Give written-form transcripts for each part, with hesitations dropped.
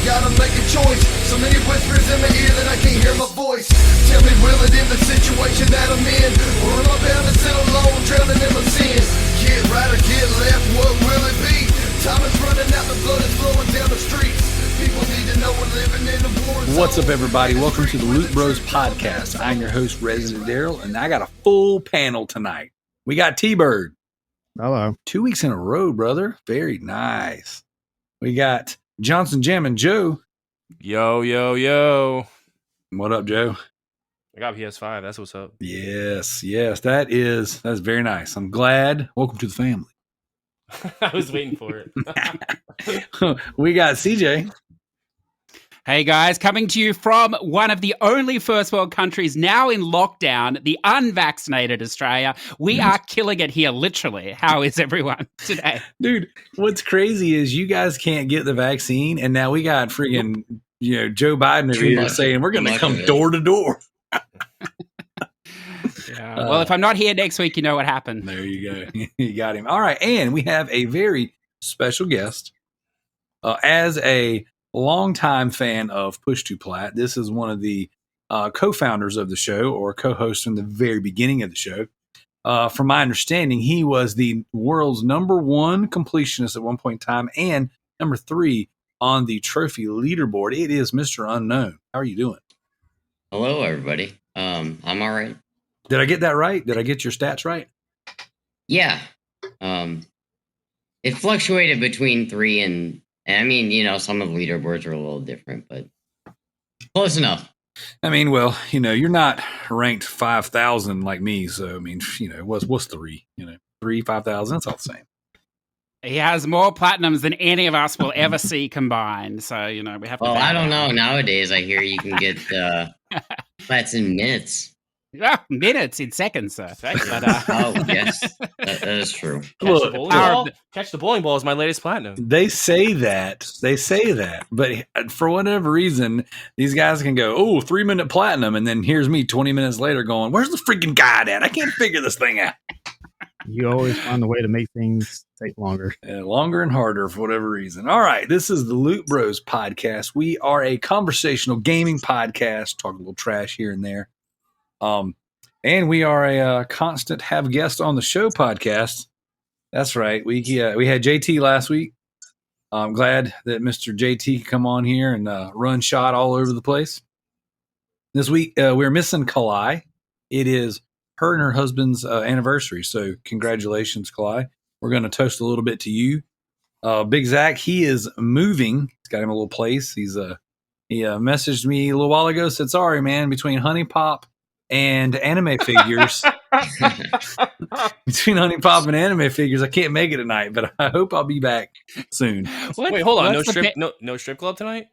gotta make a choice. So many whispers in my ear that I can't hear my voice. Tell me, will it end the situation that I'm in? Or am I bound to sit alone, drowning in my sin? Get right or get left, what will it be? Time is running out, the blood is flowing down the streets. People need to know we're living in a war zone. What's up, everybody? Welcome to the Loot Bros podcast. I'm your host, Residentdarrell, and I got a full panel tonight. We got Tbyrd. Hello. 2 weeks in a row, brother. Very nice. We got Johnson Jam and Joe. Yo, yo, yo. What up, Joe? I got PS5. That's what's up. Yes. That's very nice. I'm glad. Welcome to the family. I was waiting for it. We got CJ. Hey guys, coming to you from one of the only first world countries now in lockdown, the unvaccinated Australia. We are killing it here, literally. How is everyone today? Dude, what's crazy is you guys can't get the vaccine, and now we got freaking, Joe Biden over here saying we're going to come door to door. Yeah. Well, if I'm not here next week, you know what happened. There you go. You got him. All right, and we have a very special guest. As a longtime fan of Push to Plat, this is one of the co-founders of the show, or co-host from the very beginning of the show. From my understanding, he was the world's #1 completionist at one point in time, and #3 on the Trophy leaderboard. It is Mr. Unknown. How are you doing? Hello, everybody. I'm all right. Did I get that right? Did I get your stats right? Yeah. It fluctuated between 3 and I mean, some of the leaderboards are a little different, but close enough. I mean, well, you're not ranked 5,000 like me, so I mean, what's 3? 3, 5,000, that's all the same. He has more platinums than any of us will ever see combined, so we have to. Well, I don't know. Nowadays, I hear you can get plats in minutes. Oh, minutes in seconds, sir. But, oh, yes, that is true. Catch the bowling ball is my latest platinum. They say that, but for whatever reason, these guys can go, 3-minute platinum, and then here's me 20 minutes later going, where's the freaking guide at? I can't figure this thing out. You always find a way to make things take longer. Longer and harder for whatever reason. All right, this is the Loot Bros podcast. We are a conversational gaming podcast, talk a little trash here and there. And we are a constant have guest on the show podcast. That's right. We had JT last week. I'm glad that Mr. JT could come on here and run shot all over the place. This week we're missing Kalai. It is her and her husband's anniversary. So congratulations, Kalai. We're going to toast a little bit to you. Big Zach, he is moving. He's got him a little place. He messaged me a little while ago, said, sorry, man, between Honey Pop and anime figures, I can't make it tonight, but I hope I'll be back soon. Wait, hold on. No strip club tonight?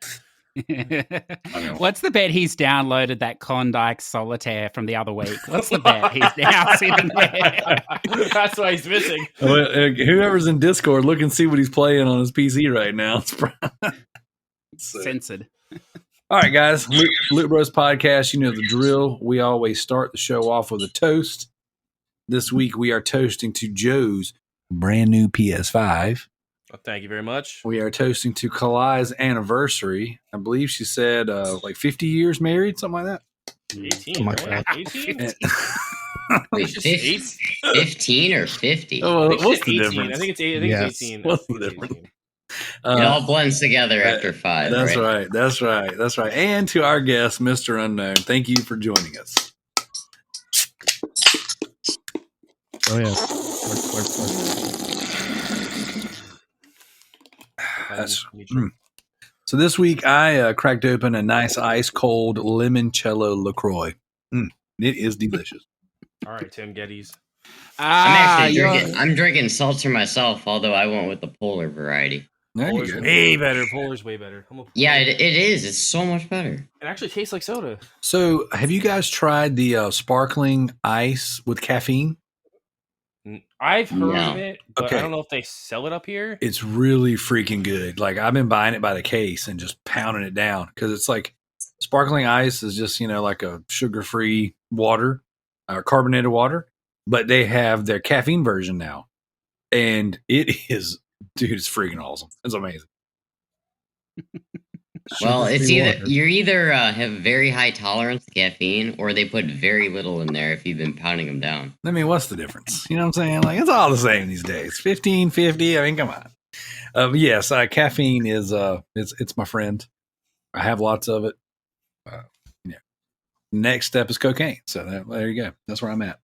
What's the bet he's downloaded that Klondike Solitaire from the other week? What's the bet he's now sitting there? That's why he's missing. Whoever's in Discord, look and see what he's playing on his PC right now. Censored. All right, guys, Loot Bros podcast, you know the drill. We always start the show off with a toast. This week, we are toasting to Joe's brand new PS5. Well, thank you very much. We are toasting to Kalai's anniversary. I believe she said 50 years married, something like that. 18. Right? 18? Wait, 15 or 50? Oh, what's the 18. difference? I think it's 18. What's the difference? It all blends together after 5. That's right? That's right. And to our guest, Mr. Unknown, thank you for joining us. Oh, yeah. So this week, I cracked open a nice ice-cold limoncello LaCroix. It is delicious. All right, Tim Geddes. I'm drinking seltzer myself, although I went with the polar variety. Polar's way better. Polar's way better. Yeah, it is. It's so much better. It actually tastes like soda. So, have you guys tried the sparkling ice with caffeine? I've heard of it, but I don't know if they sell it up here. It's really freaking good. Like, I've been buying it by the case and just pounding it down because it's like sparkling ice is just, like a sugar-free water, carbonated water, but they have their caffeine version now. And it is, dude, it's freaking awesome. It's amazing. Well, it's Sugar-free either water. you're either have very high tolerance to caffeine, or they put very little in there if you've been pounding them down. I mean, what's the difference? You know what I'm saying? Like, it's all the same these days. 15, 50. I mean, come on. Yes, caffeine is it's my friend. I have lots of it. Yeah. Next step is cocaine. So there you go. That's where I'm at.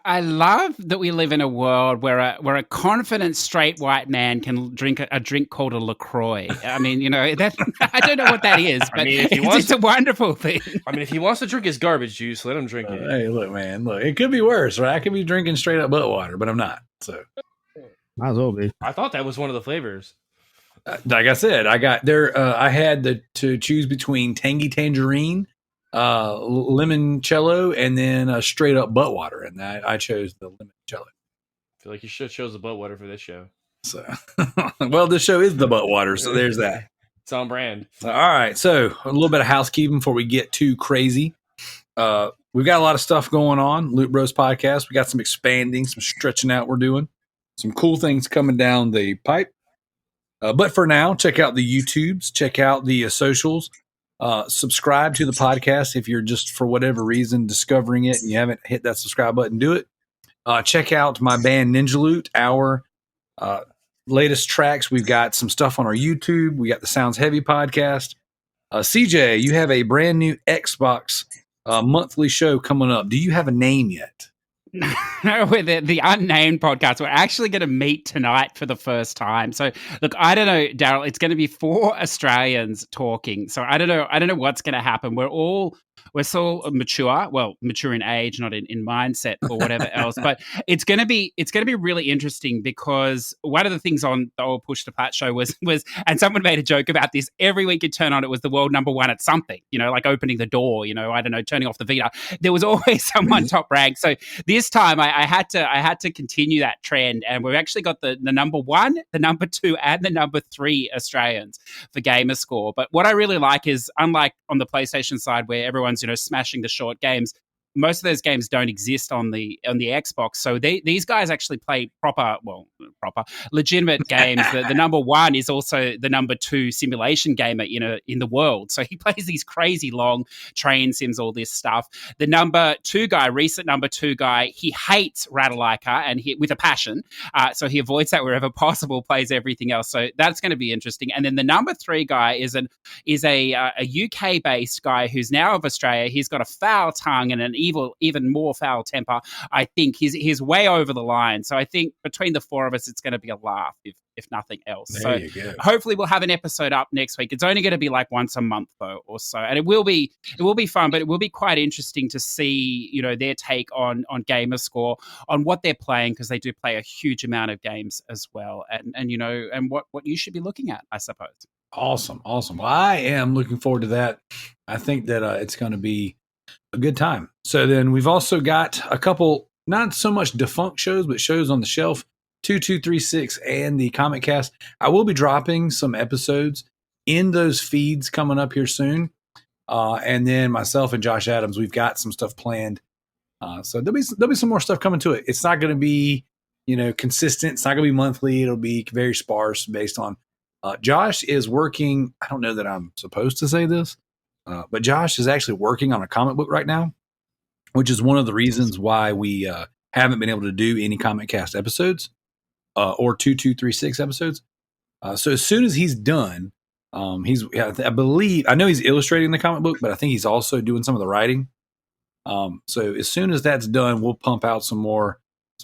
I love that we live in a world where a confident straight white man can drink a drink called a LaCroix. I mean, that I don't know what that is, but it's a wonderful thing. I mean, if he wants to drink his garbage juice, let him drink it. Hey, look, man, look, it could be worse, right? I could be drinking straight up butt water, but I'm not. So Might as well be. I thought that was one of the flavors. Like I said, I got there. I had to choose between tangy tangerine, limoncello, and then straight up butt water, and I chose the limoncello. I feel like you should have chose the butt water for this show. So, well, this show is the butt water, so there's that. It's on brand. All right, so a little bit of housekeeping before we get too crazy. We've got a lot of stuff going on. Loot Bros podcast. We got some expanding, some stretching out. We're doing some cool things coming down the pipe. But for now, check out the YouTubes, check out the socials, subscribe to the podcast if you're just for whatever reason discovering it and you haven't hit that subscribe button. Do it. Check out my band Ninjaloot, our latest tracks. We've got some stuff on our YouTube. We got the Sounds Heavy podcast. CJ, you have a brand new Xbox monthly show coming up. Do you have a name yet? No, with the unnamed podcast, we're actually going to meet tonight for the first time. So, look, I don't know, Darrell. It's going to be 4 Australians talking. So I don't know what's going to happen. We're so mature, mature in age, not in mindset or whatever else. But it's going to be really interesting because one of the things on the old Push to Plat show was, and someone made a joke about this. Every week you turn on, it was the world number 1 at something. Like opening the door. I don't know, turning off the Vita. There was always someone top ranked. So this time I had to continue that trend, and we've actually got the number 1, the number 2, and the number 3 Australians for Gamerscore. But what I really like is, unlike on the PlayStation side where everyone's smashing the short games, most of those games don't exist on the Xbox. So these guys actually play proper, legitimate games. The number 1 is also the number 2 simulation gamer in the world. So he plays these crazy long train sims, all this stuff. The number 2 guy, recent number 2 guy, he hates Ratalaika and with a passion. So he avoids that wherever possible, plays everything else. So that's going to be interesting. And then the number 3 guy is a UK based guy who's now of Australia. He's got a foul tongue and an even more foul temper. I think he's way over the line. So I think between the 4 of us, it's going to be a laugh, if nothing else. There you go. Hopefully we'll have an episode up next week. It's only going to be like once a month though, or so, and it will be fun, but it will be quite interesting to see their take on Gamerscore, on what they're playing, because they do play a huge amount of games as well, and what you should be looking at, I suppose. Awesome. Well, I am looking forward to that. I think that it's going to be a good time. So then we've also got a couple, not so much defunct shows, but shows on the shelf, 2236 and the Comic Cast. I will be dropping some episodes in those feeds coming up here soon. And then myself and Josh Adams, we've got some stuff planned. So there'll be some more stuff coming to it. It's not going to be, consistent. It's not going to be monthly. It'll be very sparse based on, Josh is working. I don't know that I'm supposed to say this, but Josh is actually working on a comic book right now, which is one of the reasons why we haven't been able to do any Comic Cast episodes or 2236 episodes. So as soon as he's done, I know he's illustrating the comic book, but I think he's also doing some of the writing. So as soon as that's done, we'll pump out some more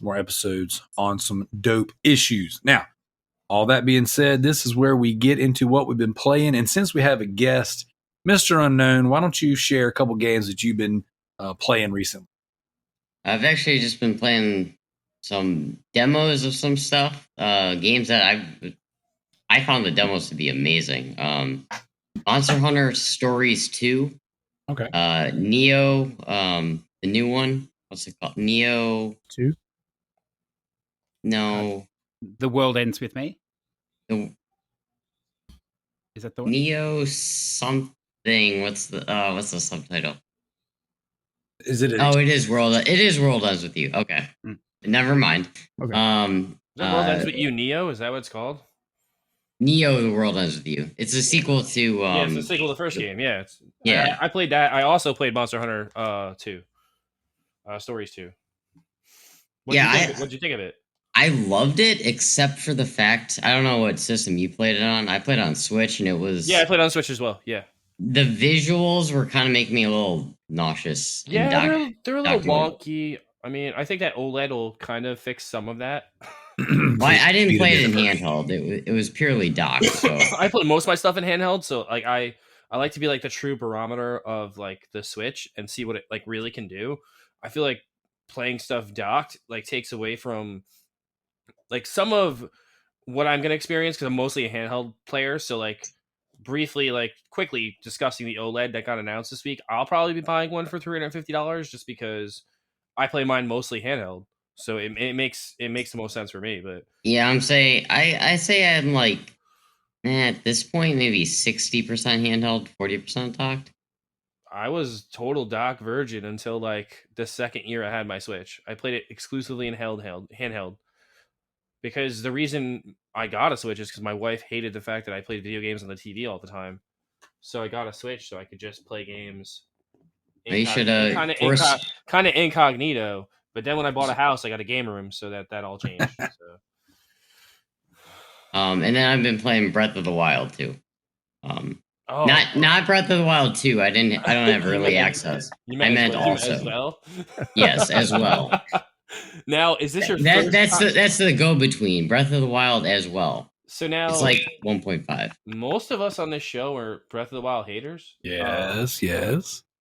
episodes on some dope issues. Now, all that being said, this is where we get into what we've been playing. And since we have a guest, Mr. Unknown, why don't you share a couple games that you've been playing recently? I've actually just been playing some demos of some stuff, games that I found the demos to be amazing. Monster Hunter Stories 2. Okay. Neo, the new one. What's it called? Neo 2? No. The World Ends With Me. Is that the one? Neo something. What's the subtitle? Is it? It is World Ends With You. Okay. Never mind. Okay. The World Ends With You, Neo? Is that what it's called? Neo: The World Ends With You. It's a sequel to. Yeah, it's a sequel to the first game. Yeah, Yeah. I played that. I also played Monster Hunter 2, Stories 2. What'd you think of it? I loved it, except for the fact I don't know what system you played it on. I played it on Switch, and it was I played on Switch as well. Yeah, the visuals were kind of making me a little nauseous. Yeah, they're a little wonky. I mean, I think that OLED will kind of fix some of that. Well, I didn't play it in handheld. It was purely docked. So I put most of my stuff in handheld. So like I like to be like the true barometer of like the Switch and see what it like really can do. I feel like playing stuff docked like takes away from like some of what I'm gonna experience because I'm mostly a handheld player. So like briefly, like quickly discussing the OLED that got announced this week. I'll probably be buying one for $350 just because I play mine mostly handheld. So it makes the most sense for me. But yeah, I say I'm like at this point maybe 60% handheld, 40% docked. I was total dock virgin until like the second year I had my Switch. I played it exclusively in handheld. Because the reason I got a Switch is because my wife hated the fact that I played video games on the TV all the time. So I got a Switch so I could just play games. You should kind of incognito. But then when I bought a house, I got a game room, so that all changed. So. And then I've been playing Breath of the Wild too. Not Breath of the Wild 2. I don't have early access. I meant also as well. Yes, as well. Now, is this your that's the go between Breath of the Wild as well. So now it's like 1.5. Most of us on this show are Breath of the Wild haters. Yes.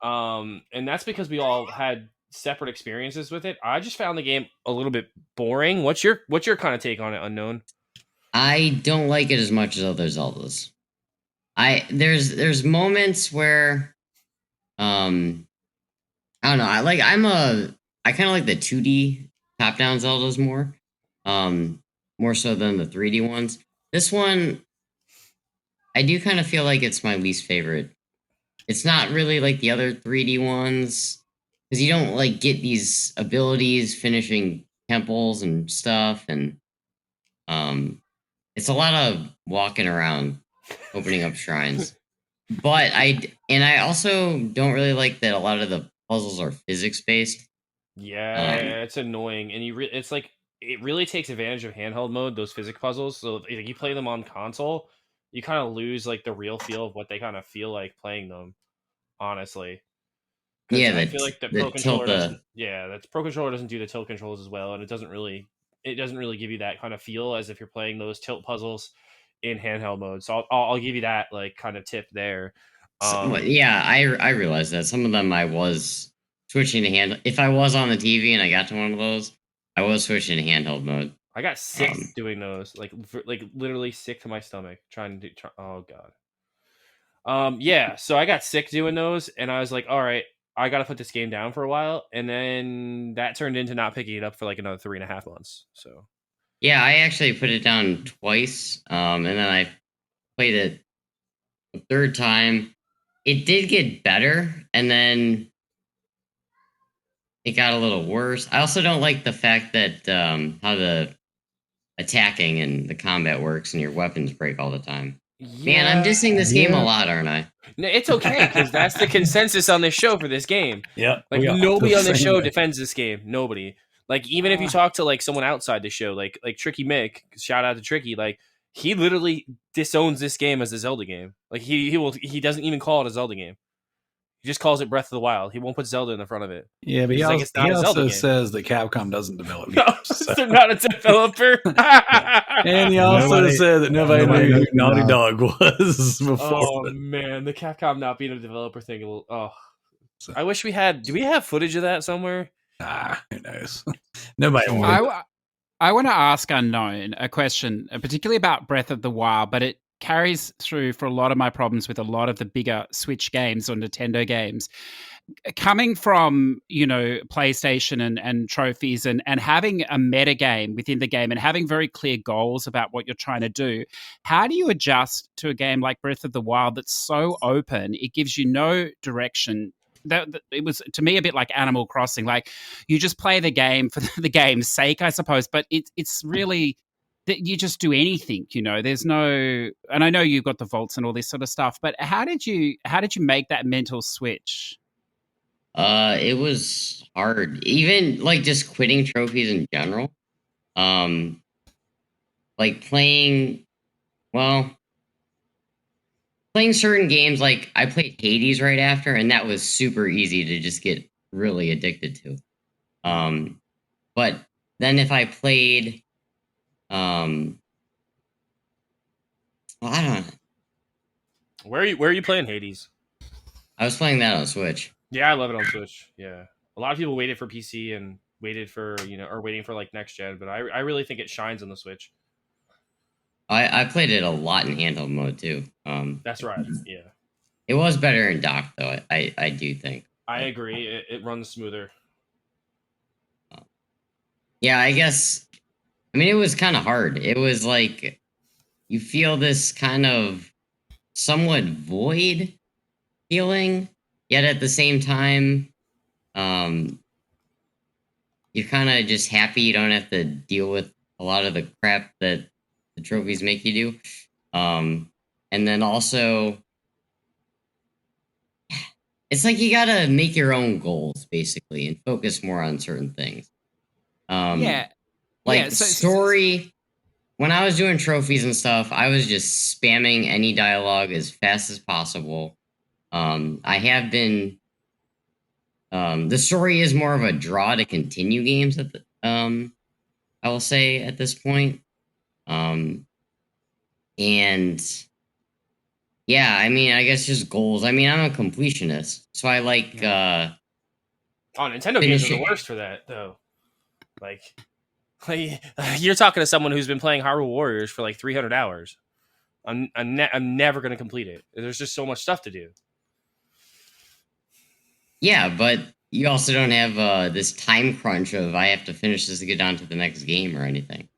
And that's because we all had separate experiences with it. I just found the game a little bit boring. What's your kind of take on it, Unknown? I don't like it as much as other Zeldas. There's moments where I don't know. I kind of like the 2D top-down Zeldas more so than the 3D ones. This one, I do kind of feel like it's my least favorite. It's not really like the other 3D ones because you don't like get these abilities finishing temples and stuff, and it's a lot of walking around, opening up shrines. But I also don't really like that a lot of the puzzles are physics based. Yeah, it's annoying, and it's like it really takes advantage of handheld mode. Those physics puzzles, so if you play them on console, you kind of lose like the real feel of what they kind of feel like playing them. Honestly, yeah, I feel like the Pro Controller doesn't. Yeah, that Pro Controller doesn't do the tilt controls as well, and it doesn't really give you that kind of feel as if you're playing those tilt puzzles in handheld mode. So I'll give you that like kind of tip there. Yeah, I realize that some of them I was switching to handheld. If I was on the TV and I got to one of those, I was switching to handheld mode. I got sick doing those, like literally sick to my stomach oh god. Yeah, so I got sick doing those, and I was like, all right, I got to put this game down for a while, and then that turned into not picking it up for like another 3.5 months. So yeah, I actually put it down twice, and then I played it a third time. It did get better, and then it got a little worse. I also don't like the fact that how the attacking and the combat works and your weapons break all the time. Yeah. Man, I'm dissing this game a lot, aren't I? No, it's okay, because that's the consensus on this show for this game. Yeah. Like, nobody on this show defends this game. Nobody. Like, even if you talk to, like, someone outside the show, like Tricky Mick, shout out to Tricky, like, he literally disowns this game as a Zelda game. Like, he doesn't even call it a Zelda game. He just calls it Breath of the Wild. He won't put Zelda in the front of it. Yeah, but he also says that Capcom doesn't develop games. No, so. They're not a developer. And he also said that nobody knew who Naughty Dog was before. Oh, man. The Capcom not being a developer thing. I wish we had... Do we have footage of that somewhere? Who knows? Nobody wants. I want to ask Unknown a question, particularly about Breath of the Wild, but it carries through for a lot of my problems with a lot of the bigger Switch games or Nintendo games. Coming from, PlayStation and trophies and having a meta game within the game and having very clear goals about what you're trying to do, how do you adjust to a game like Breath of the Wild that's so open, it gives you no direction? That it was, to me, a bit like Animal Crossing. Like, you just play the game for the game's sake, I suppose, but it's really that you just do anything, there's no, and I know you've got the vaults and all this sort of stuff, but how did you make that mental switch? It was hard. Even like just quitting trophies in general. Like playing certain games, like I played Hades right after, and that was super easy to just get really addicted to. But then if I played I don't know. Where are you playing Hades? I was playing that on Switch. Yeah, I love it on Switch. Yeah, a lot of people waited for PC and waited for or waiting for like next gen, but I really think it shines on the Switch. I played it a lot in handheld mode too. That's right. Yeah, it was better in dock though. I do think. I agree. It runs smoother. Yeah, I guess. I mean, it was kind of hard. It was like you feel this kind of somewhat void feeling, yet at the same time, you're kind of just happy you don't have to deal with a lot of the crap that the trophies make you do. And then also, it's like you gotta make your own goals basically and focus more on certain things. Story. When I was doing trophies and stuff, I was just spamming any dialogue as fast as possible. I have been. The story is more of a draw to continue games I will say at this point. And yeah, I mean, I guess just goals. I mean, I'm a completionist, so I like. Nintendo games are the worst for that, though. Like you're talking to someone who's been playing Hyrule Warriors for like 300 hours. I'm never going to complete it. There's just so much stuff to do. Yeah, but you also don't have this time crunch of I have to finish this to get on to the next game or anything.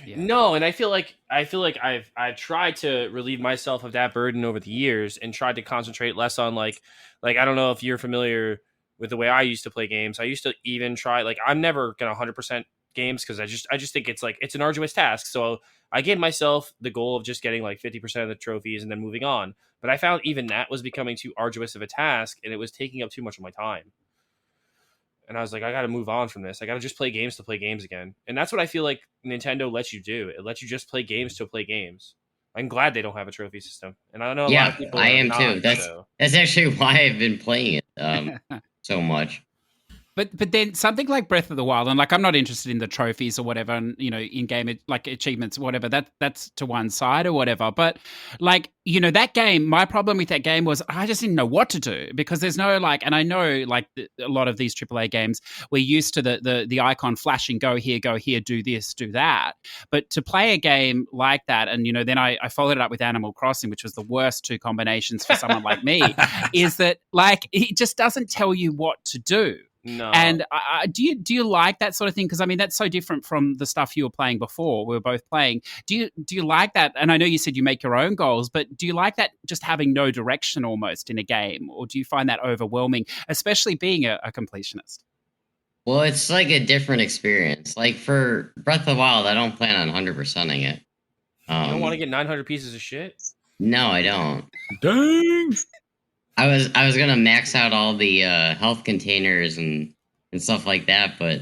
Yeah. No, and I feel like I've tried to relieve myself of that burden over the years and tried to concentrate less on like I don't know if you're familiar with the way I used to play games. I used to even try I'm never gonna 100% games because I just think it's an arduous task. So I gave myself the goal of just getting like 50% of the trophies and then moving on. But I found even that was becoming too arduous of a task and it was taking up too much of my time. And I was like, I got to move on from this. I got to just play games to play games again. And that's what I feel like Nintendo lets you do. It lets you just play games to play games. I'm glad they don't have a trophy system. And I know a lot of people I am too. That's actually why I've been playing it so much. But then something like Breath of the Wild, and I'm not interested in the trophies or whatever, and in-game achievements, whatever. That's to one side or whatever. But that game, my problem with that game was I just didn't know what to do because there's no and I know a lot of these AAA games we're used to the icon flashing, go here, do this, do that. But to play a game like that, and then I followed it up with Animal Crossing, which was the worst two combinations for someone like me, is that it just doesn't tell you what to do. No. And do you like that sort of thing? Because I mean, that's so different from the stuff you were playing before. We were both playing. Do you like that? And I know you said you make your own goals, but do you like that just having no direction almost in a game, or do you find that overwhelming, especially being a completionist? Well, it's like a different experience. Like for Breath of the Wild, I don't plan on 100%ing it. You don't want to get 900 pieces of shit? No, I don't. Dang. I was gonna max out all the health containers and stuff like that, but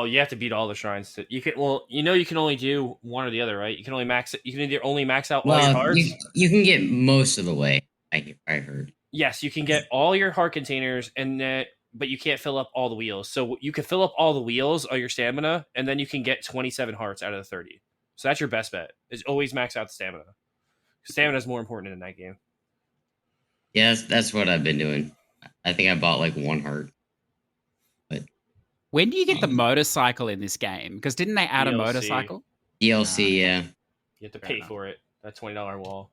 you have to beat all the shrines. You can you can only do one or the other, right? You can only max it. You can either only max out all your hearts. You can get most of the way. I heard. Yes, you can get all your heart containers, but you can't fill up all the wheels. So you can fill up all the wheels of your stamina, and then you can get 27 hearts out of the 30. So that's your best bet. Is always max out the stamina. Stamina is more important in that game. Yes, that's what I've been doing. I think I bought one heart. But when do you get the motorcycle in this game? Because didn't they add a motorcycle? DLC, yeah. You have to pay for it. That $20 wall.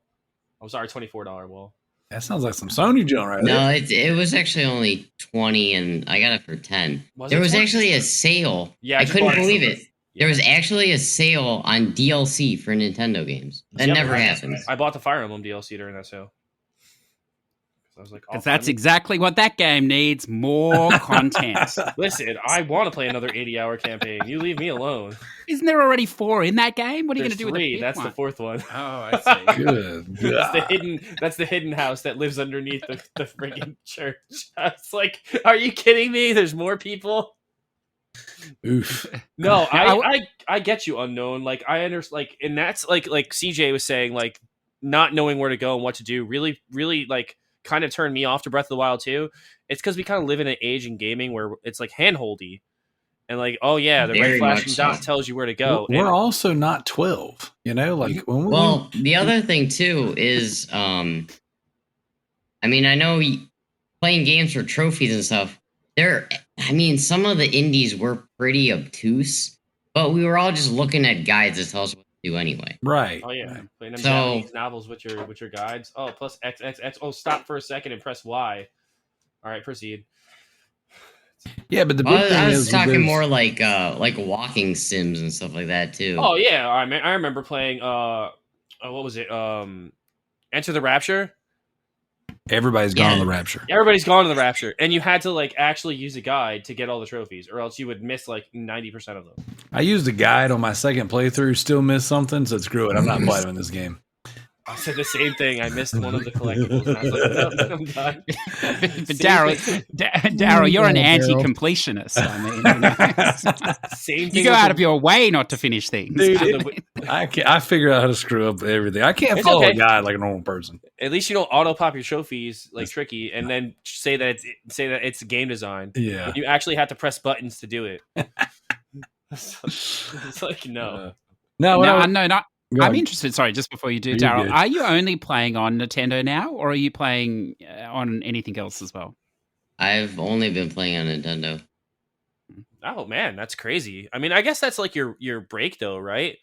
I'm sorry, $24 wall. That sounds like some Sony junk right there. No, there. it was actually only 20, and I got it for 10. There was 20? actually a sale. Yeah, I couldn't believe it. Yeah. There was actually a sale on DLC for Nintendo games. That never happens. I bought the Fire Emblem DLC during that sale. I was like, Because that's exactly what that game needs, more content. Listen, I want to play another 80-hour campaign. You leave me alone. Isn't there already 4 in that game? What are you going There's to do with the 3. fifth That's one? the 4th one. Oh, I see. Good That's the God. That's the hidden house that lives underneath the friggin' church. I was like, are you kidding me? There's more people. Oof. No, Now, I get you, Unknown. Like I understand, like, and that's like CJ was saying, like not knowing where to go and what to do really, really like kind of turned me off to Breath of the Wild too. It's because we kind of live in an age in gaming where it's like handholdy, and like, oh yeah, the Very red flashing much dot so. tells you where to go. We're And also not 12, like when we, Well, the other thing too is, I mean, I know playing games for trophies and stuff. I mean, some of the indies were pretty obtuse, but we were all just looking at guides to tell us what to do anyway. right. oh yeah, playing them So- Japanese novels with your guides. Oh, plus X X X. Oh, stop for a second and press Y. All right, proceed. Yeah, but the big Well, thing I is was talking there's- more like walking sims and stuff like that too. Oh yeah, I remember playing. What was it? Enter the Rapture. everybody's gone on Yeah. the Rapture. Everybody's gone to the Rapture, and you had to like actually use a guide to get all the trophies, or else you would miss like 90% of them. I used a guide on my second playthrough, still missed something, so screw it. I'm not playing in this game. I said the same thing. I missed one of the collectibles, and I was like, no, I'm done. But Same Daryl, you're an Daryl. anti-completionist. I mean, Same you thing go with out the- of your way not to finish things. Dude, the- I figure out how to screw up everything. I can't It's follow okay. a guide like a normal person. At least you don't auto pop your trophies like tricky, and then say that it's game design. Yeah. When you actually have to press buttons to do it. It's like no. No, what I Now, was- unknown. go I'm on. interested. Sorry, just before you do, You're Daryl, good. are you only playing on Nintendo now, or are you playing on anything else as well? I've only been playing on Nintendo. Oh man, that's crazy. I mean, I guess that's like your break though, right?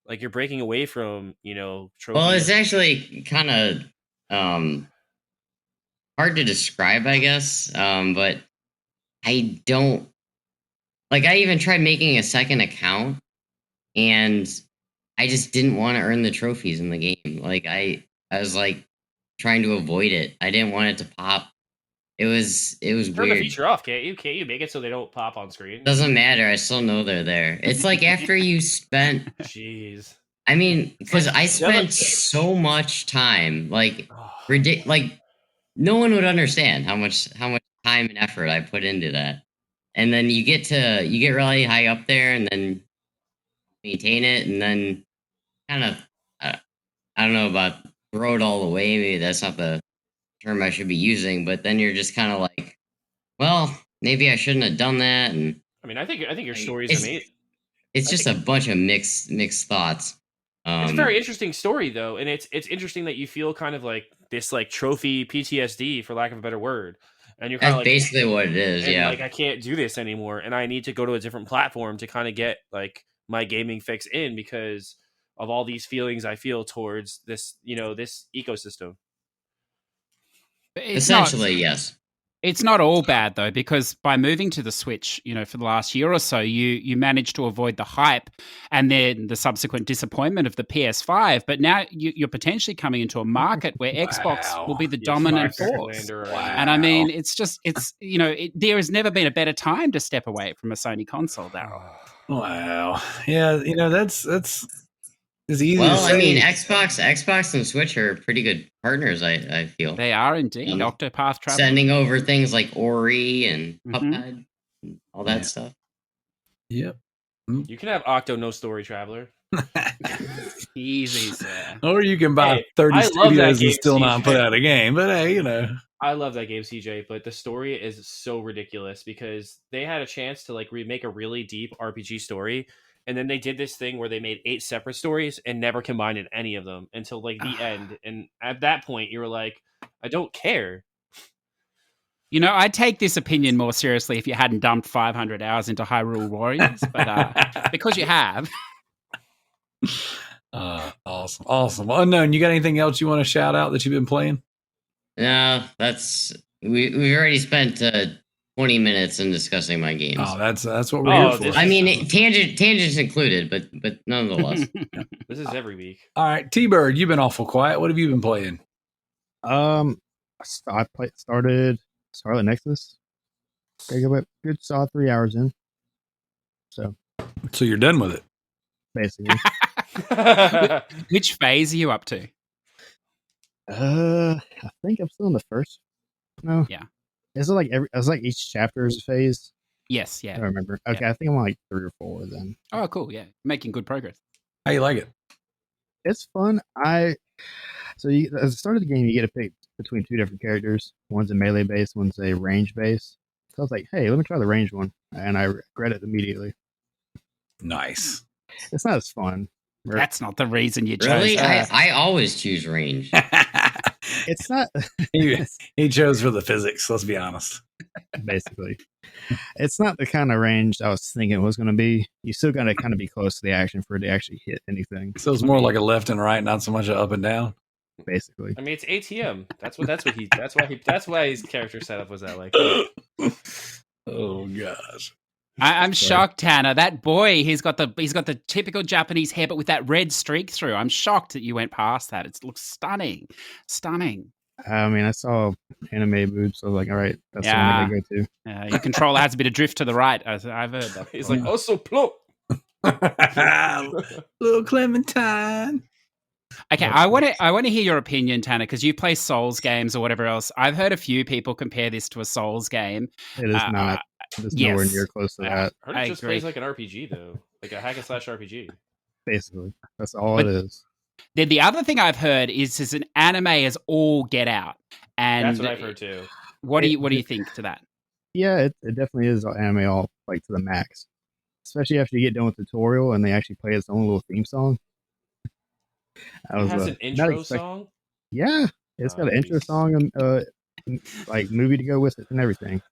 Like you're breaking away from trophies. Well, it's actually kind of hard to describe, I guess. But I don't like. I even tried making a second account, and I just didn't want to earn the trophies in the game. Like I was like trying to avoid it. I didn't want it to pop. It was Turn the weird. feature off, can't you? Can't you make it so they don't pop on screen? Doesn't matter. I still know they're there. It's like after you spent. Jeez. I mean, because I The other- spent so much time, like Oh, like no one would understand how much time and effort I put into that. And then you get really high up there, and then maintain it, and then kind of I don't know about throw it all away. Maybe that's not the term I should be using, but then you're just kind of like, well, maybe I shouldn't have done that, and I mean, I think your story is It's- amazing. it's just a bunch of mixed thoughts. It's a very interesting story though, and it's interesting that you feel kind of like this like trophy PTSD, for lack of a better word, and you're kind That's of like basically what it is. and, Yeah. like I can't do this anymore, and I need to go to a different platform to kind of get like my gaming fix in because of all these feelings I feel towards this this ecosystem. It's not- Essentially, yes. It's not all bad though, because by moving to the Switch, for the last year or so, you managed to avoid the hype and then the subsequent disappointment of the PS5. But now you're potentially coming into a market where Xbox will be the Yes, dominant Mark force. Zuckerlander, And I mean, there has never been a better time to step away from a Sony console, Daryl. Wow. Yeah, that's it's easy Well, to I mean, say. Xbox and Switch are pretty good partners. I feel They are indeed. Octopath Traveler. sending over things like Ori and Mhm. Cuphead, and all that Yeah. stuff. Yep. You can have Octo No Story Traveler. Easy, sir. Or you can buy Hey, 30 I love that studios game, and still not CJ. put out a game. But hey, I love that game, CJ, but the story is so ridiculous because they had a chance to like remake a really deep RPG story, and then they did this thing where they made 8 separate stories and never combined any of them until like the end. And at that point, you were like, I don't care. I'd take this opinion more seriously if you hadn't dumped 500 hours into Hyrule Warriors, but because you have. Awesome. Unknown, you got anything else you want to shout out that you've been playing? No, we've already spent 20 minutes in discussing my games. Oh, that's what we're Oh, here for. this- I mean, tangents included, but nonetheless. This is every week. All right, Tbyrd, you've been awful quiet. What have you been playing? started Scarlet Nexus. I go good solid 3 hours in. So you're done with it. basically, Which phase are you up to? I think I'm still in the first. No, Yeah. Is it like each chapter is a phase? Yes, I yeah. don't remember. Okay, I think I'm on like 3 or 4 then. Oh, cool. Yeah, making good progress. How you like it? It's fun. So at the start of the game, you get to pick between 2 different characters. One's a melee base, one's a range base. So I was like, hey, let me try the range one, and I regret it immediately. Nice. It's not as fun. That's not the reason you chose. Really? I always choose range. It's not he chose for the physics. Let's be honest. basically. It's not the kind of range I was thinking it was going to be. You still got to kind of be close to the action for it to actually hit anything. So it's more like a left and right, not so much a up and down. Basically, I mean, it's ATM. That's why his character setup was that like. Oh gosh. I'm shocked, Tanner. That boy, he's got the typical Japanese hair, but with that red streak through. I'm shocked that you went past that. It looks stunning. I mean, I saw anime boobs, so I was like, all right, that's the one I gotta go to. Your controller has a bit of drift to the right. I've heard that. He's like, oh, so plump. Little Clementine. Okay, I want to hear your opinion, Tanner, because you play Souls games or whatever else. I've heard a few people compare this to a Souls game. It is not. It's nowhere near close to that. I heard it just plays like an RPG though, like a hack and slash RPG. Basically, that's all it is. Then the other thing I've heard is an anime as all get out, and that's what I've heard too. What do you think to that? Yeah, it definitely is anime all like to the max. Especially after you get done with the tutorial and they actually play its own little theme song. It has an intro song? Yeah, it's got an intro song and like movie to go with it and everything.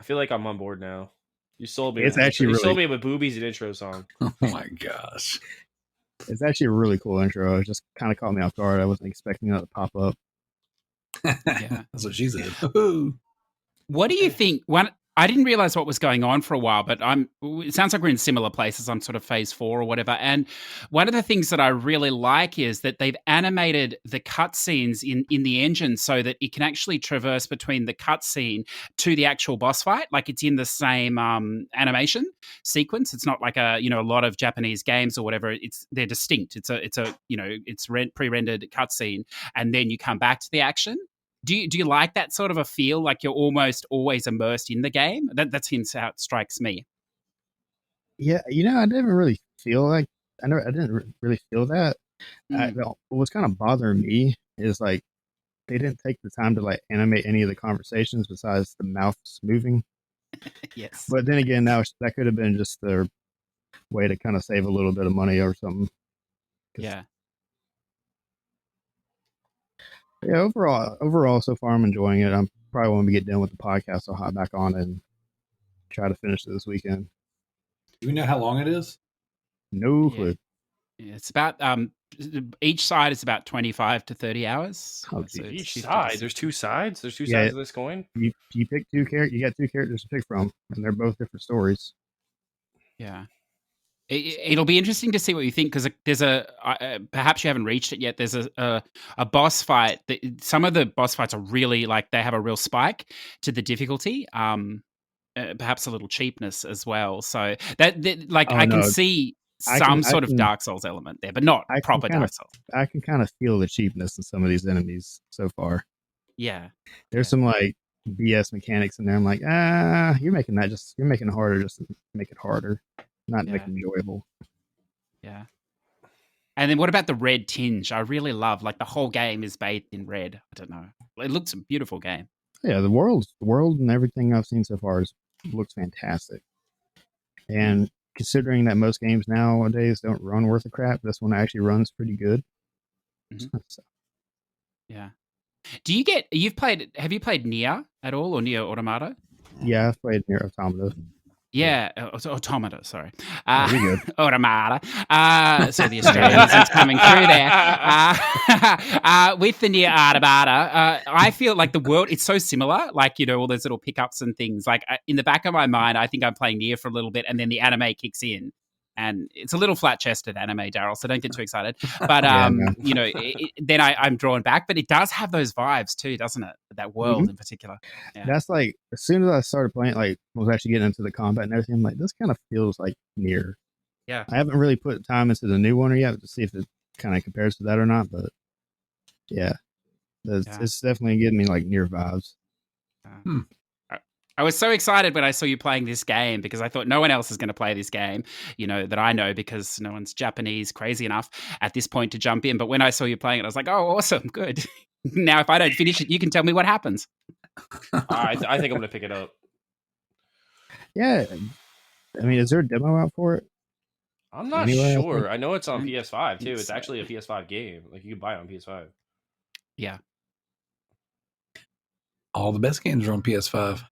I feel like I'm on board now. You sold me. It's actually you sold me with boobies and intro song. Oh my gosh. It's actually a really cool intro. It just kind of caught me off guard. I wasn't expecting that to pop up. Yeah, that's what she said. What do you think? I didn't realize what was going on for a while, but it sounds like we're in similar places. I'm sort of phase 4 or whatever. And one of the things that I really like is that they've animated the cutscenes in the engine so that it can actually traverse between the cutscene to the actual boss fight. Like it's in the same animation sequence. It's not like a lot of Japanese games or whatever. They're distinct. It's pre-rendered cutscene, and then you come back to the action. Do you like that sort of a feel, like you're almost always immersed in the game? That's how it strikes me. Yeah, I didn't really feel like I didn't really feel that. What was kind of bothering me is like they didn't take the time to like animate any of the conversations besides the mouths moving. Yes, but then again, that could have been just their way to kind of save a little bit of money or something. Yeah. Yeah, overall, so far I'm enjoying it. I'm probably when we get done with the podcast, I'll hop back on and try to finish it this weekend. Do we know how long it is? No clue. Yeah, it's about each side is about 25 to 30 hours. Oh, so each side. There's 2 sides. There's 2 sides of this coin. You pick 2 characters. You got 2 characters to pick from, and they're both different stories. Yeah. It'll be interesting to see what you think, because there's perhaps you haven't reached it yet. There's a boss fight. Some of the boss fights are really like they have a real spike to the difficulty. Perhaps a little cheapness as well. So that I can see some sort of Dark Souls element there, but not proper Dark Souls. I can kind of feel the cheapness in some of these enemies so far. Yeah, there's some like BS mechanics in there. I'm like, you're making it harder just to make it harder. Not make it enjoyable. Yeah. And then what about the red tinge? I really love, like the whole game is bathed in red. I don't know. It looks a beautiful game. Yeah, the world and everything I've seen so far looks fantastic. And considering that most games nowadays don't run worth a crap, this one actually runs pretty good. Mm-hmm. So. Yeah. Have you played Nier at all, or Nier Automata? Yeah, I've played Nier Automata. Yeah, Automata, sorry. Good. Automata. So the Australians is coming through there. With the Nier Automata, I feel like the world, it's so similar, like, all those little pickups and things. Like, in the back of my mind, I think I'm playing Nier for a little bit, and then the anime kicks in. and it's a little flat-chested anime, Darrell, so don't get too excited. But Yeah, no. you know, then I'm drawn back. But it does have those vibes too, doesn't it? That world in particular. Yeah. That's like, as soon as I started playing, like, was actually getting into the combat and everything, I'm like, this kind of feels like Nier. Yeah. I haven't really put time into the new one yet to see if it kind of compares to that or not, but yeah, it's definitely giving me like Nier vibes. I was so excited when I saw you playing this game because I thought no one else is going to play this game, you know, that I know, because no one's Japanese crazy enough at this point to jump in. But when I saw you playing it, I was like, oh, awesome, good. Now, if I don't finish it, you can tell me what happens. I think I'm going to pick it up. Yeah. I mean, is there a demo out for it? I'm not Anyway, I sure. think- I know it's on PS5 too. It's actually a PS5 game. Like you can buy it on PS5. Yeah. All the best games are on PS5.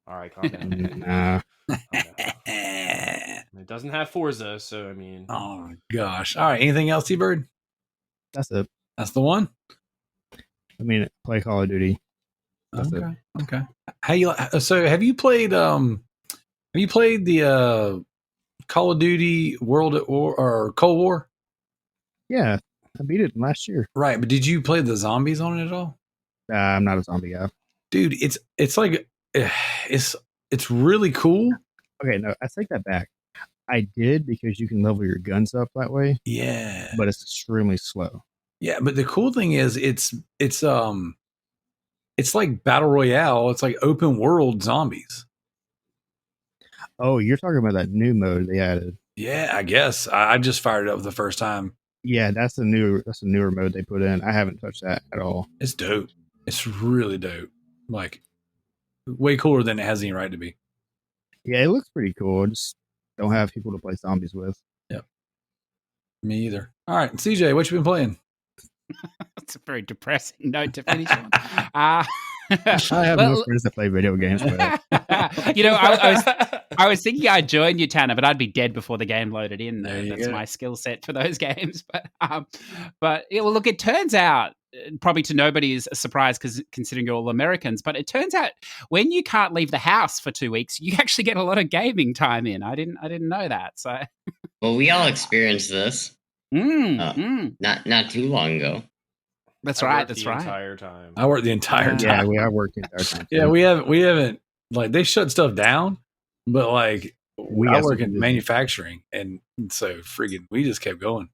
All right, calm down. Nah. It doesn't have Forza, so I mean. Oh gosh. All right. Anything else, Tbyrd? That's it. That's the one. I mean, play Call of Duty. That's it. Okay. How you? So have you played? Have you played the Call of Duty World at War or Cold War? Yeah, I beat it last year. Right, but did you play the zombies on it at all? I'm not a zombie guy. Dude, it's like it's really cool. Okay, no, I take that back. I did, because you can level your guns up that way, Yeah. but it's extremely slow. Yeah, but the cool thing is it's like Battle Royale. It's like open world zombies. Oh, you're talking about that new mode they added. Yeah, I guess. I just fired it up the first time. Yeah, that's a newer mode they put in. I haven't touched that at all. It's dope. It's really dope. Like way cooler than it has any right to be. Yeah, it looks pretty cool. Just don't have people to play zombies with. Yep. Me either. All right, CJ, what you been playing? That's a very depressing note to finish on. I have no friends that play video games. But You know, I was thinking I'd join you, Tanner, but I'd be dead before the game loaded in. That's my skill set for those games. But yeah, well, look, it turns out, probably to nobody's surprise, because considering you're all Americans, but it turns out when you can't leave the house for 2 weeks, you actually get a lot of gaming time in. I didn't know that. So, Well, we all experienced this not too long ago. That's I right. worked That's the right. entire time. I worked the entire time. yeah, we are working the entire time. Yeah, we haven't like they shut stuff down, but like I got work some in business. manufacturing, and so freaking we just kept going.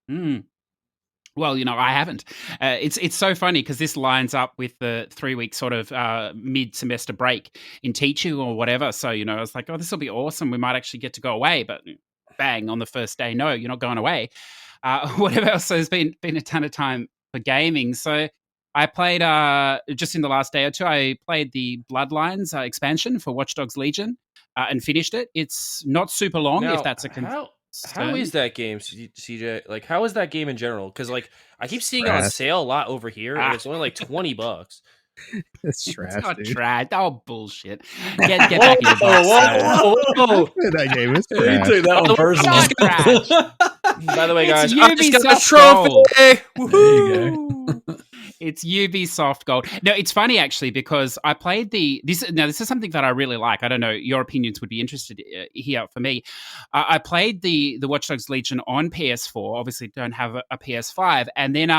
Well, you know, I haven't. It's so funny because this lines up with the 3-week sort of mid-semester break in teaching or whatever. So, you know, I was like, oh, this will be awesome. We might actually get to go away. But bang, on the first day, no, you're not going away. Whatever else. So there's been a ton of time for gaming. So I played, just in the last day or two, I played the Bloodlines expansion for Watch Dogs Legion and finished it. It's not super long, Now, if that's a how is that game, CJ? Like, how is that game in general? Because like I keep seeing it on Trash. sale a lot over here, and it's only like $20. It's trash, It's not dude. trash. Oh, bullshit. Get back in your box. Whoa! That game is Yeah, you trash. took that one personally. It's trash. By the way, It's guys, I just got a Ubisoft trophy. Gold. There you Woohoo! It's Ubisoft Gold. No, it's funny actually because I played this is something that I really like. I don't know, your opinions would be interested here for me. I played the Watch Dogs Legion on PS4. Obviously, don't have a PS5, and then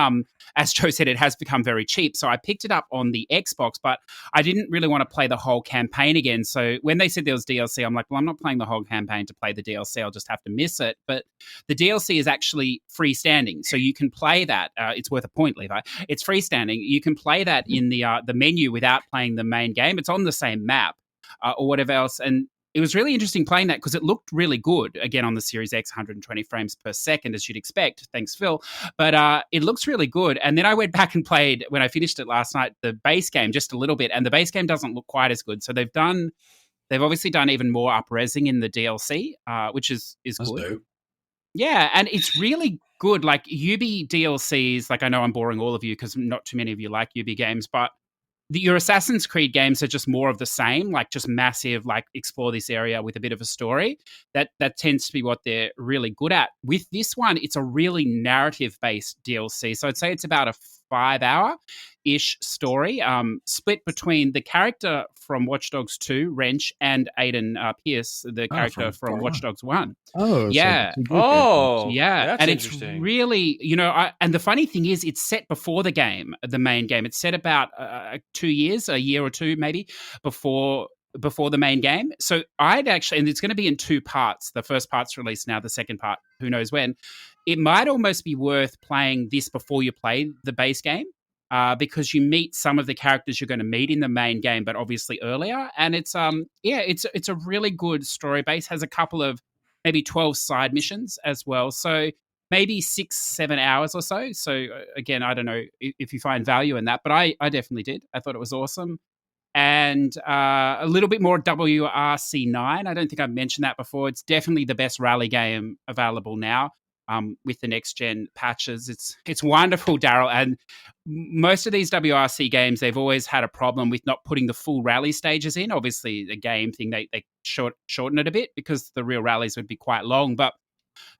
as Joe said, it has become very cheap. So I picked it up on the Xbox, but I didn't really want to play the whole campaign again. So when they said there was DLC, I'm like, well, I'm not playing the whole campaign to play the DLC. I'll just have to miss it. But the DLC is actually freestanding, so you can play that. It's worth a point, Levi. It's freestanding. You can play that in the menu without playing the main game. It's on the same map or whatever else. And it was really interesting playing that because it looked really good, again, on the Series X, 120 frames per second, as you'd expect. Thanks, Phil. But it looks really good. And then I went back and played, when I finished it last night, the base game just a little bit. And the base game doesn't look quite as good. So they've obviously done even more up-resing in the DLC, which is That's good. dope. Yeah, and it's really good. Like Ubi DLCs, like I know I'm boring all of you because not too many of you like Ubi games, but your Assassin's Creed games are just more of the same, like just massive, like explore this area with a bit of a story. That tends to be what they're really good at. With this one, it's a really narrative-based DLC. So I'd say it's about a 5-hour-ish story, split between the character from Watch Dogs 2, Wrench, and Aiden Pierce, the character from part Watch one. Dogs 1. Oh, Yeah. So the two good characters. Oh, Yeah, that's and it's interesting. really, and the funny thing is, it's set before the game, the main game. It's set about 2 years, a year or two maybe, before the main game. So I'd actually, and it's going to be in 2 parts. The first part's released now, the second part, who knows when. It might almost be worth playing this before you play the base game. Because you meet some of the characters you're going to meet in the main game, but obviously earlier, and it's a really good story base. Has a couple of maybe 12 side missions as well, so maybe 6-7 hours or so. So again, I don't know if you find value in that, but I definitely did. I thought it was awesome. And a little bit more WRC9. I don't think I've mentioned that before. It's definitely the best rally game available now. With the next gen patches, it's wonderful, Darrell. And most of these WRC games, they've always had a problem with not putting the full rally stages in. Obviously, the game thing they shorten it a bit because the real rallies would be quite long. But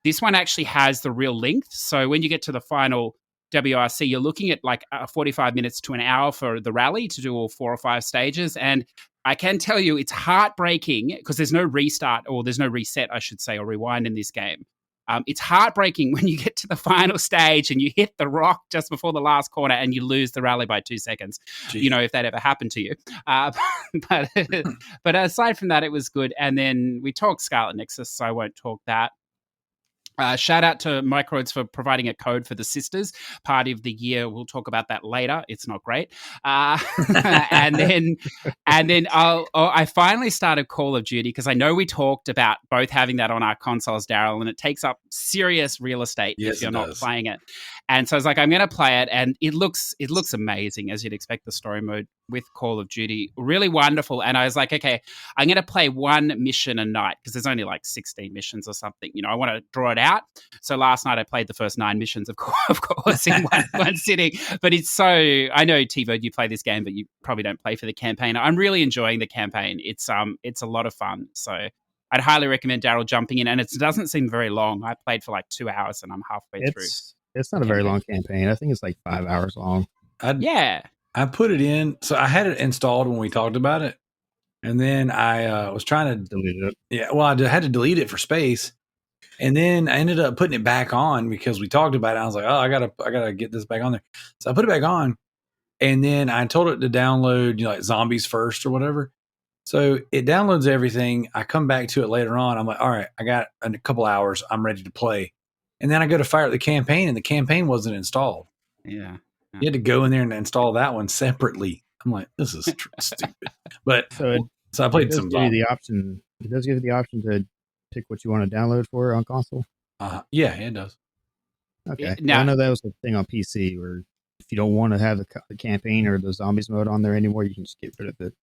this one actually has the real length. So when you get to the final WRC, you're looking at like 45 minutes to an hour for the rally to do all 4 or 5 stages. And I can tell you, it's heartbreaking because there's no restart, or there's no reset, I should say, or rewind in this game. It's heartbreaking when you get to the final stage and you hit the rock just before the last corner and you lose the rally by 2 seconds. Jeez. If that ever happened to you. But aside from that, it was good. And then we talked Scarlet Nexus, so I won't talk that. Shout out to Microids for providing a code for the Sisters Party of the Year. We'll talk about that later. It's not great. And then I finally started Call of Duty because I know we talked about both having that on our consoles, Darrell, and it takes up serious real estate if you're not playing it. And so I was like, I'm going to play it, and it looks amazing, as you'd expect. The story mode with Call of Duty, really wonderful. And I was like, okay, I'm going to play 1 mission a night because there's only like 16 missions or something. I want to draw it out. So last night I played the first 9 missions, of course, in one sitting. But it's so, I know, Tbyrd, you play this game, but you probably don't play for the campaign. I'm really enjoying the campaign. It's a lot of fun. So I'd highly recommend Darrell jumping in, and it doesn't seem very long. I played for like 2 hours and I'm halfway through. It's not a very long campaign. I think it's like 5 hours long. I put it in. So I had it installed when we talked about it. And then I was trying to delete it. Yeah, well, I had to delete it for space. And then I ended up putting it back on because we talked about it. I was like, oh, I gotta get this back on there. So I put it back on. And then I told it to download, like Zombies First or whatever. So it downloads everything. I come back to it later on. I'm like, all right, I got a couple hours. I'm ready to play. And then I go to fire up the campaign, and the campaign wasn't installed. Yeah. You had to go in there and install that one separately. I'm like, this is stupid. But so I played some. It does give you the option to pick what you want to download for on console. Yeah, it does. Okay. Now I know that was the thing on PC where if you don't want to have the campaign or the zombies mode on there anymore, you can just get rid of it.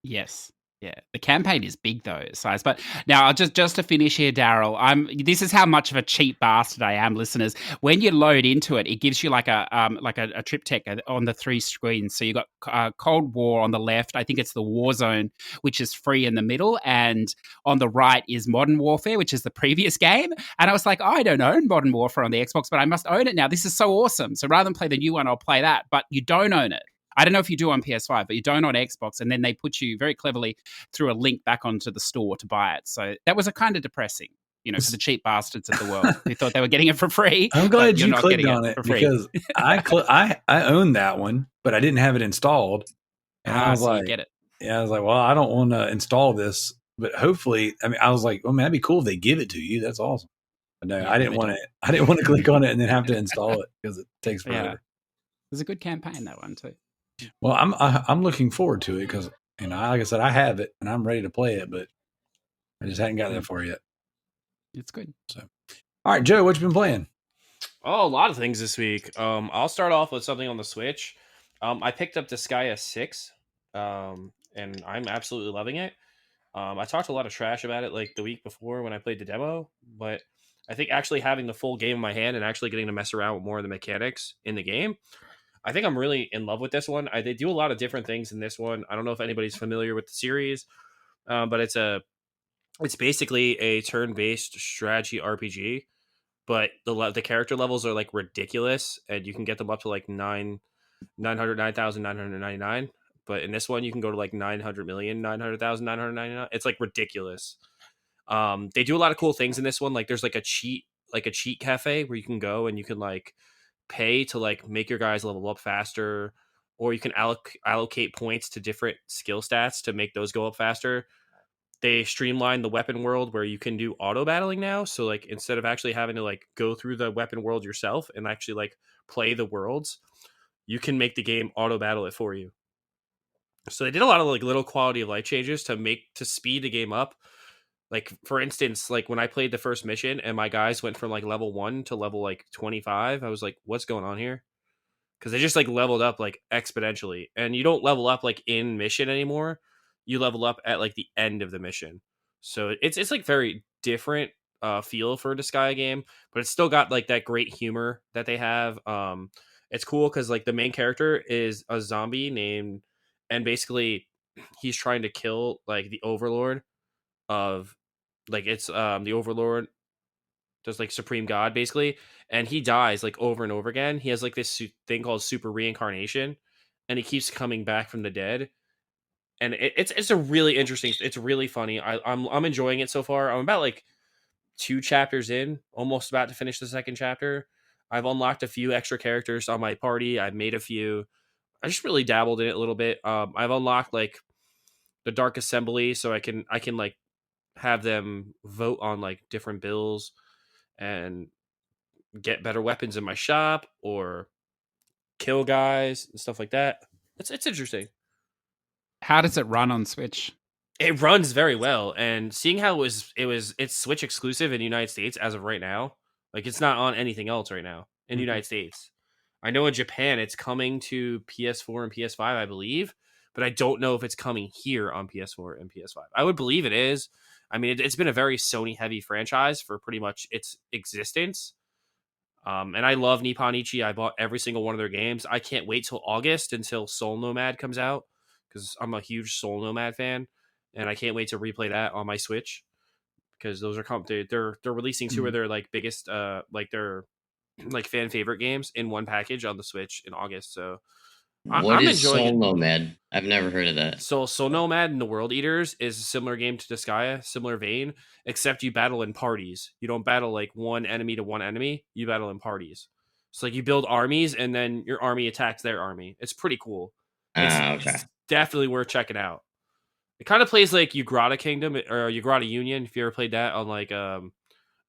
Yes. Yeah, the campaign is big though, size. But now, I'll just to finish here, Darrell. This is how much of a cheap bastard I am, listeners. When you load into it, it gives you like a triptych on the 3 screens. So you got Cold War on the left. I think it's the Warzone, which is free in the middle, and on the right is Modern Warfare, which is the previous game. And I was like, I don't own Modern Warfare on the Xbox, but I must own it now. This is so awesome. So rather than play the new one, I'll play that. But you don't own it. I don't know if you do on PS5, but you don't on Xbox, and then they put you very cleverly through a link back onto the store to buy it. So that was a kind of depressing, for the cheap bastards of the world who thought they were getting it for free. I'm glad you clicked on it because I own that one, but I didn't have it installed. And I was like, you get it. Yeah, I was like, well, I don't want to install this, but hopefully, I was like, well, man, that'd be cool if they give it to you. That's awesome. But no, I didn't want to. I didn't want to click on it and then have to install it because it takes forever. Yeah. It was a good campaign, that one too. Well, I'm looking forward to it because like I said, I have it and I'm ready to play it, but I just hadn't got that far yet. It's good. So, all right, Joe, what you been playing? Oh, a lot of things this week. I'll start off with something on the Switch. I picked up Disgaea 6, and I'm absolutely loving it. I talked a lot of trash about it like the week before when I played the demo, but I think actually having the full game in my hand and actually getting to mess around with more of the mechanics in the game, I think I'm really in love with this one. They do a lot of different things in this one. I don't know if anybody's familiar with the series, but it's basically a turn-based strategy RPG, but the character levels are like ridiculous, and you can get them up to like 9 909,999. But in this one, you can go to like 900,900,999. It's like ridiculous. They do a lot of cool things in this one. Like there's like a cheat cafe where you can go and you can like pay to like make your guys level up faster, or you can allocate points to different skill stats to make those go up faster. They streamlined the weapon world where you can do auto battling now. So like instead of actually having to like go through the weapon world yourself and actually like play the worlds, you can make the game auto battle it for you. So they did a lot of like little quality of life changes to speed the game up. Like for instance, like when I played the first mission and my guys went from like level 1 to level like 25, I was like, what's going on here? Because they just like leveled up like exponentially. And you don't level up like in mission anymore. You level up at like the end of the mission. So it's like very different feel for a Disgaea game, but it's still got like that great humor that they have. It's cool because like the main character is a zombie named, and basically he's trying to kill like the overlord of like it's the overlord, just like supreme god basically, and he dies like over and over again. He has like this thing called super reincarnation, and he keeps coming back from the dead. And it's a really interesting, it's really funny. I'm enjoying it so far. I'm about like 2 chapters in, almost about to finish the second chapter. I've unlocked a few extra characters on my party. I've made a few. I just really dabbled in it a little bit. I've unlocked like the Dark Assembly, so I can like have them vote on like different bills and get better weapons in my shop or kill guys and stuff like that. It's interesting. How does it run on Switch? It runs very well, and seeing how it's Switch exclusive in the United States as of right now. Like it's not on anything else right now in the United States. I know in Japan it's coming to PS4 and PS5, I believe, but I don't know if it's coming here on PS4 and PS5. I would believe it is. I mean, it's been a very Sony heavy franchise for pretty much its existence. And I love Nippon Ichi. I bought every single one of their games. I can't wait till August until Soul Nomad comes out because I'm a huge Soul Nomad fan, and I can't wait to replay that on my Switch because those are they're releasing 2 of their like biggest like their like fan favorite games in one package on the Switch in August. So What I'm is enjoying Soul it. Nomad? I've never heard of that. So Soul Nomad and the World Eaters is a similar game to Disgaea, similar vein, except you battle in parties. You don't battle like one enemy to one enemy. You battle in parties. So like you build armies and then your army attacks their army. It's pretty cool. Okay. It's definitely worth checking out. It kind of plays like Ugrata Kingdom or Ugrata Union if you ever played that on like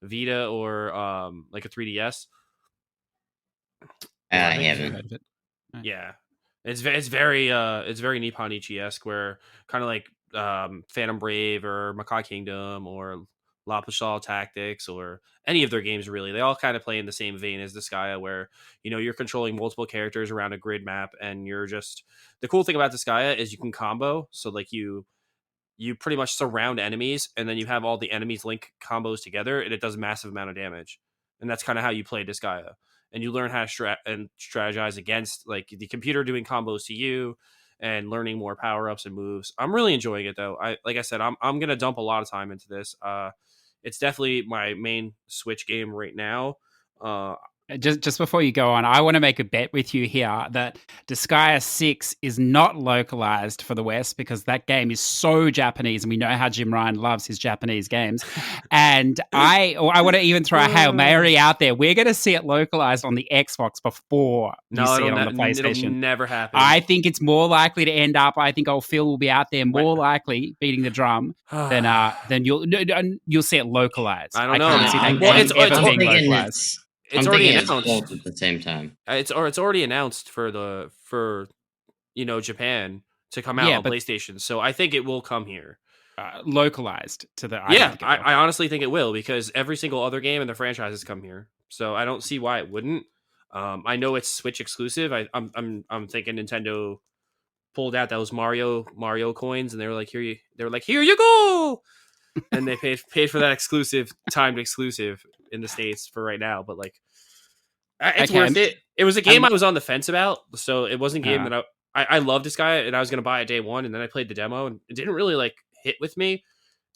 Vita or like a 3DS. I I've haven't. heard of it. Yeah. It's very Nippon Ichi-esque where kind of like Phantom Brave or Makai Kingdom or La Pashal Tactics or any of their games really. They all kind of play in the same vein as Disgaea where, you know, you're controlling multiple characters around a grid map and you're just the cool thing about Disgaea is you can combo. So like you pretty much surround enemies and then you have all the enemies link combos together and it does a massive amount of damage. And that's kind of how you play Disgaea. And you learn how to strategize against like the computer doing combos to you and learning more power-ups and moves. I'm really enjoying it though. Like I said, I'm going to dump a lot of time into this. It's definitely my main Switch game right now. Just before you go on, I want to make a bet with you here that Disgaea 6 is not localized for the West because that game is so Japanese and we know how Jim Ryan loves his Japanese games. And I want to even throw a Hail Mary out there. We're going to see it localized on the Xbox before you see it on the PlayStation. It'll never happen. I think it's more likely to end up, I think old Phil will be out there more likely beating the drum than you'll see it localized. I don't know. Can't see that Well, game it's ever being thinking localized. It's I'm already thinking it's announced. both at the same time. It's already announced for you know Japan to come out on PlayStation. So I think it will come here. Localized to the I honestly think it will because every single other game in the franchise has come here. So I don't see why it wouldn't. I know it's Switch exclusive. I'm thinking Nintendo pulled out those Mario coins and they were like here you go. And they paid for that exclusive timed exclusive in the States for right now, but like it's worth it. It was a game I was on the fence about, so it wasn't a game that I loved this guy and I was gonna buy it day one, and then I played the demo and it didn't really like hit with me.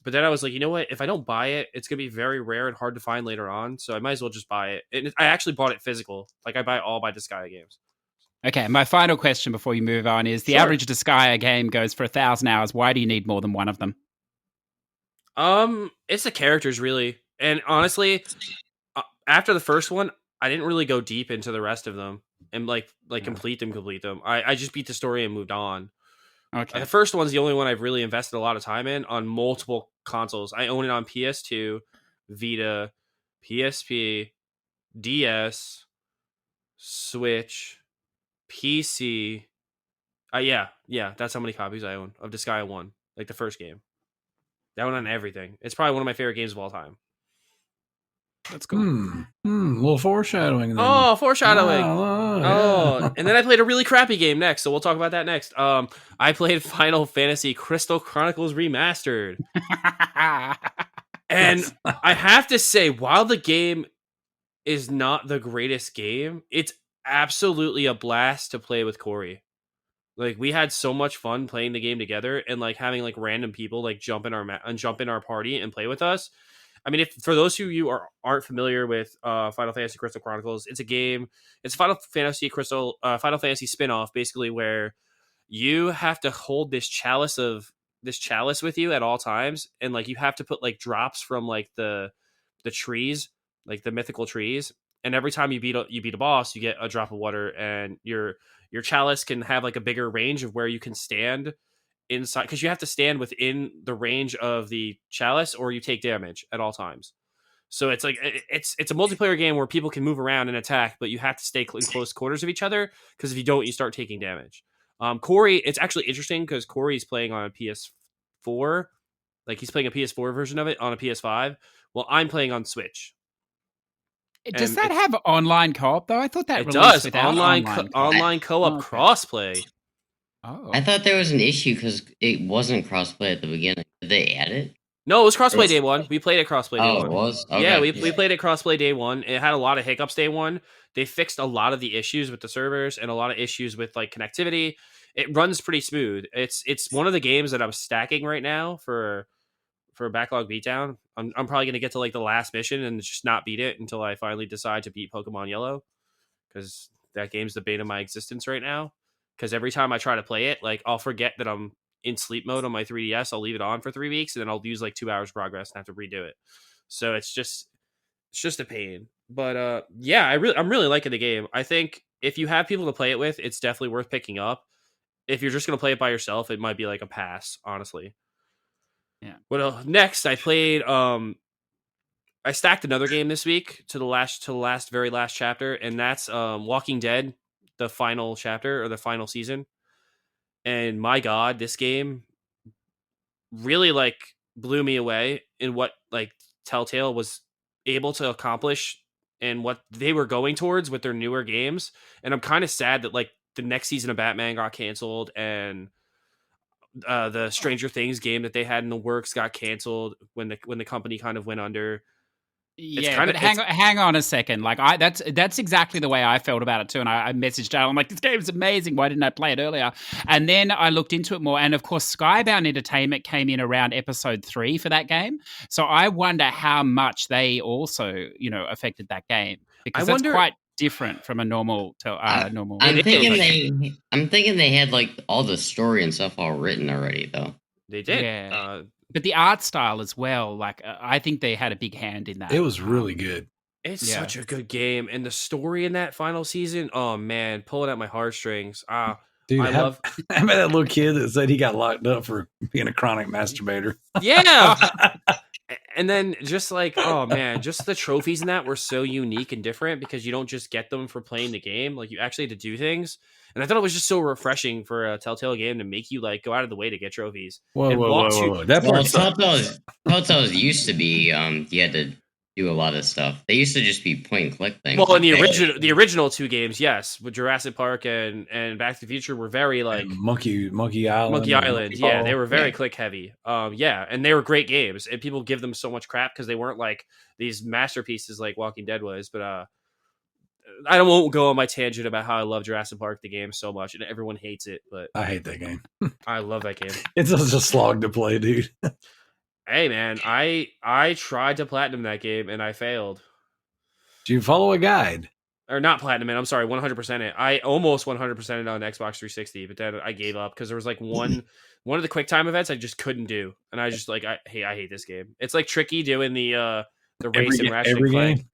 But then I was like, you know what? If I don't buy it, it's gonna be very rare and hard to find later on. So I might as well just buy it. And I actually bought it physical. Like I buy all my Disgaea games. Okay, my final question before you move on is: the Sure. average Disgaea game goes for 1,000 hours. Why do you need more than one of them? It's the characters really, and honestly, after the first one, I didn't really go deep into the rest of them and complete them. I just beat the story and moved on. Okay. The first one's the only one I've really invested a lot of time in on multiple consoles. I own it on PS2, Vita, PSP, DS, Switch, PC. Yeah, that's how many copies I own of Disgaea 1, like the first game. That one on everything. It's probably one of my favorite games of all time. That's cool. A little foreshadowing. Then. Oh, foreshadowing. Yeah. And then I played a really crappy game next, so we'll talk about that next. I played Final Fantasy Crystal Chronicles Remastered. And I have to say, while the game is not the greatest game, it's absolutely a blast to play with Corey. Like, we had so much fun playing the game together and like having like random people like jump in our party and play with us. I mean, if for those of you aren't familiar with Final Fantasy Crystal Chronicles, it's a game. It's Final Fantasy spinoff, basically, where you have to hold this chalice with you at all times, and like you have to put like drops from like the trees, like the mythical trees, and every time you beat a boss, you get a drop of water, and your chalice can have like a bigger range of where you can stand inside, because you have to stand within the range of the chalice or you take damage at all times. So it's like it's a multiplayer game where people can move around and attack, but you have to stay in close quarters of each other, because if you don't, you start taking damage. Corey, it's actually interesting because Corey's playing on a PS4, like he's playing a PS4 version of it on a PS5. Well, I'm playing on Switch. Does that have online co-op though? I thought that It released does. without Online co-op okay. crossplay. Oh, I thought there was an issue because it wasn't crossplay at the beginning. Did they add it? No, it was crossplay day one. We played it crossplay day Oh, one. it was? Okay. Yeah, we played it crossplay day one. It had a lot of hiccups day one. They fixed a lot of the issues with the servers and a lot of issues with like connectivity. It runs pretty smooth. It's one of the games that I'm stacking right now for a backlog beatdown. I'm probably going to get to like the last mission and just not beat it until I finally decide to beat Pokemon Yellow, because that game's the bane of my existence right now. Because every time I try to play it, like I'll forget that I'm in sleep mode on my 3DS. I'll leave it on for 3 weeks, and then I'll use like 2 hours progress and have to redo it. So it's just a pain. But yeah, I'm really liking the game. I think if you have people to play it with, it's definitely worth picking up. If you're just gonna play it by yourself, it might be like a pass, honestly. Yeah. Well, next I played. I stacked another game this week to the very last chapter, and that's Walking Dead, the final chapter or the final season. And my God, this game really like blew me away in what like Telltale was able to accomplish and what they were going towards with their newer games. And I'm kind of sad that like the next season of Batman got canceled, and the Stranger Things game that they had in the works got canceled when the company kind of went under. yeah, but hang on a second. Like that's exactly the way I felt about it too. And I messaged out, I'm like, this game's amazing. Why didn't I play it earlier? And then I looked into it more. And of course, Skybound Entertainment came in around episode 3 for that game. So I wonder how much they also, affected that game, because that's quite different from a normal. I'm thinking they had like all the story and stuff all written already, though. They did. Yeah. But the art style as well, like I think they had a big hand in that. It was really good. It's such a good game, and the story in that final season, oh man, pulling at my heartstrings. Dude, I love that little kid that said he got locked up for being a chronic masturbator. Yeah. And then just like, oh man, just the trophies in that were so unique and different, because you don't just get them for playing the game. Like, you actually had to do things. And I thought it was just so refreshing for a Telltale game to make you like go out of the way to get trophies. Whoa. That part's Telltale's used to be you had to do a lot of stuff. They used to just be point and click things. Well, in the original 2 games, yes, with Jurassic Park and Back to the Future were very like Monkey Island. Yeah, they were very click heavy. And they were great games, and people give them so much crap because they weren't like these masterpieces like Walking Dead was. But I won't go on my tangent about how I love Jurassic Park, the game, so much, and everyone hates it. But I hate that game. I love that game. It's just a slog to play, dude. Hey man, I tried to platinum that game and I failed. Do you follow a guide? or not platinum it. I'm sorry, 100% it. I almost 100% it on Xbox 360, but then I gave up because there was like one of the quick time events I just couldn't do, and I just like I hate this game. It's like tricky doing the race and Ratchet and Clank.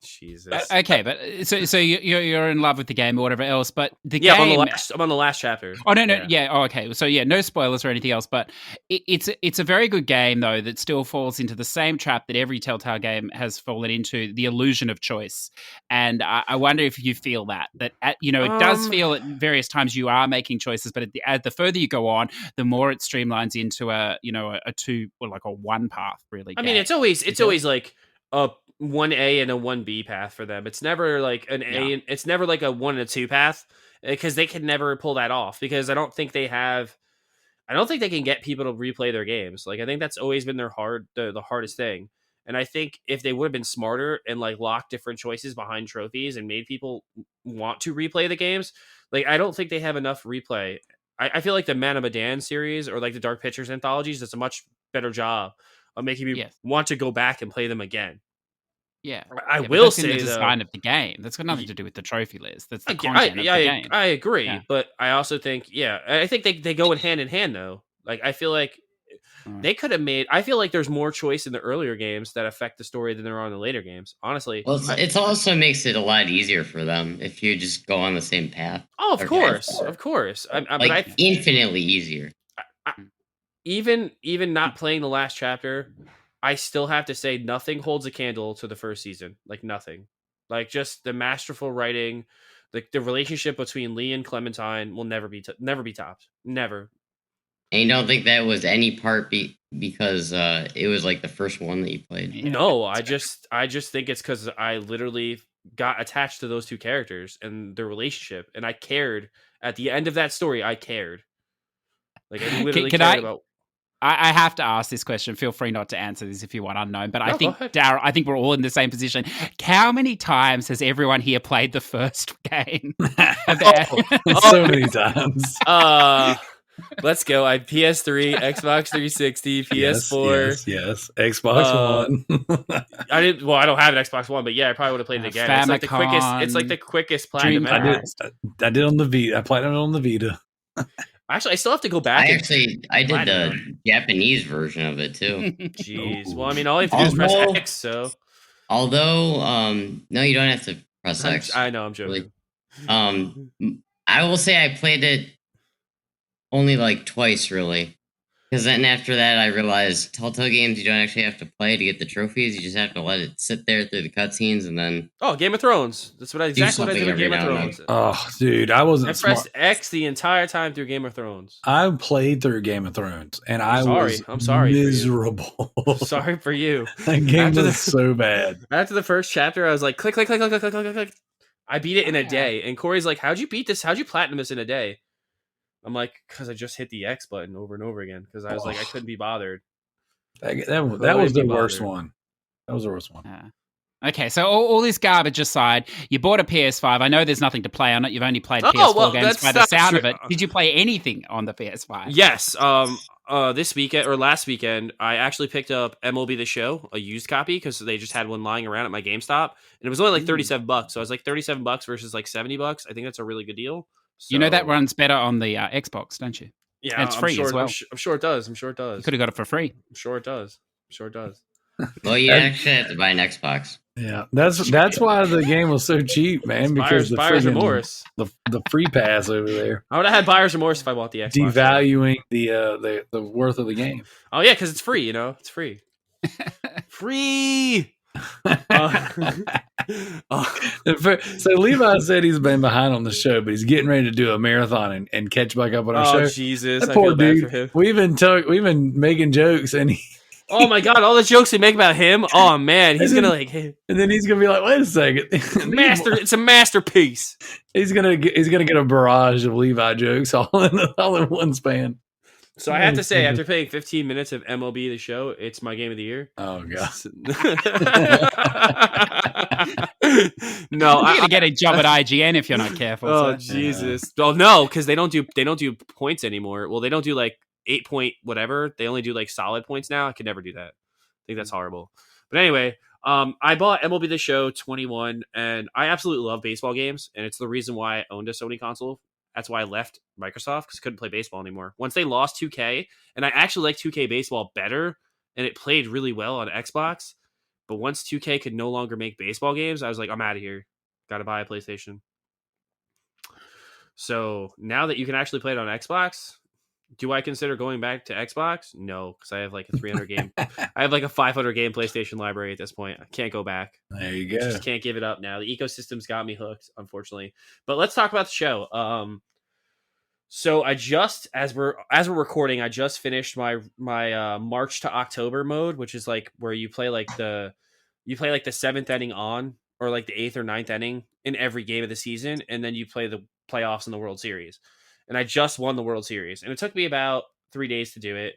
Jesus. Okay, but so you're in love with the game or whatever else, but the Yeah, game. I'm on the last chapter. Oh no. Yeah. Oh, okay. So yeah, no spoilers or anything else, but it's a very good game though that still falls into the same trap that every Telltale game has fallen into, the illusion of choice. And I wonder if you feel that it does feel at various times you are making choices, but at the further you go on, the more it streamlines into a two or like a one path really. I mean, it's always like a 1A and a 1B path for them. It's never like an A. And it's never like a 1 and a 2 path because they can never pull that off because I don't think they can get people to replay their games. Like I think that's always been the hardest thing. And I think if they would have been smarter and like locked different choices behind trophies and made people want to replay the games, like I don't think they have enough replay. I feel like the Man of Medan series or like the Dark Pictures anthologies does a much better job of making me want to go back and play them again. Yeah, I will say the design of the game. That's got nothing to do with the trophy list. That's the content of the game. I agree, but I also think, I think they go in hand though. Like I feel like they could have made. I feel like there's more choice in the earlier games that affect the story than there are in the later games. Honestly, well, it also makes it a lot easier for them if you just go on the same path. Oh, of course. But infinitely easier. Even not playing the last chapter, I still have to say nothing holds a candle to the first season. Like nothing. Like just the masterful writing, the relationship between Lee and Clementine will never be topped. Never. And you don't think that was any part because it was like the first one that you played? No, I just think it's because I literally got attached to those two characters and their relationship, and I cared. At the end of that story, I cared. Like I literally cared about. I have to ask this question. Feel free not to answer this if you want unknown. But I think, Darrell, I think we're all in the same position. How many times has everyone here played the first game? So many times. Let's go. I PS3, Xbox 360, PS4. Yes. Xbox One. I didn't. Well, I don't have an Xbox One, but yeah, I probably would have played it again. It's like the quickest platinum. I did on the Vita. I played it on the Vita. Actually, I still have to go back. I did the Japanese version of it too. Jeez. Well, I mean, all you have to do is press X. So, although, no, you don't have to press X. I know, I'm joking. I will say I played it only like twice, really. Because then after that, I realized Telltale games you don't actually have to play to get the trophies. You just have to let it sit there through the cutscenes and then. Oh, Game of Thrones. That's exactly what I did with Game of Thrones. Oh, dude, I wasn't. I pressed X the entire time through Game of Thrones. I played through Game of Thrones, and I'm sorry. Miserable. Sorry for you. That game was so bad. After the first chapter, I was like, click, click, click, click, click, click, click, click. I beat it in a day, and Corey's like, "How'd you beat this? How'd you platinum this in a day?" I'm like, because I just hit the X button over and over again because I was like, I couldn't be bothered. That was the worst one. That was the worst one. Okay, so all this garbage aside, you bought a PS5. I know there's nothing to play on it. You've only played PS4 games by the sound of it. Did you play anything on the PS5? Yes. This weekend or last weekend, I actually picked up MLB The Show, a used copy, because they just had one lying around at my GameStop, and it was only like $37. So I was like $37 versus like $70. I think that's a really good deal. So, you know that runs better on the Xbox, don't you? Yeah, and it's free as well. I'm sure it does. You could have got it for free. I'm sure it does. Well, you actually have to buy an Xbox. Yeah, that's why the game was so cheap, man. Because buyer's remorse, the free pass over there. I would have had buyer's remorse if I bought the Xbox. Devaluing the worth of the game. Oh yeah, because it's free. It's free. Free. So Levi said he's been behind on the show, but he's getting ready to do a marathon and catch back up on our show. Oh Jesus, that poor dude. We've been making jokes, and oh my God, all the jokes they make about him. Oh man, he's gonna like, and then he's gonna be like, wait a second, it's a masterpiece. He's gonna get a barrage of Levi jokes all in one span. So I have to say, after playing 15 minutes of MLB The Show, it's my game of the year. Oh God! No, you're gonna get a job at IGN if you're not careful. Oh Jesus! Well, no, because they don't do points anymore. Well, they don't do like 8 point whatever. They only do like solid points now. I could never do that. I think that's horrible. But anyway, I bought MLB The Show 21, and I absolutely love baseball games, and it's the reason why I owned a Sony console. That's why I left Microsoft, because I couldn't play baseball anymore. Once they lost 2K, and I actually like 2K baseball better, and it played really well on Xbox. But once 2K could no longer make baseball games, I was like, I'm out of here. Got to buy a PlayStation. So now that you can actually play it on Xbox, do I consider going back to Xbox? No, because I have like a 300 game, I have like a 500 game PlayStation library at this point. I can't go back. There you I go. just can't give it up now. The ecosystem's got me hooked, unfortunately. But let's talk about the show. So I just as we're recording, I just finished my March to October mode, which is like where you play like the 7th inning on, or like the 8th or 9th inning in every game of the season, and then you play the playoffs in the World Series. And I just won the World Series, and it took me about 3 days to do it.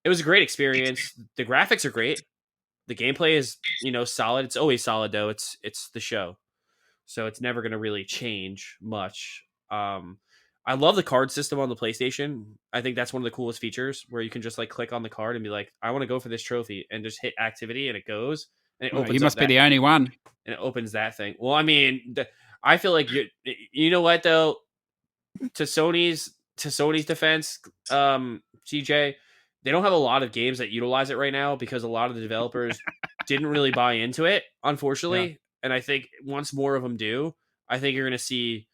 It was a great experience. The graphics are great. The gameplay is, solid. It's always solid though. It's the show, so it's never going to really change much. I love the card system on the PlayStation. I think that's one of the coolest features, where you can just like click on the card and be like, I want to go for this trophy, and just hit activity, and it goes. And it opens. You must be the only one. And it opens that thing. Well, I mean, I feel like you know what though, to Sony's defense, CJ, they don't have a lot of games that utilize it right now, because a lot of the developers didn't really buy into it, unfortunately. Yeah. And I think once more of them do, I think you're going to see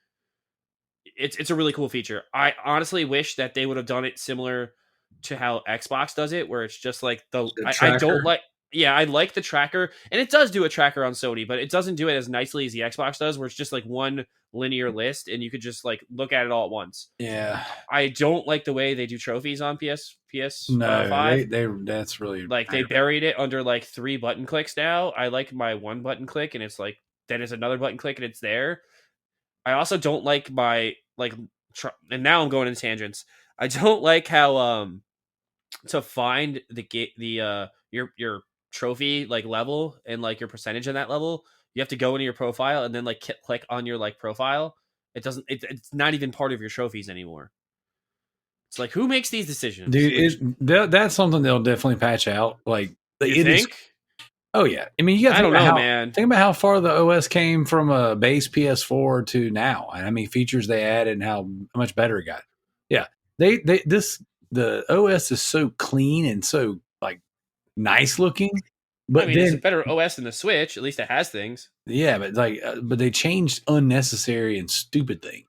it's a really cool feature. I honestly wish that they would have done it similar to how Xbox does it, where it's just like I don't like. Yeah, I like the tracker, and it does do a tracker on Sony, but it doesn't do it as nicely as the Xbox does, where it's just like one linear list, and you could just like look at it all at once. Yeah, I don't like the way they do trophies on PS. No, 5. they that's really like they buried it under like 3 button clicks now. I like my 1 button click, and it's like then it's another button click, and it's there. I also don't like my and now I'm going into tangents. I don't like how to find your trophy like level and like your percentage in that level. You have to go into your profile and then like click on your like profile. It's not even part of your trophies anymore. It's like, who makes these decisions, dude? That's something they'll definitely patch out. Like, you think? Oh yeah, I mean, you got to think about man. Think about how far the OS came from a base PS4 to now, and how many features they added, and how much better it got. Yeah, the OS is so clean and so like nice looking. But it's a better OS than the Switch. At least it has things. Yeah, but but they changed unnecessary and stupid things.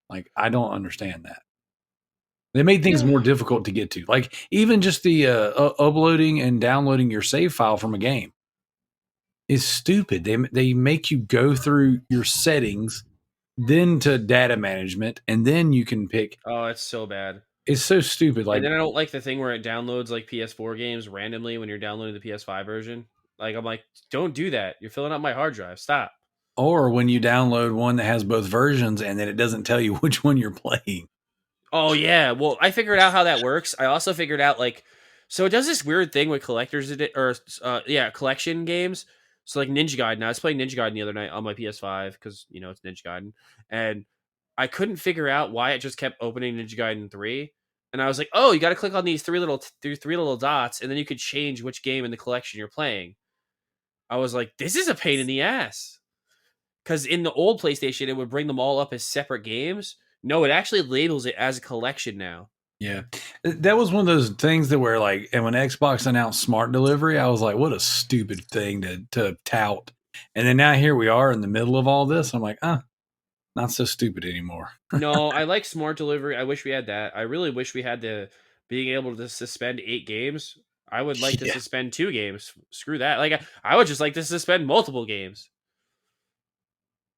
Like, I don't understand that. They made things more difficult to get to. Like, even just the uploading and downloading your save file from a game is stupid. They make you go through your settings, then to data management, and then you can pick. Oh, it's so bad. It's so stupid. Like, and then I don't like the thing where it downloads like PS4 games randomly when you're downloading the PS5 version. Like, I'm like, don't do that. You're filling up my hard drive. Stop. Or when you download one that has both versions and then it doesn't tell you which one you're playing. Oh, yeah. Well, I figured out how that works. I also figured out, like, so it does this weird thing with collectors, collection games. So, like, Ninja Gaiden. I was playing Ninja Gaiden the other night on my PS5 because, it's Ninja Gaiden. And I couldn't figure out why it just kept opening Ninja Gaiden 3. And I was like, oh, you got to click on these three little dots, and then you could change which game in the collection you're playing. I was like, this is a pain in the ass. Because in the old PlayStation, it would bring them all up as separate games. No, it actually labels it as a collection now. Yeah. That was one of those things that were like, and when Xbox announced smart delivery, I was like, what a stupid thing to tout. And then now here we are in the middle of all this. I'm like, not so stupid anymore. No, I like smart delivery. I wish we had that. I really wish we had being able to suspend 8 games. I would like to suspend 2 games. Screw that. Like, I would just like to suspend multiple games.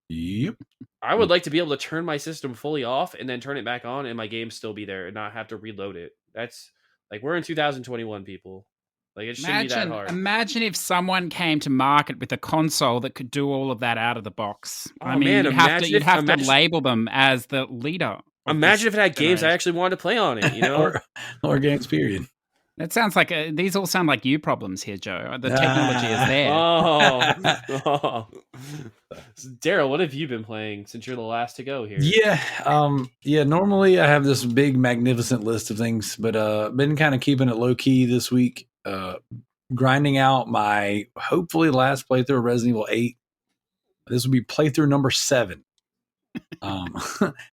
Yep. I would like to be able to turn my system fully off and then turn it back on and my game still be there and not have to reload it. That's like, we're in 2021, people. Like, it shouldn't be that hard. Imagine if someone came to market with a console that could do all of that out of the box. Oh, I mean, you'd have to label them as the leader. Imagine if it had games I actually wanted to play on it, or games, period. That sounds like these all sound like you problems here, Joe. The technology is there. Oh. Darrell, what have you been playing since you're the last to go here? Yeah. Normally I have this big, magnificent list of things, but been kind of keeping it low key this week. grinding out my hopefully last playthrough of Resident Evil 8. This will be playthrough number 7. I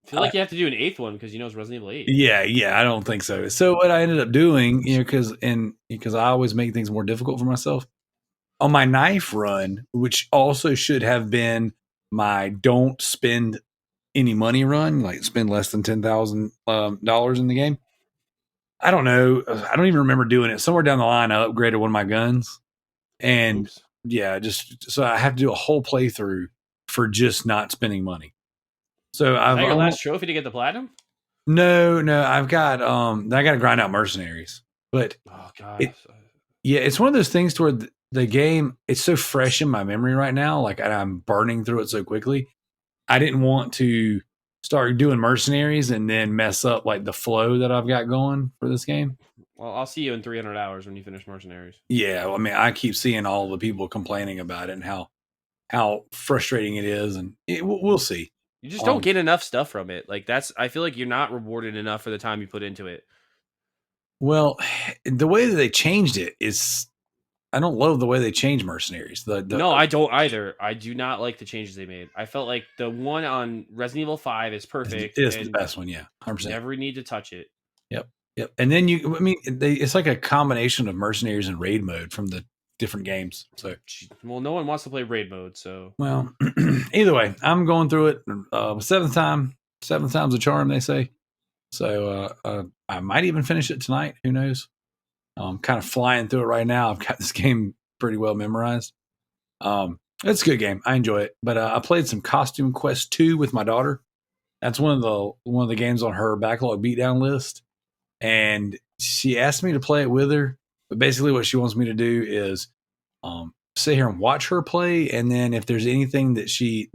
feel like you have to do an 8th one because it's Resident Evil 8. Yeah, I don't think so. So what I ended up doing, because I always make things more difficult for myself, on my knife run, which also should have been my don't spend any money run, like spend less than $10,000 in the game. I don't know. I don't even remember doing it. Somewhere down the line, I upgraded one of my guns, and Oops. just so I have to do a whole playthrough for just not spending money. So Is I've that your last trophy to get the platinum? no, I got to grind out mercenaries, but Oh god. it's one of those things to where the game, it's so fresh in my memory right now. Like I'm burning through it so quickly. I didn't want to start doing mercenaries and then mess up like the flow that I've got going for this game. Well, I'll see you in 300 hours when you finish mercenaries. Yeah, well, I mean, I keep seeing all the people complaining about it and how frustrating it is, and we'll see. You just don't get enough stuff from it. Like I feel like you're not rewarded enough for the time you put into it. Well, the way that they changed it is, I don't love the way they changed mercenaries. No, I don't either. I do not like the changes they made. I felt like the one on Resident Evil 5 is perfect. It's the best one, yeah, 100%. Never need to touch it. Yep. And then it's like a combination of mercenaries and raid mode from the different games. So, well, no one wants to play raid mode, so well, either way, I'm going through it. Seventh time's a charm, they say. So I might even finish it tonight. Who knows? I'm kind of flying through it right now. I've got this game pretty well memorized. It's a good game. I enjoy it. But I played some Costume Quest 2 with my daughter. That's one of the games on her backlog beatdown list. And she asked me to play it with her. But basically what she wants me to do is sit here and watch her play. And then if there's anything that she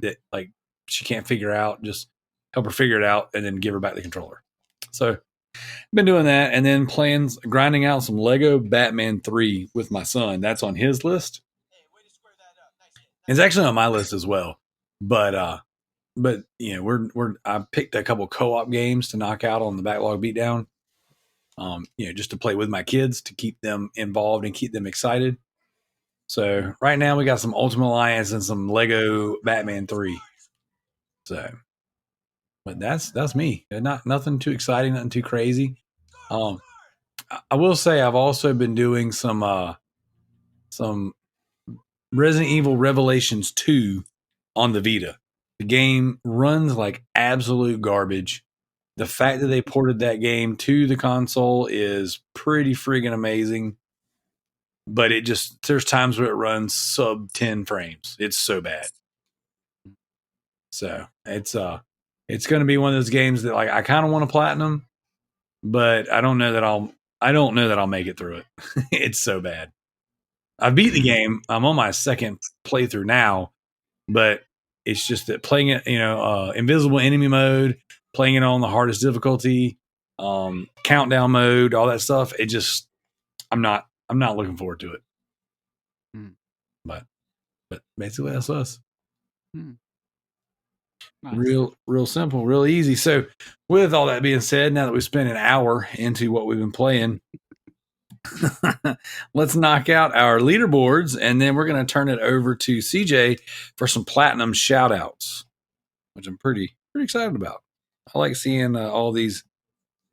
can't figure out, just help her figure it out and then give her back the controller. So I've been doing that, and then grinding out some Lego Batman 3 with my son. That's on his list. It's actually on my list as well. But I picked a couple co-op games to knock out on the backlog beatdown. Just to play with my kids to keep them involved and keep them excited. So right now we got some Ultimate Alliance and some Lego Batman 3. So, but that's me. Nothing too exciting, nothing too crazy. I will say I've also been doing some Resident Evil Revelations 2 on the Vita. The game runs like absolute garbage. The fact that they ported that game to the console is pretty friggin' amazing. But there's times where it runs sub 10 frames. It's so bad. So it's going to be one of those games that like I kind of want to platinum, but I don't know that I'll make it through it. It's so bad. I beat the game. I'm on my second playthrough now, but it's just that playing it, invisible enemy mode, playing it on the hardest difficulty, countdown mode, all that stuff. I'm not looking forward to it. But basically that's us. Nice. Real simple, real easy. So with all that being said, now that we've spent an hour into what we've been playing, let's knock out our leaderboards, and then we're going to turn it over to CJ for some platinum shout outs, which I'm pretty excited about. I like seeing all these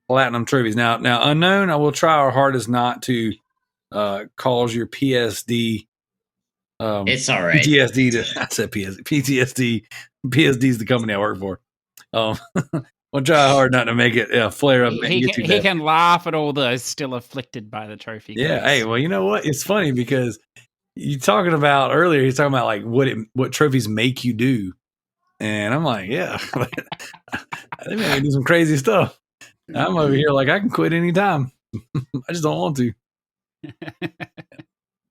platinum trophies. Now Unknown, I will try our hardest not to cause your PSD. It's all right. PTSD to, I said PTSD. PSD is the company I work for. We'll try hard not to make it flare up. He can laugh at all those still afflicted by the trophy. Yeah. Hey, well, you know what? It's funny because you're talking about like what trophies make you do. And I'm like, yeah, they make me do some crazy stuff. I'm over here like I can quit anytime. I just don't want to.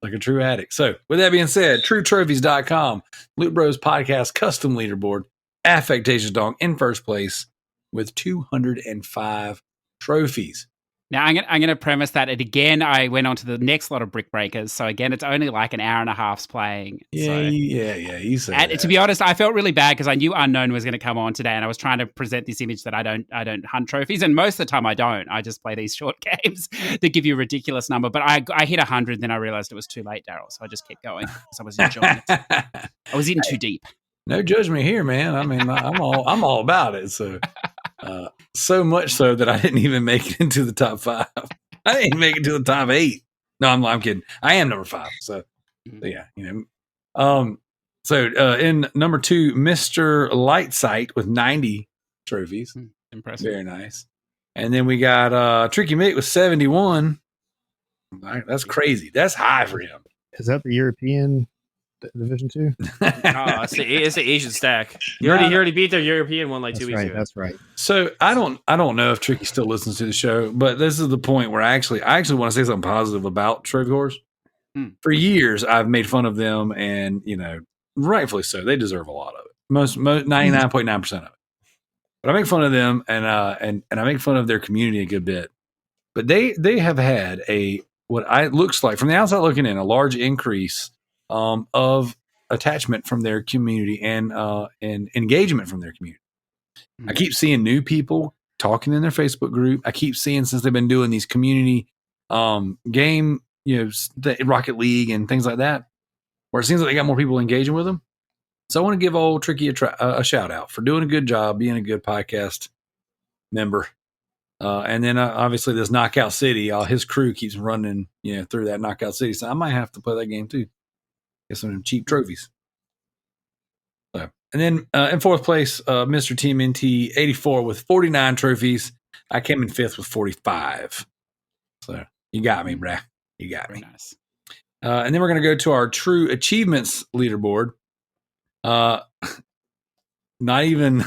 Like a true addict. So with that being said, TrueTrophies.com, Loot Bros Podcast custom leaderboard, Affectations Dog in first place with 205 trophies. Now, I'm gonna premise that, and again, I went on to the next lot of Brick Breakers. So again, it's only like an hour and a half's playing. Yeah, So. You said And that. to be honest, I felt really bad because I knew Unknown was going to come on today, and I was trying to present this image that I don't hunt trophies, and most of the time I don't. I just play these short games that give you a ridiculous number. But I hit 100, then I realized it was too late, Darrell, so I just kept going because I was enjoying it. I was in too deep. No judgment here, man. I mean, I'm all about it. So, so much so that I didn't even make it into the top 5. I didn't even make it to the top 8. No, I'm kidding. I am number 5. So yeah, So in number 2, Mr. Lightsight with 90 trophies. Impressive. Very nice. And then we got Tricky Mick with 71. That's crazy. That's high for him. Is that the European Division 2? It's the Asian stack. You already beat their European one like 2 weeks ago. That's right. So I don't know if Tricky still listens to the show, but this is the point where I actually want to say something positive about Trophy Horse. For years, I've made fun of them, and rightfully so. They deserve a lot of it. Most 99.9% of it. But I make fun of them, and I make fun of their community a good bit. But they have had looks like from the outside looking in, a large increase of attachment from their community and engagement from their community. I keep seeing new people talking in their Facebook group. I keep seeing, since they've been doing these community game, the Rocket League and things like that, where it seems like they got more people engaging with them. So I want to give old Tricky a shout out for doing a good job, being a good podcast member. And then obviously this Knockout City, his crew keeps running, through that Knockout City. So I might have to play that game too. Get some of them cheap trophies. So, and then in 4th place, Mr. Team NT 84 with 49 trophies. I came in 5th with 45. So you got me, bruh. You got me. Very nice. And then we're going to go to our True Achievements leaderboard. Not even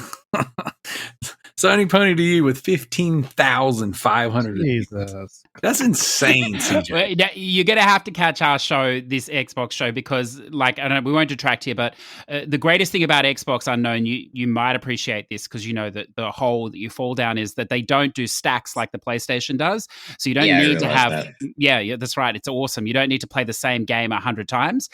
Sony Pony to you with 15,500. Jesus. That's insane, CJ. Well, you're going to have to catch our show, this Xbox show, because we won't detract here, but the greatest thing about Xbox Unknown, you might appreciate this because that the hole that you fall down is that they don't do stacks like the PlayStation does. So you don't need to have, that. Yeah, that's right. It's awesome. You don't need to play the same game 100 times.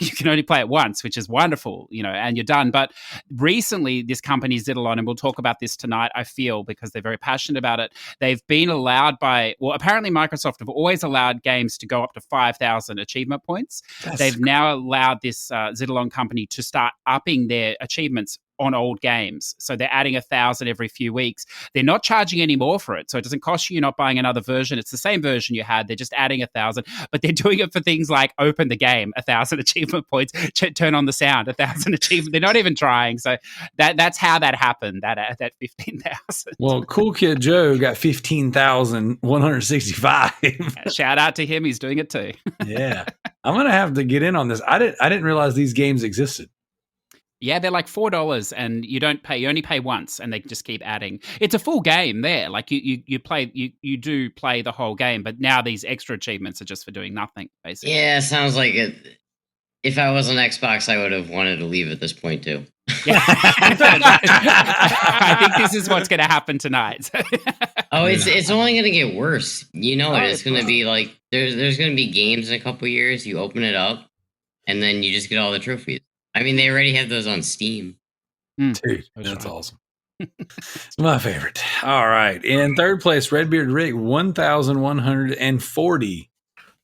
You can only play it once, which is wonderful, and you're done. But recently this company Zidalon, and we'll talk about this tonight, I feel, because they're very passionate about it. They've been allowed apparently Microsoft have always allowed games to go up to 5,000 achievement points. They've now allowed this Zidalon company to start upping their achievements on old games. So they're adding 1,000 every few weeks. They're not charging any more for it. So it doesn't cost you. You're not buying another version. It's the same version you had. They're just adding 1,000, but they're doing it for things like open the game, 1,000 achievement points, turn on the sound, 1,000 achievement. They're not even trying. So that's how that happened, that 15,000. Well, Cool Kid Joe got 15,165. Shout out to him. He's doing it too. Yeah. I'm going to have to get in on this. I didn't realize these games existed. Yeah, they're like $4, and you only pay once, and they just keep adding. It's a full game there. Like you do play the whole game, but now these extra achievements are just for doing nothing, basically. Yeah, sounds like it. If I was on Xbox, I would have wanted to leave at this point too. Yeah. I think this is what's going to happen tonight. It's only going to get worse. It's going to be like there's going to be games in a couple years. You open it up, and then you just get all the trophies. I mean, they already have those on Steam. Dude, that's awesome. It's my favorite. All right. In 3rd place, Redbeard Rick, 1,140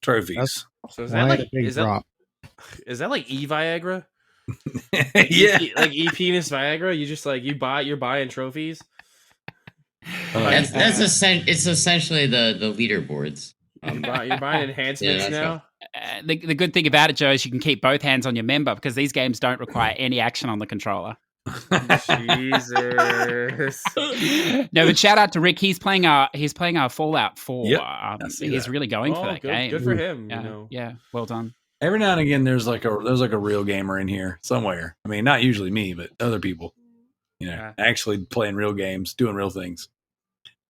trophies. So is that like e-Viagra? Yeah. Like e-penis Viagra? You just you're buying trophies? It's essentially the leaderboards. You're buying enhancements now? The good thing about it, Joe, is you can keep both hands on your member because these games don't require any action on the controller. Jesus. No, but shout out to Rick. He's playing our Fallout 4. Yep, he's really going for that game. Good for him. Yeah, well done. Every now and again, there's like a real gamer in here somewhere. I mean, not usually me, but other people. Actually playing real games, doing real things.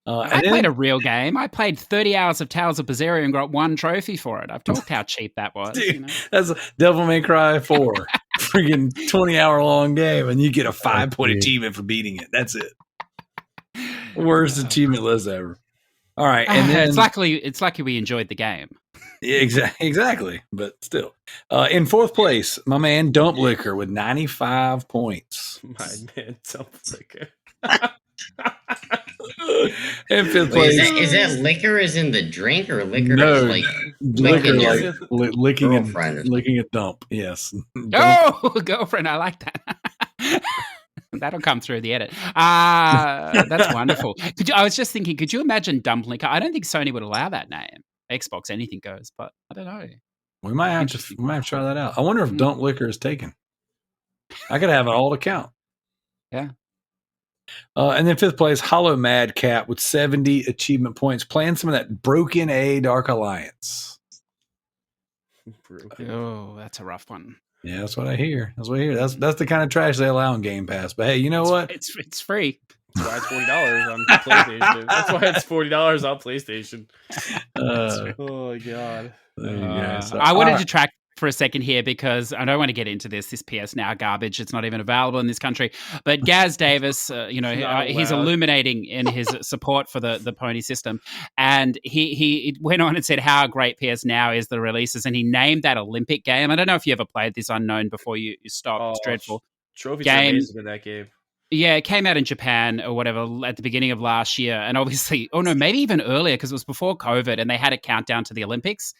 I played a real game. I played 30 hours of Tales of Berseria and got 1 trophy for it. I've talked how cheap that was. Dude, that's Devil May Cry 4. Freaking 20-hour-long game, and you get a 5-point achievement for beating it. That's it. Worst achievement list ever. All right, and then it's lucky we enjoyed the game. exactly, but still, in fourth place, my man Dump Liquor with 95 points. My man, Dump Liquor. In fifth Wait, place, is that liquor is in the drink or liquor No, is like liquor licking like your licking girlfriend or a licking a dump. Yes. Oh, girlfriend, I like that. That'll come through the edit. That's wonderful. I was just thinking, could you imagine Dump Liquor? I don't think Sony would allow that name. Xbox, anything goes, but I don't know. We might have to try that out. I wonder if Dump Liquor is taken. I could have it all to count. Yeah. And then fifth place, Hollow Mad Cat with 70 achievement points, playing some of that Broken A Dark Alliance. Oh, that's a rough one. Yeah, that's what I hear. That's the kind of trash they allow on Game Pass. But hey, you know what? It's free. That's why it's $40 on PlayStation. That's why it's $40 on PlayStation. Oh my god. There you go. So, I wanted to track for a second here because I don't want to get into this PS Now garbage. It's not even available in this country. But Gaz Davis, he's illuminating in his support for the Pony system. And he went on and said how great PS Now is, the releases. And he named that Olympic game. I don't know if you ever played this Unknown before you stopped. It's dreadful. Trophies are amazing in that game. Yeah, it came out in Japan or whatever at the beginning of last year. And obviously, maybe even earlier because it was before COVID and they had a countdown to the Olympics.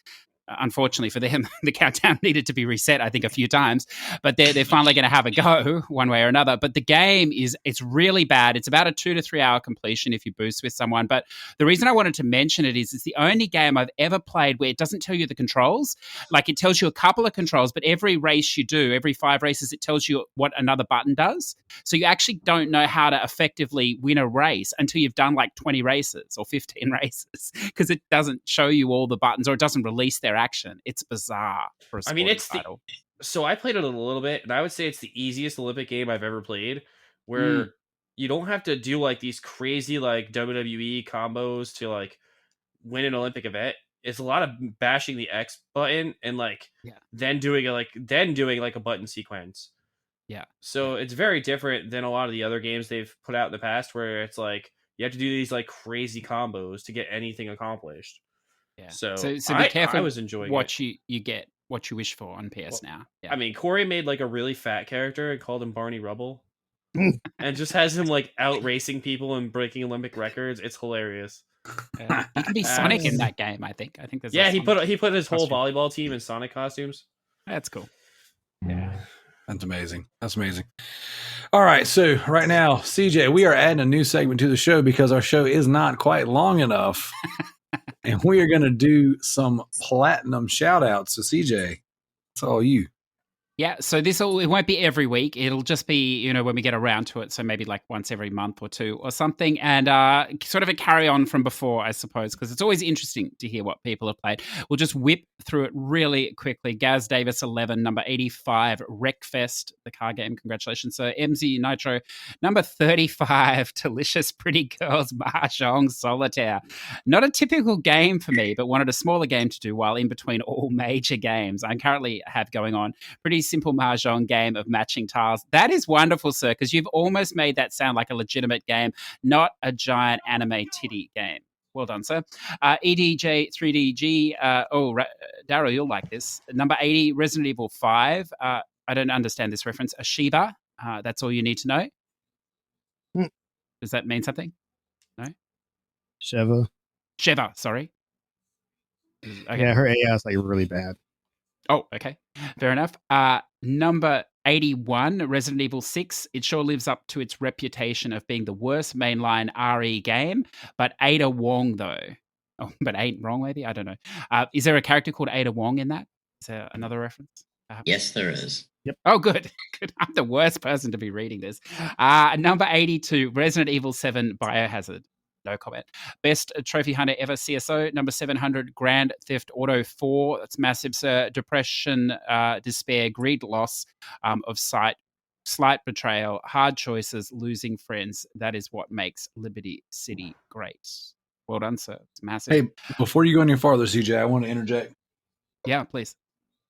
Unfortunately for them, the countdown needed to be reset, I think, a few times. But they're finally going to have a go one way or another. But the game it's really bad. It's about a 2 to 3 hour completion if you boost with someone. But the reason I wanted to mention it is it's the only game I've ever played where it doesn't tell you the controls. Like it tells you a couple of controls, but every race you do, every 5 races, it tells you what another button does. So you actually don't know how to effectively win a race until you've done like 20 races or 15 races because it doesn't show you all the buttons or it doesn't release their action. It's bizarre for a sporting title. So I played it a little bit, and I would say it's the easiest Olympic game I've ever played, where you don't have to do like these crazy like WWE combos to like win an Olympic event. It's a lot of bashing the X button and then doing a button sequence. Yeah. So it's very different than a lot of the other games they've put out in the past, where it's like you have to do these like crazy combos to get anything accomplished. Yeah. So be careful. I was enjoying what you get, what you wish for on PS Now. Yeah. I mean, Corey made like a really fat character and called him Barney Rubble, and just has him like out racing people and breaking Olympic records. It's hilarious. You can be Sonic in that game. I think there's he put his whole volleyball team in Sonic costumes. That's cool. Yeah. That's amazing. All right. So right now, CJ, we are adding a new segment to the show because our show is not quite long enough. And we are going to do some platinum shout outs. So CJ, it's all you. Yeah, so it won't be every week. It'll just be, when we get around to it. So maybe like once every month or two or something. And sort of a carry on from before, I suppose, because it's always interesting to hear what people have played. We'll just whip through it really quickly. Gaz Davis 11, number 85, Wreckfest, the car game. Congratulations. So MZ Nitro, number 35, Delicious Pretty Girls Mahjong Solitaire. Not a typical game for me, but wanted a smaller game to do while in between all major games I currently have going on. Pretty simple mahjong game of matching tiles. That is wonderful, sir, because you've almost made that sound like a legitimate game, not a giant anime titty game. Well done, sir. EDJ 3DG. Darrell, you'll like this. Number 80, Resident Evil 5. I don't understand this reference. A Shiva. That's all you need to know. Does that mean something? No? Sheva, sorry. Okay. Yeah, her AI is like really bad. Oh, okay. Fair enough. Number 81, Resident Evil 6. It sure lives up to its reputation of being the worst mainline RE game, but Ada Wong, though. Oh, but ain't wrong, maybe? I don't know. Is there a character called Ada Wong in that? Is there another reference? Yes, there is. Yep. Oh, good. I'm the worst person to be reading this. Number 82, Resident Evil 7 Biohazard. No comment. Best trophy hunter ever, CSO. Number 700, Grand Theft Auto 4. That's massive, sir. Depression, despair, greed, loss of sight, slight betrayal, hard choices, losing friends. That is what makes Liberty City great. Well done, sir. It's massive. Hey, before you go any farther, CJ, I want to interject. Yeah, please.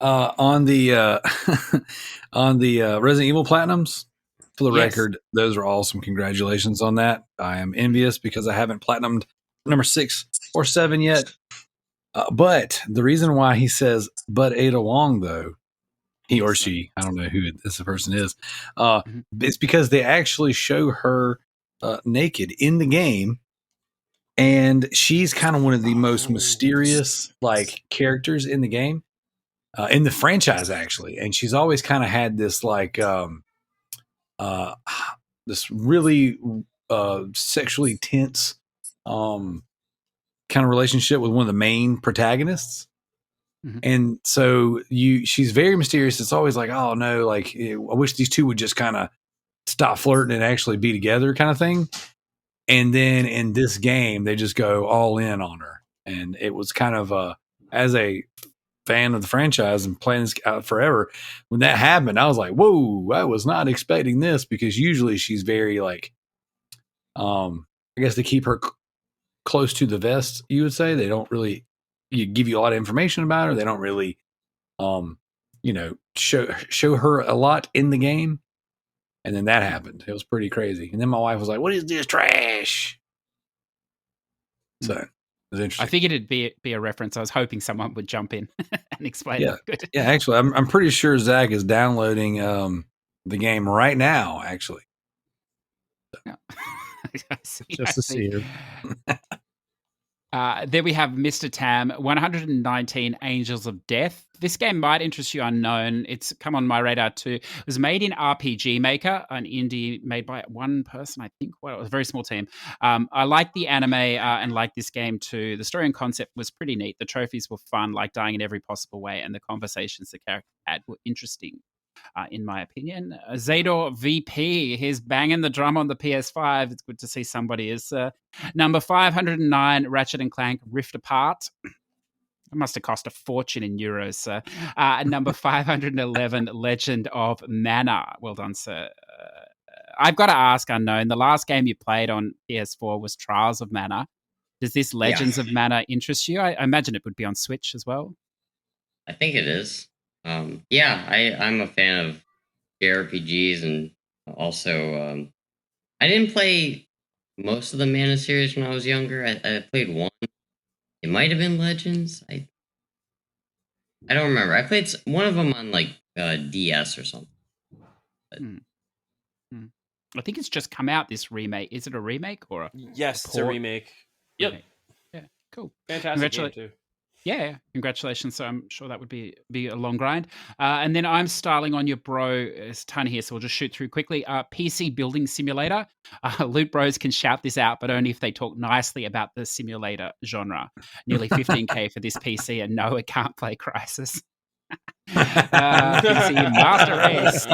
On the Resident Evil Platinums, for the Yes. record, those are awesome. Congratulations on that. I am envious because I haven't platinumed number 6 or 7 yet. But the reason why he says but Ada Wong, though, he or she, I don't know who this person is, it's because they actually show her naked in the game. And she's kind of one of the most mysterious like characters in the game, in the franchise, actually. And she's always kind of had this like this really sexually tense kind of relationship with one of the main protagonists. And so she's very mysterious. It's always like, oh no, like I wish these two would just kind of stop flirting and actually be together, kind of thing. And then in this game, they just go all in on her. And it was kind of as a fan of the franchise and playing this out forever, when that happened, I was like, whoa, I was not expecting this, because usually she's very like, I guess they keep her close to the vest, you would say. They don't really give you a lot of information about her. They don't really, show her a lot in the game. And then that happened. It was pretty crazy. And then my wife was like, what is this trash? So it was interesting. I figured it'd be a reference. I was hoping someone would jump in and explain it. Yeah, actually, I'm pretty sure Zach is downloading the game right now, actually. So. Just to see her. There we have Mr. Tam, 119 Angels of Death. This game might interest you, unknown. It's come on my radar too. It was made in RPG Maker, an indie made by one person, I think. Well, it was a very small team. I like the anime and like this game too. The story and concept was pretty neat. The trophies were fun, like dying in every possible way, and the conversations the character had were interesting. In my opinion, Zador VP, he's banging the drum on the PS5. It's good to see somebody is number 509, Ratchet and Clank Rift Apart. It must have cost a fortune in euros, sir. Number 511, Legend of Mana. Well done, sir. I've got to ask, unknown, the last game you played on PS4 was Trials of Mana. Does this Legends of Mana interest you? I imagine it would be on Switch as well. I think it is. I'm a fan of JRPGs, and also I didn't play most of the Mana series when I was younger. I played one. It might have been Legends. I don't remember. I played one of them on like DS or something. I think it's just come out, this remake. Is it a remake or a Yes, it's a remake. Yep. Remake? Yeah, cool. Fantastic game too. Yeah, congratulations. So I'm sure that would be a long grind. And then I'm styling on your bro. There's a ton here, so we'll just shoot through quickly. PC Building Simulator. Loot Bros can shout this out, but only if they talk nicely about the simulator genre. Nearly 15K for this PC, and no, it can't play Crysis. PC Master Race.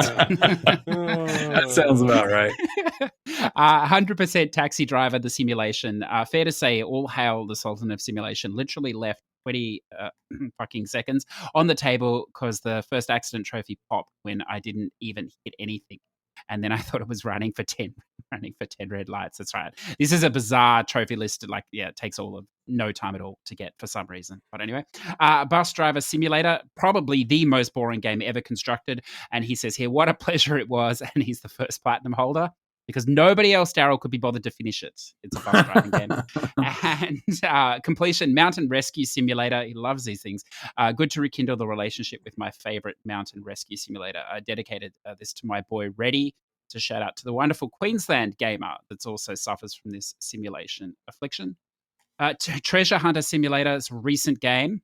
That sounds about right. 100% Taxi Driver, the simulation. Fair to say, all hail the Sultan of Simulation. Literally left 20 fucking seconds on the table because the first accident trophy popped when I didn't even hit anything. And then I thought it was running for 10 red lights. That's right. This is a bizarre trophy list. Like, it takes all of no time at all to get for some reason. But anyway, Bus Driver Simulator, probably the most boring game ever constructed. And he says here, what a pleasure it was. And he's the first platinum holder, because nobody else, Darrell, could be bothered to finish it. It's a bus driving game. And completion, Mountain Rescue Simulator. He loves these things. Good to rekindle the relationship with my favorite mountain rescue simulator. I dedicated this to my boy Reddy, to shout out to the wonderful Queensland gamer that also suffers from this simulation affliction. Treasure Hunter Simulator's recent game.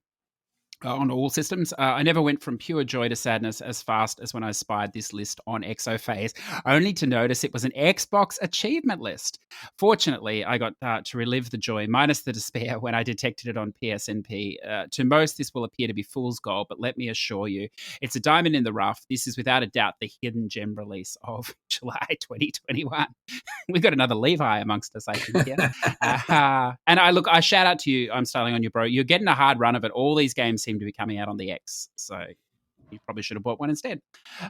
On all systems. I never went from pure joy to sadness as fast as when I spied this list on Exophase, only to notice it was an Xbox achievement list. Fortunately, I got to relive the joy, minus the despair, when I detected it on PSNP. To most, this will appear to be fool's gold, but let me assure you, it's a diamond in the rough. This is without a doubt the hidden gem release of July 2021. We've got another Levi amongst us, I think. Yeah. And I shout out to you. I'm styling on you, bro. You're getting a hard run of it. All these games seem to be coming out on the X, so you probably should have bought one instead.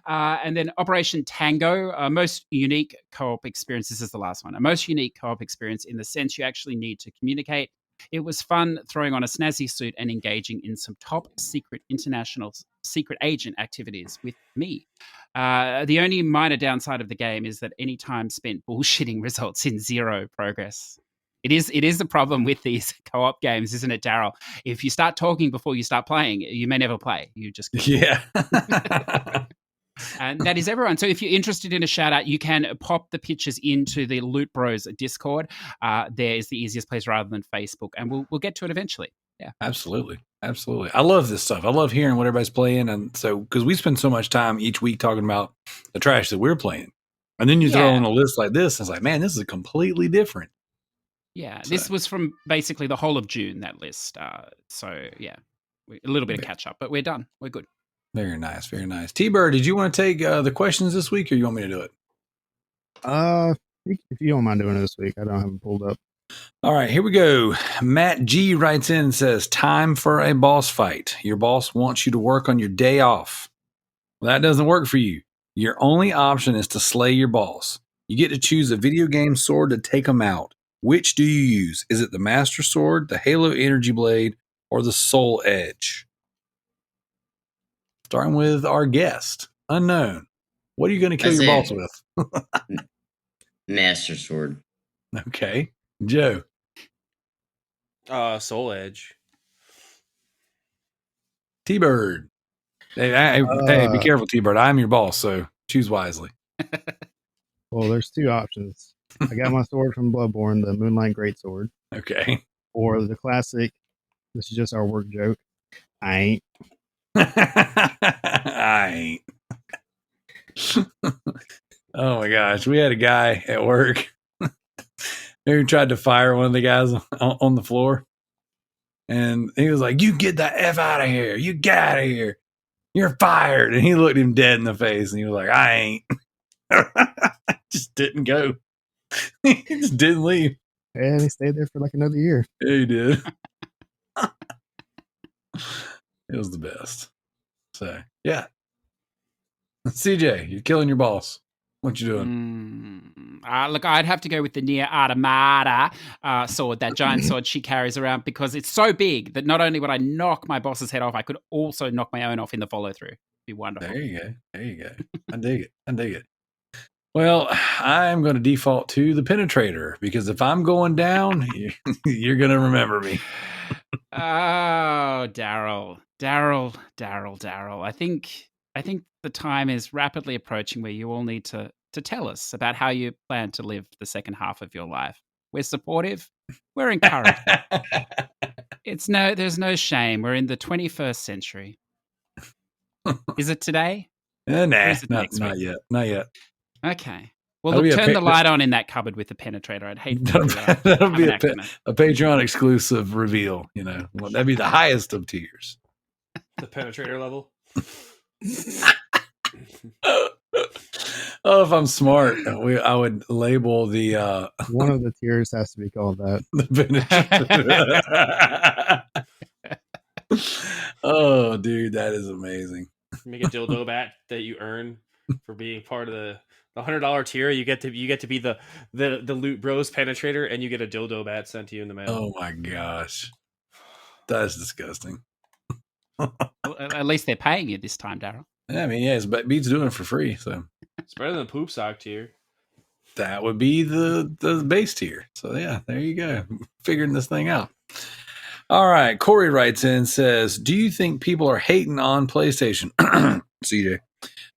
And then Operation Tango, most unique co-op experience. This is the last one. A most unique co-op experience in the sense you actually need to communicate. It was fun throwing on a snazzy suit and engaging in some top secret international secret agent activities with me. The only minor downside of the game is that any time spent bullshitting results in zero progress. It is the problem with these co-op games, isn't it, Darrell? If you start talking before you start playing, you may never play. You just Yeah. And that is everyone. So if you're interested in a shout out, you can pop the pictures into the Loot Bros Discord. There is the easiest place rather than Facebook, and we'll get to it eventually. Yeah, Absolutely. I love this stuff. I love hearing what everybody's playing. And so, because we spend so much time each week talking about the trash that we're playing. And then you throw on a list like this, and it's like, man, this is completely different. Yeah, So- this was from basically the whole of June, that list. So, yeah, a little bit of catch up, but we're done. We're good. Very nice. Very nice. Tbyrd, did you want to take the questions this week, or you want me to do it? If you don't mind doing it this week, I don't have them pulled up. All right, here we go. Matt G writes in and says, time for a boss fight. Your boss wants you to work on your day off. Well, that doesn't work for you. Your only option is to slay your boss. You get to choose a video game sword to take them out. Which do you use? Is it the Master Sword, the Halo Energy Blade, or the Soul Edge? Starting with our guest, Unknown. What are you going to kill your boss with? Master Sword. Okay. Joe. Soul Edge. Tbyrd. Hey, be careful, Tbyrd. I'm your boss, so choose wisely. Well, there's two options. I got my sword from Bloodborne, the Moonlight Greatsword, Okay. or the classic. This is just our work joke. I ain't. I ain't. Oh my gosh. We had a guy at work who tried to fire one of the guys on the floor. And he was like, you get the F out of here. You get out of here. You're fired. And he looked him dead in the face and he was like, I ain't. Just didn't go. He just didn't leave. And he stayed there for like another year. Yeah, he did. It was the best. So, yeah. CJ, you're killing your boss. What you doing? Look, I'd have to go with the Nier Automata sword, that giant sword she carries around, because it's so big that not only would I knock my boss's head off, I could also knock my own off in the follow through. Be wonderful. There you go. I dig it. Well, I'm going to default to the Penetrator, because if I'm going down, you're going to remember me. Oh, Darrell. I think the time is rapidly approaching where you all need to tell us about how you plan to live the second half of your life. We're supportive. We're encouraged. There's no shame. We're in the 21st century. Is it today? Nah, Not yet. Not yet. Okay. Well, That'll look, be a turn the light on in that cupboard with the Penetrator. I'd hate to That'll be have an a accident. Patreon exclusive reveal. Well, that'd be the highest of tiers. The Penetrator level. Oh, if I'm smart, I would label the One of the tiers has to be called that. Oh, dude, that is amazing. Make a dildo bat that you earn for being part of the $100 tier. You get to be the Loot Bros Penetrator, and you get a dildo bat sent to you in the mail. Oh my gosh, that's disgusting. Well, at least they're paying you this time, Darrell. I mean, yeah, Beat's doing it for free, so It's better than the poop sock tier. that would be the base tier. So yeah, there you go, figuring this thing out. All right, Corey writes in, says, do you think people are hating on PlayStation, CJ,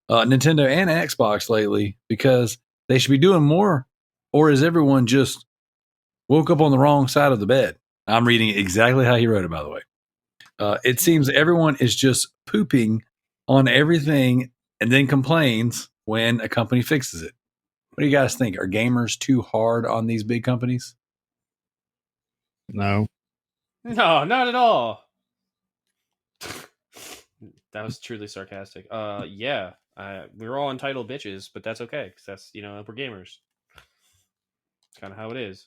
Nintendo, and Xbox lately because they should be doing more, or is everyone just woke up on the wrong side of the bed? I'm reading it exactly how he wrote it, by the way. It seems everyone is just pooping on everything and then complains when a company fixes it. What do you guys think? Are gamers too hard on these big companies? No. No, not at all. That was truly sarcastic. Yeah, we're all entitled bitches, but that's okay because that's we're gamers. It's kind of how it is.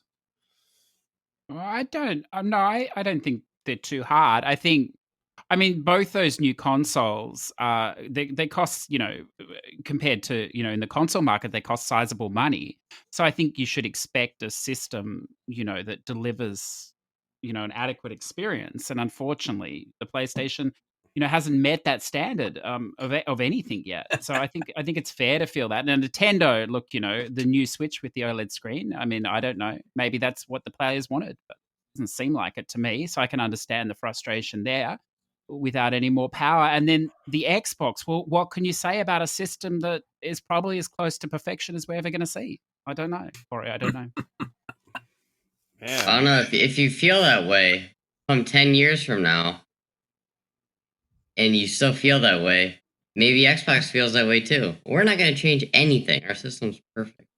Well, I don't think they're too hard. I mean, both those new consoles, they cost, compared to, in the console market, they cost sizable money. So I think you should expect a system, that delivers, an adequate experience. And unfortunately, the PlayStation hasn't met that standard of anything yet. So I think it's fair to feel that. And Nintendo, look, the new Switch with the OLED screen. I mean, I don't know. Maybe that's what the players wanted, but it doesn't seem like it to me. So I can understand the frustration there without any more power. And then the Xbox. Well, what can you say about a system that is probably as close to perfection as we're ever going to see? I don't know. Sorry, I don't know. I don't know if you feel that way. Come 10 years from now, and you still feel that way, maybe Xbox feels that way too. We're not going to change anything. Our system's perfect.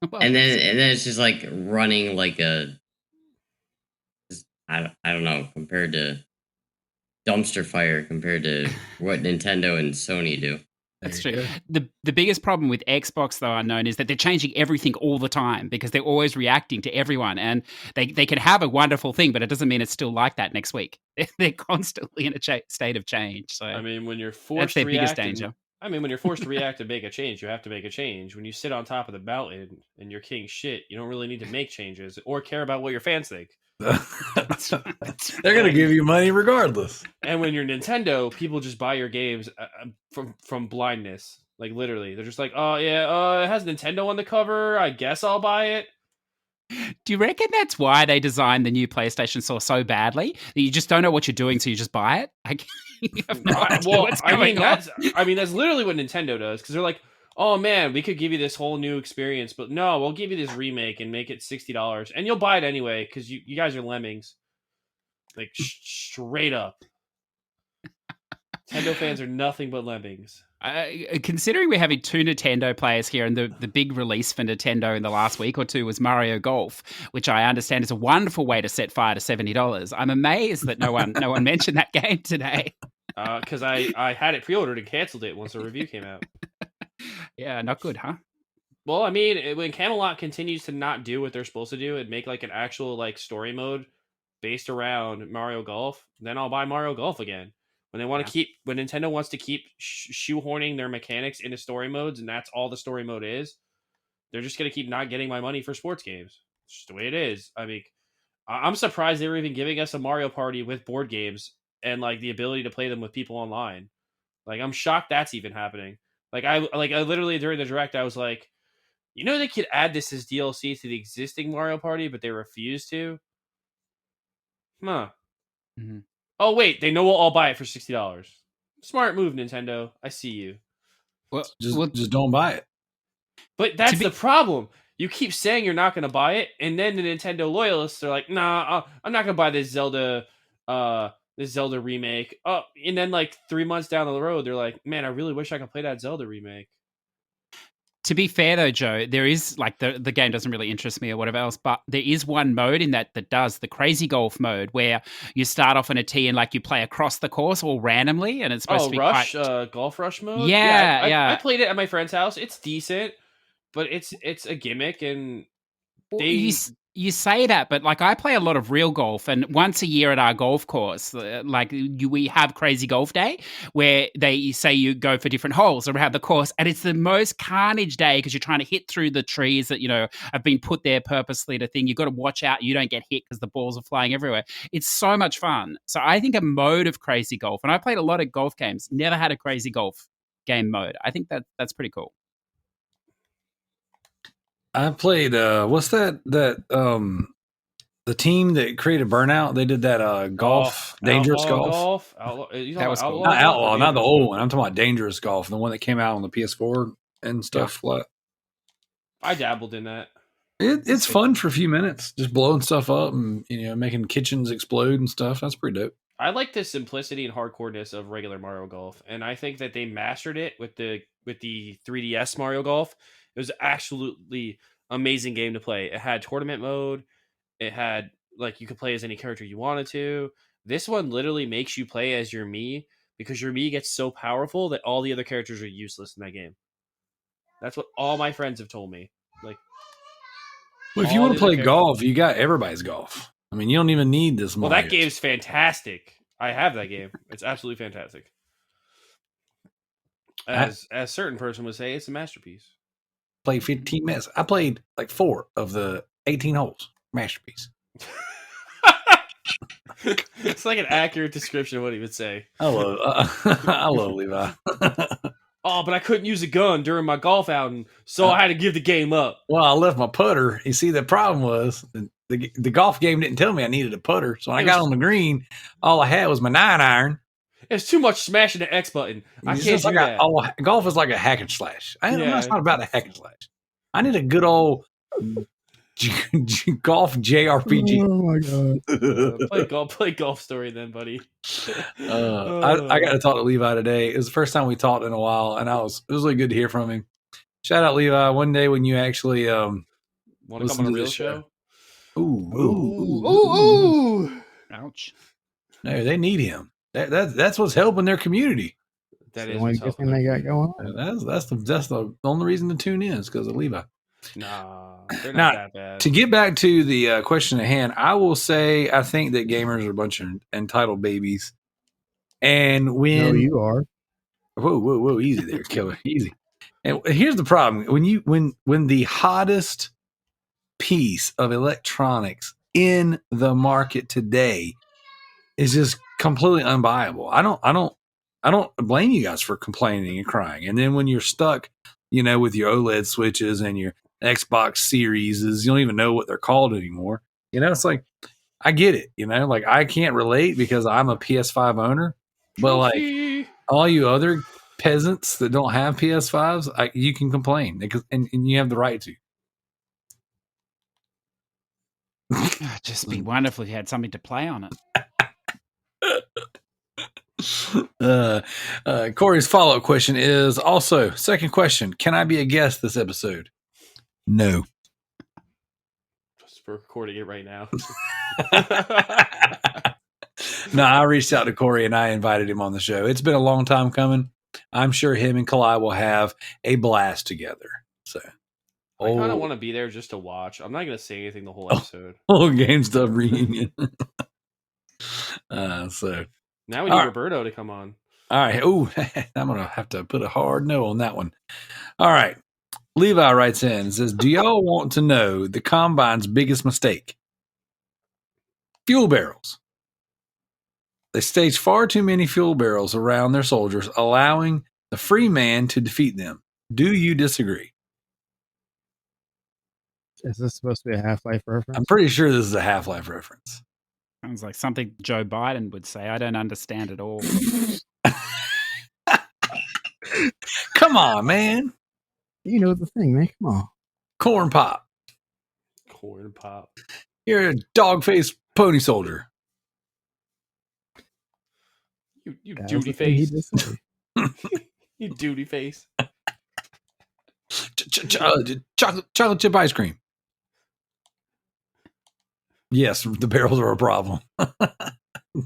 Well, and then it's just like running like a, I don't know, compared to dumpster fire compared to what Nintendo and Sony do. That's true. The biggest problem with Xbox, though, unknown, is that they're changing everything all the time because they're always reacting to everyone. And they can have a wonderful thing, but it doesn't mean it's still like that next week. They're constantly in a state of change. So I mean, when you're forced that's their to biggest react danger. when you're forced to react and make a change, you have to make a change. When you sit on top of the mountain and you're king shit, you don't really need to make changes or care about what your fans think. They're gonna give you money regardless. And when you're Nintendo, people just buy your games from blindness. Like literally, they're just like, oh yeah, it has Nintendo on the cover. I guess I'll buy it. Do you reckon that's why they designed the new PlayStation Store so badly that you just don't know what you're doing, so you just buy it? You have no idea what's going on. That's literally what Nintendo does, because they're like, oh man, we could give you this whole new experience, but no, we'll give you this remake and make it $60, and you'll buy it anyway because you guys are lemmings. Like straight up, Nintendo fans are nothing but lemmings. Considering we're having two Nintendo players here, and the big release for Nintendo in the last week or two was Mario Golf, which I understand is a wonderful way to set fire to $70. I'm amazed that no one mentioned that game today. Because I had it pre-ordered and canceled it once the review came out. Yeah, not good, huh? Well, I mean, when Camelot continues to not do what they're supposed to do and make like an actual like story mode based around Mario Golf, then I'll buy Mario Golf again. When they want to when Nintendo wants to keep shoehorning their mechanics into story modes, and that's all the story mode is, they're just going to keep not getting my money for sports games. It's just the way it is. I mean, I'm surprised they were even giving us a Mario Party with board games and like the ability to play them with people online. Like, I'm shocked that's even happening. I literally during the direct, I was like, they could add this as DLC to the existing Mario Party, but they refuse to. Huh. Mm-hmm. Oh wait, they know we'll all buy it for $60. Smart move, Nintendo. I see you. Well, just don't buy it. But that's the problem. You keep saying you're not going to buy it, and then the Nintendo loyalists are like, "Nah, I'm not going to buy this Zelda remake." Oh, and then like 3 months down the road, they're like, "Man, I really wish I could play that Zelda remake." To be fair, though, Joe, there is like the game doesn't really interest me or whatever else, but there is one mode in that does the crazy golf mode where you start off on a tee and like you play across the course all randomly, and it's supposed to be Golf Rush mode. Yeah, I played it at my friend's house. It's decent, but it's a gimmick, and you say that, but like I play a lot of real golf, and once a year at our golf course, we have Crazy Golf Day where they say you go for different holes around the course, and it's the most carnage day because you're trying to hit through the trees that have been put there purposely to thing. You've got to watch out you don't get hit because the balls are flying everywhere. It's so much fun. So I think a mode of Crazy Golf, and I played a lot of golf games, never had a Crazy Golf game mode. I think that's pretty cool. I played what's that the team that created Burnout, they did that golf Dangerous Golf. That was cool. Not Outlaw, not the old one. I'm talking about Dangerous Golf, the one that came out on the PS4 and stuff. Yeah. I dabbled in that. It's fun for a few minutes, just blowing stuff up and making kitchens explode and stuff. That's pretty dope. I like the simplicity and hardcoreness of regular Mario Golf, and I think that they mastered it with the 3DS Mario Golf. It was absolutely amazing game to play. It had tournament mode. It had like you could play as any character you wanted to. This one literally makes you play as your Mii because your Mii gets so powerful that all the other characters are useless in that game. That's what all my friends have told me. Like, well, if you want to play golf, you got everybody's golf. I mean, you don't even need this. Well, that game's fantastic. I have that game. It's absolutely fantastic. As a certain person would say, it's a masterpiece. Played 15 minutes. I played like 4 of the 18 holes. Masterpiece. It's like an accurate description of what he would say. I love Levi. Oh, but I couldn't use a gun during my golf outing, so I had to give the game up. Well, I left my putter. You see, the problem was the golf game didn't tell me I needed a putter. So when I got on the green, all I had was my 9-iron. It's too much smashing the X button. I can't do that. Golf is like a hack and slash. It's not about a hack and slash. I need a good old golf JRPG. Oh my god! Play golf story then, buddy. I got to talk to Levi today. It was the first time we talked in a while, and it was really good to hear from him. Shout out Levi. One day when you actually want to come on a real show. Ooh. Ouch. No, they need him. That's what's helping their community. That It's is the only good thing they got going on. That's the only reason to tune in is because of Levi. Nah, they're Now, not that bad. To get back to the question at hand, I will say I think that gamers are a bunch of entitled babies. And when No, you are. whoa, easy there, killer, easy. And here's the problem: when the hottest piece of electronics in the market today is just completely unbuyable. I don't blame you guys for complaining and crying. And then when you're stuck, with your OLED switches and your Xbox Series, you don't even know what they're called anymore. It's like, I get it. Like I can't relate because I'm a PS5 owner, but like all you other peasants that don't have PS5s, you can complain and you have the right to. It'd just be wonderful if you had something to play on it. Corey's follow-up question is also, second question, can I be a guest this episode? No. Just for recording it right now. No, I reached out to Corey and I invited him on the show. It's been a long time coming. I'm sure him and Kalai will have a blast together. So I kind of want to be there just to watch. I'm not going to say anything the whole episode. GameStop reunion. So now we need Roberto to come on. All right. Oh, I'm going to have to put a hard no on that one. All right. Levi writes in and says, do y'all want to know the Combine's biggest mistake? Fuel barrels. They stage far too many fuel barrels around their soldiers, allowing the free man to defeat them. Do you disagree? Is this supposed to be a Half-Life reference? I'm pretty sure this is a Half-Life reference. Sounds like something Joe Biden would say. I don't understand at all. Come on, man. You know the thing, man. Come on. Corn pop. Corn pop. You're a dog-faced pony soldier. You That duty was the thing he face. did say. You duty face. Chocolate chip ice cream. Yes, the barrels are a problem.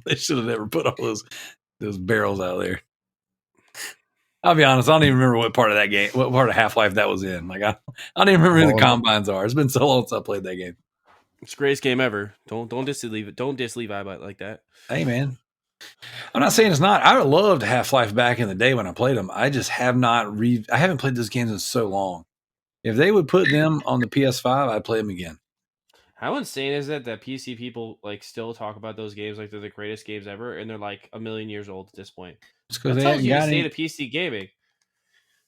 They should have never put all those barrels out there. I'll be honest, I don't even remember what part of that game, what part of Half-Life that was in. Like I don't even remember who the Combines are. It's been so long since I played that game. It's the greatest game ever. Don't diss Levi. Don't diss Levi like that. Hey man, I'm not saying it's not. I loved Half-Life back in the day when I played them. I just have not I haven't played those games in so long. If they would put them on the PS5, I'd play them again. How insane is it that PC people like still talk about those games like they're the greatest games ever, and they're like a million years old at this point? It's because That they tells haven't you the got state any. of PC gaming.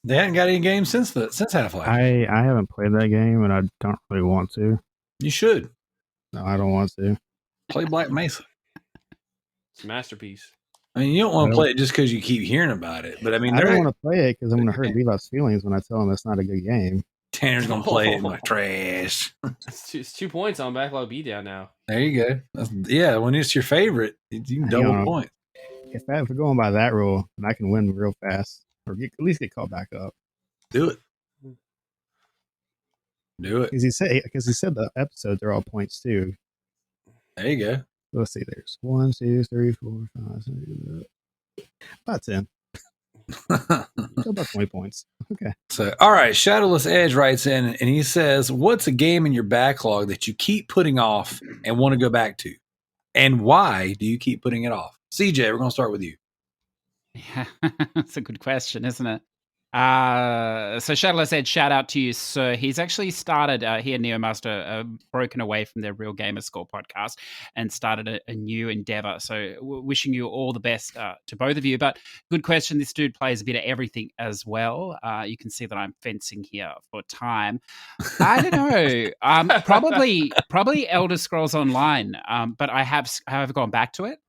They hadn't got any games since Half-Life. I haven't played that game, and I don't really want to. You should No, I don't want to. play Black Mesa. It's a masterpiece. I mean, you don't want to play it just because you keep hearing about it. But I mean, I don't want to play it because I'm going to hurt Levi's feelings when I tell him it's not a good game. Tanner's gonna play it in my trash. It's 2 points on backlog beatdown now. There you go. Yeah, when it's your favorite, you can double points. If we're going by that rule, then I can win real fast, or at least get called back up. Do it. Do it. Because he said the episodes are all points too. There you go. Let's see. There's 1, 2, 3, 4, 5, 6, about 10. So about 20 points. Okay. So, all right. Shadowless Edge writes in and he says, "What's a game in your backlog that you keep putting off and want to go back to, and why do you keep putting it off?" CJ, we're gonna start with you. Yeah, that's a good question, isn't it? So Shadler said, shout out to you, sir. He's actually started, he and Neomaster broken away from their Real Gamer Score podcast and started a new endeavor. So wishing you all the best to both of you. But good question. This dude plays a bit of everything as well. You can see that I'm fencing here for time. I don't know. Probably Elder Scrolls Online. But I have gone back to it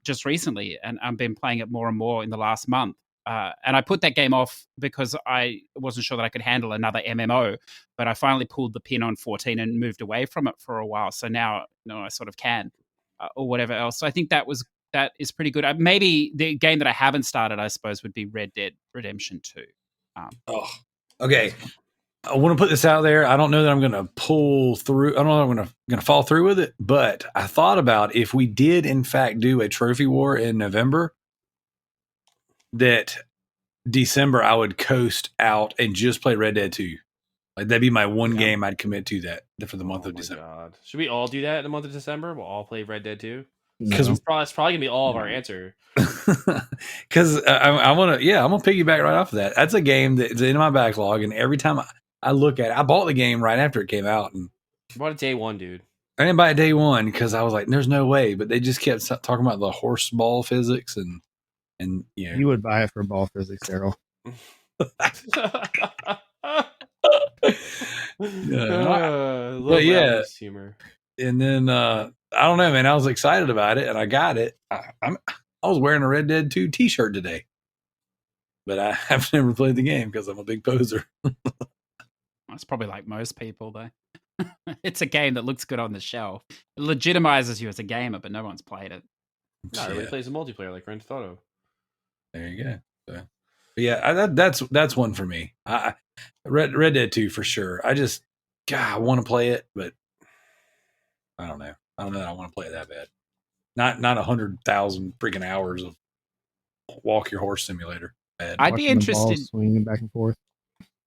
just recently, and I've been playing it more and more in the last month. And I put that game off because I wasn't sure that I could handle another MMO, but I finally pulled the pin on 14 and moved away from it for a while. So now, I sort of can, or whatever else. So I think that is pretty good. Maybe the game that I haven't started, I suppose, would be Red Dead Redemption 2. Okay. I want to put this out there. I don't know that I'm going to pull through. I don't know if I'm going to fall through with it, but I thought about if we did in fact do a trophy war in November, that December I would coast out and just play Red Dead 2. Like that'd be my one game I'd commit to that for the month of December. God. Should we all do that in the month of December? We'll all play Red Dead 2? Because That's probably gonna be all of our answer. Because I want to, I'm gonna piggyback right off of that. That's a game that's in my backlog, and every time I look at it, I bought the game right after it came out, and I bought it day one, dude. I didn't buy it day one because I was like, "There's no way," but they just kept talking about the horse ball physics, and you would buy it for ball physics, Darrell. But yeah, humor. And then I don't know, man. I was excited about it, and I got it. I was wearing a Red Dead 2 T-shirt today, but I have never played the game because I'm a big poser. That's probably like most people, though. It's a game that looks good on the shelf. It legitimizes you as a gamer, but no one's played it. No, everybody plays a multiplayer like Grand Theft Auto. There you go. So, but yeah, that's one for me. Red Dead 2 for sure. I want to play it, but I don't know. I don't know that I want to play it that bad. Not 100,000 freaking hours of walk your horse simulator. Bad. I'd be interested swinging back and forth.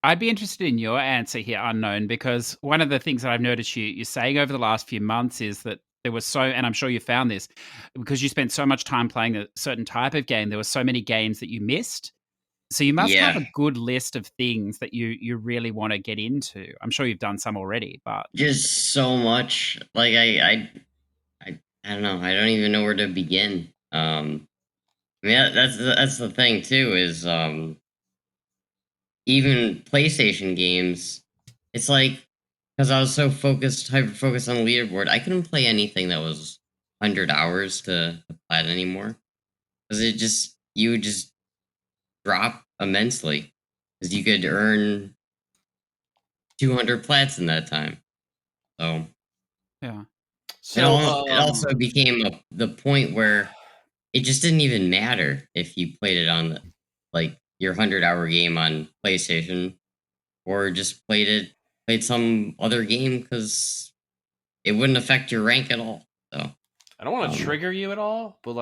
I'd be interested in your answer here, Unknown, because one of the things that I've noticed you're saying over the last few months is that there was and I'm sure you found this, because you spent so much time playing a certain type of game, there were so many games that you missed. So you must have a good list of things that you really want to get into. I'm sure you've done some already, but just so much. Like I don't know. I don't even know where to begin. I mean, that's the thing too. Is even PlayStation games. It's like because I was so hyper focused on the leaderboard, I couldn't play anything that was 100 hours to plat anymore because you would just drop immensely because you could earn 200 plats in that time. So yeah. So it also became the point where it just didn't even matter if you played it on your 100-hour game on PlayStation or just played some other game because it wouldn't affect your rank at all. So I don't want to trigger you at all, but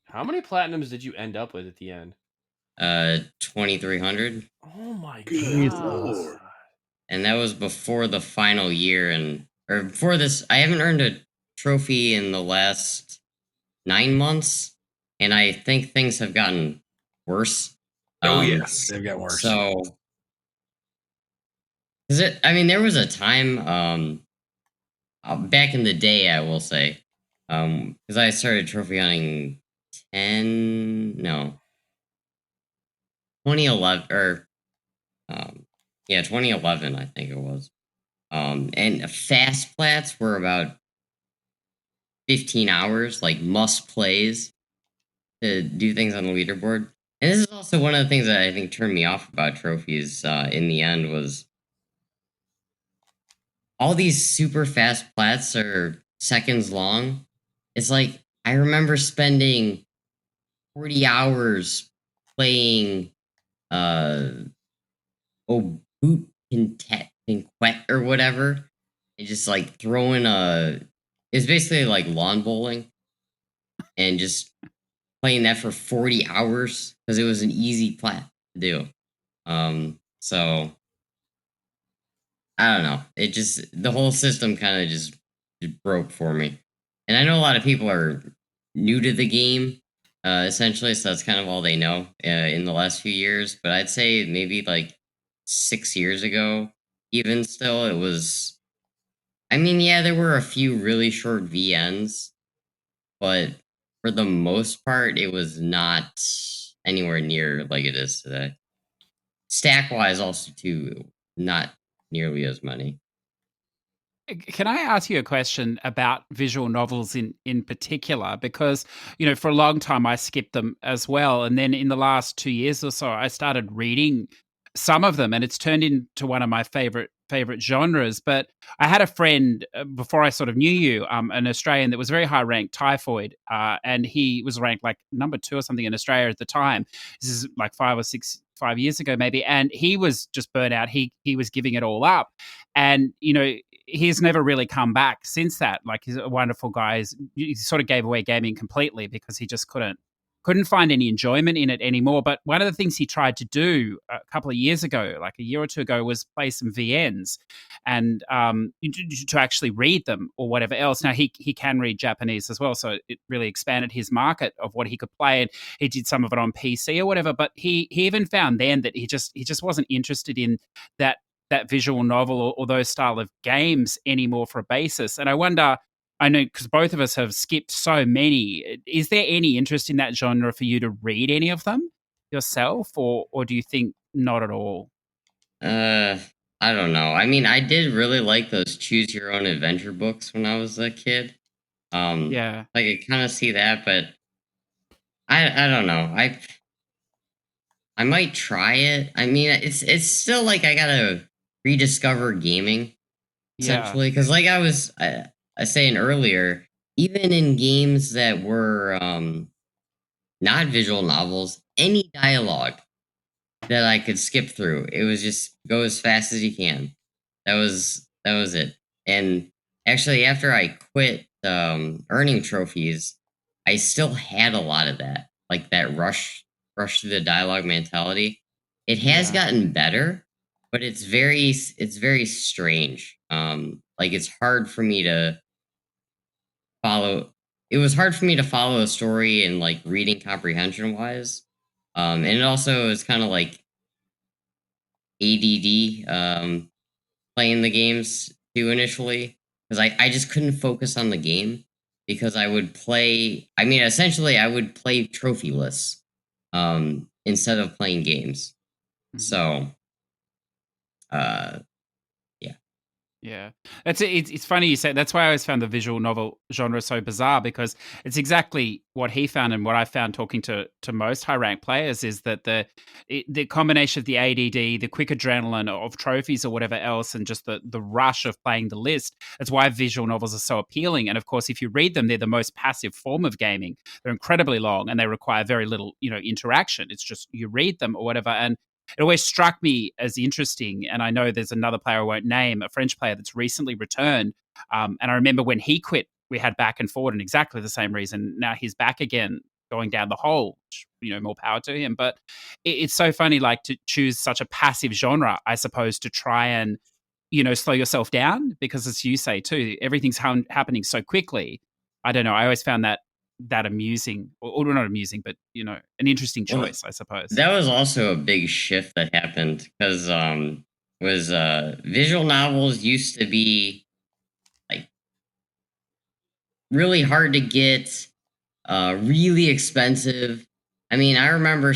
how many platinums did you end up with at the end? 2,300. Oh my god! And that was before the final year, or before this. I haven't earned a trophy in the last 9 months, and I think things have gotten worse. Yes, they've got worse. So, there was a time back in the day, I will say, because I started trophy hunting 2011 or 2011, I think it was. And fast plats were about 15 hours, like must plays to do things on the leaderboard. And this is also one of the things that I think turned me off about trophies in the end was all these super fast plats are seconds long. It's like I remember spending 40 hours playing Boot Quet or whatever. And just throwing it's basically like lawn bowling and just playing that for 40 hours because it was an easy plat to do. So I don't know. It just the whole system kind of just broke for me. And I know a lot of people are new to the game essentially. So that's kind of all they know in the last few years. But I'd say maybe like 6 years ago, even still, it was. I mean, yeah, there were a few really short VNs, but for the most part, it was not anywhere near like it is today. Stack wise, also too, not nearly as many. Can I ask you a question about visual novels in particular? Because, for a long time I skipped them as well. And then in the last 2 years or so, I started reading some of them, and it's turned into one of my favorite genres. But I had a friend before I sort of knew you, an Australian that was very high ranked, Tbyrd, and he was ranked like number 2 or something in Australia at the time. This is like 5 years ago maybe, and he was just burnt out. He was giving it all up, and he's never really come back since that. Like, he's a wonderful guy. He sort of gave away gaming completely because he just couldn't find any enjoyment in it anymore. But one of the things he tried to do a couple of years ago, like a year or two ago, was play some VNs and to actually read them or whatever else. Now he can read Japanese as well, so it really expanded his market of what he could play. And he did some of it on PC or whatever. But he even found then that he just wasn't interested in that visual novel or those style of games anymore for a basis. And I wonder, I know because both of us have skipped so many, is there any interest in that genre for you to read any of them yourself, or do you think not at all? Uh, I don't know. I mean, I did really like those choose your own adventure books when I was a kid. Yeah. I could kind of see that, but I don't know. I might try it. I mean, it's still like I gotta rediscover gaming Yeah. essentially because like I saying earlier, even in games that were not visual novels, any dialogue that I could skip through, it was just go as fast as you can. That was it. And actually, after I quit earning trophies, I still had a lot of that, like that rush through the dialogue mentality. It has Yeah. gotten better, but it's very strange. Like it's hard for me to follow. It was hard for me to follow a story and like reading comprehension wise. And it also is kind of like ADD playing the games too initially because I just couldn't focus on the game because I would play. I mean, essentially, I would play trophy lists instead of playing games. Mhm. So, uh, yeah. Yeah, it's funny you say. That's why I always found the visual novel genre so bizarre, because it's exactly what he found and what I found talking to most high ranked players is that the combination of the ADD, the quick adrenaline of trophies or whatever else, and just the rush of playing the list. That's why visual novels are so appealing. And of course, if you read them, they're the most passive form of gaming. They're incredibly long and they require very little interaction. It's just you read them or whatever. And it always struck me as interesting. And I know there's another player I won't name, a French player that's recently returned. And I remember when he quit, we had back and forward, and exactly the same reason. Now he's back again, going down the hole. More power to him. But it's so funny, like, to choose such a passive genre, I suppose, to try and slow yourself down, because as you say too, everything's happening so quickly. I don't know. I always found that amusing, or not amusing, but an interesting Well, choice, I suppose. that was also a big shift that happened because was visual novels used to be like really hard to get, really expensive. I mean, I remember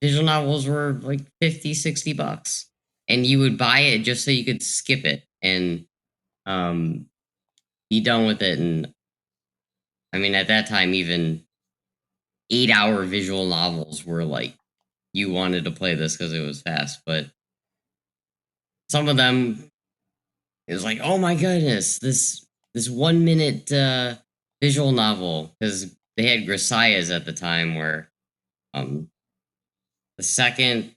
visual novels were like 50, $60, and you would buy it just so you could skip it and um, be done with it. And I mean, at that time, even 8-hour visual novels were like, you wanted to play this because it was fast. But some of them, it was like, oh my goodness, this 1 minute visual novel, because they had Grisayas at the time where um, the second,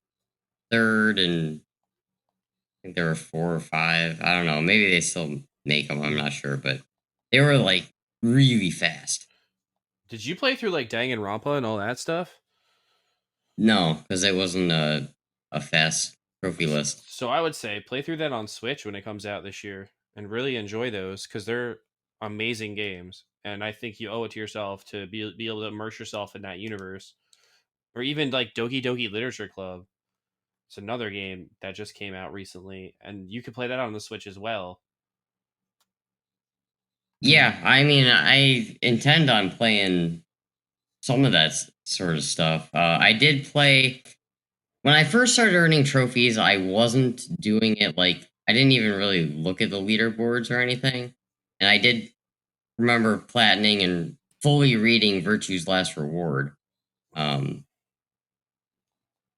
third, and I think there were 4 or 5. I don't know. Maybe they still make them. I'm not sure, but they were like really fast. Did you play through like Danganronpa and all that stuff? No, because it wasn't a fast trophy list. So I would say play through that on Switch when it comes out this year and really enjoy those, because amazing games, and I think you owe it to yourself to be able to immerse yourself in that universe. Or even like Doki Doki Literature Club. It's another game that just came out recently, and you can play that on the Switch as well. Yeah, I mean, I intend on playing some of that sort of stuff. I did play when I first started earning trophies. I wasn't doing it like I didn't even really look at the leaderboards or anything, and I did remember platining and fully reading Virtue's Last Reward. Um,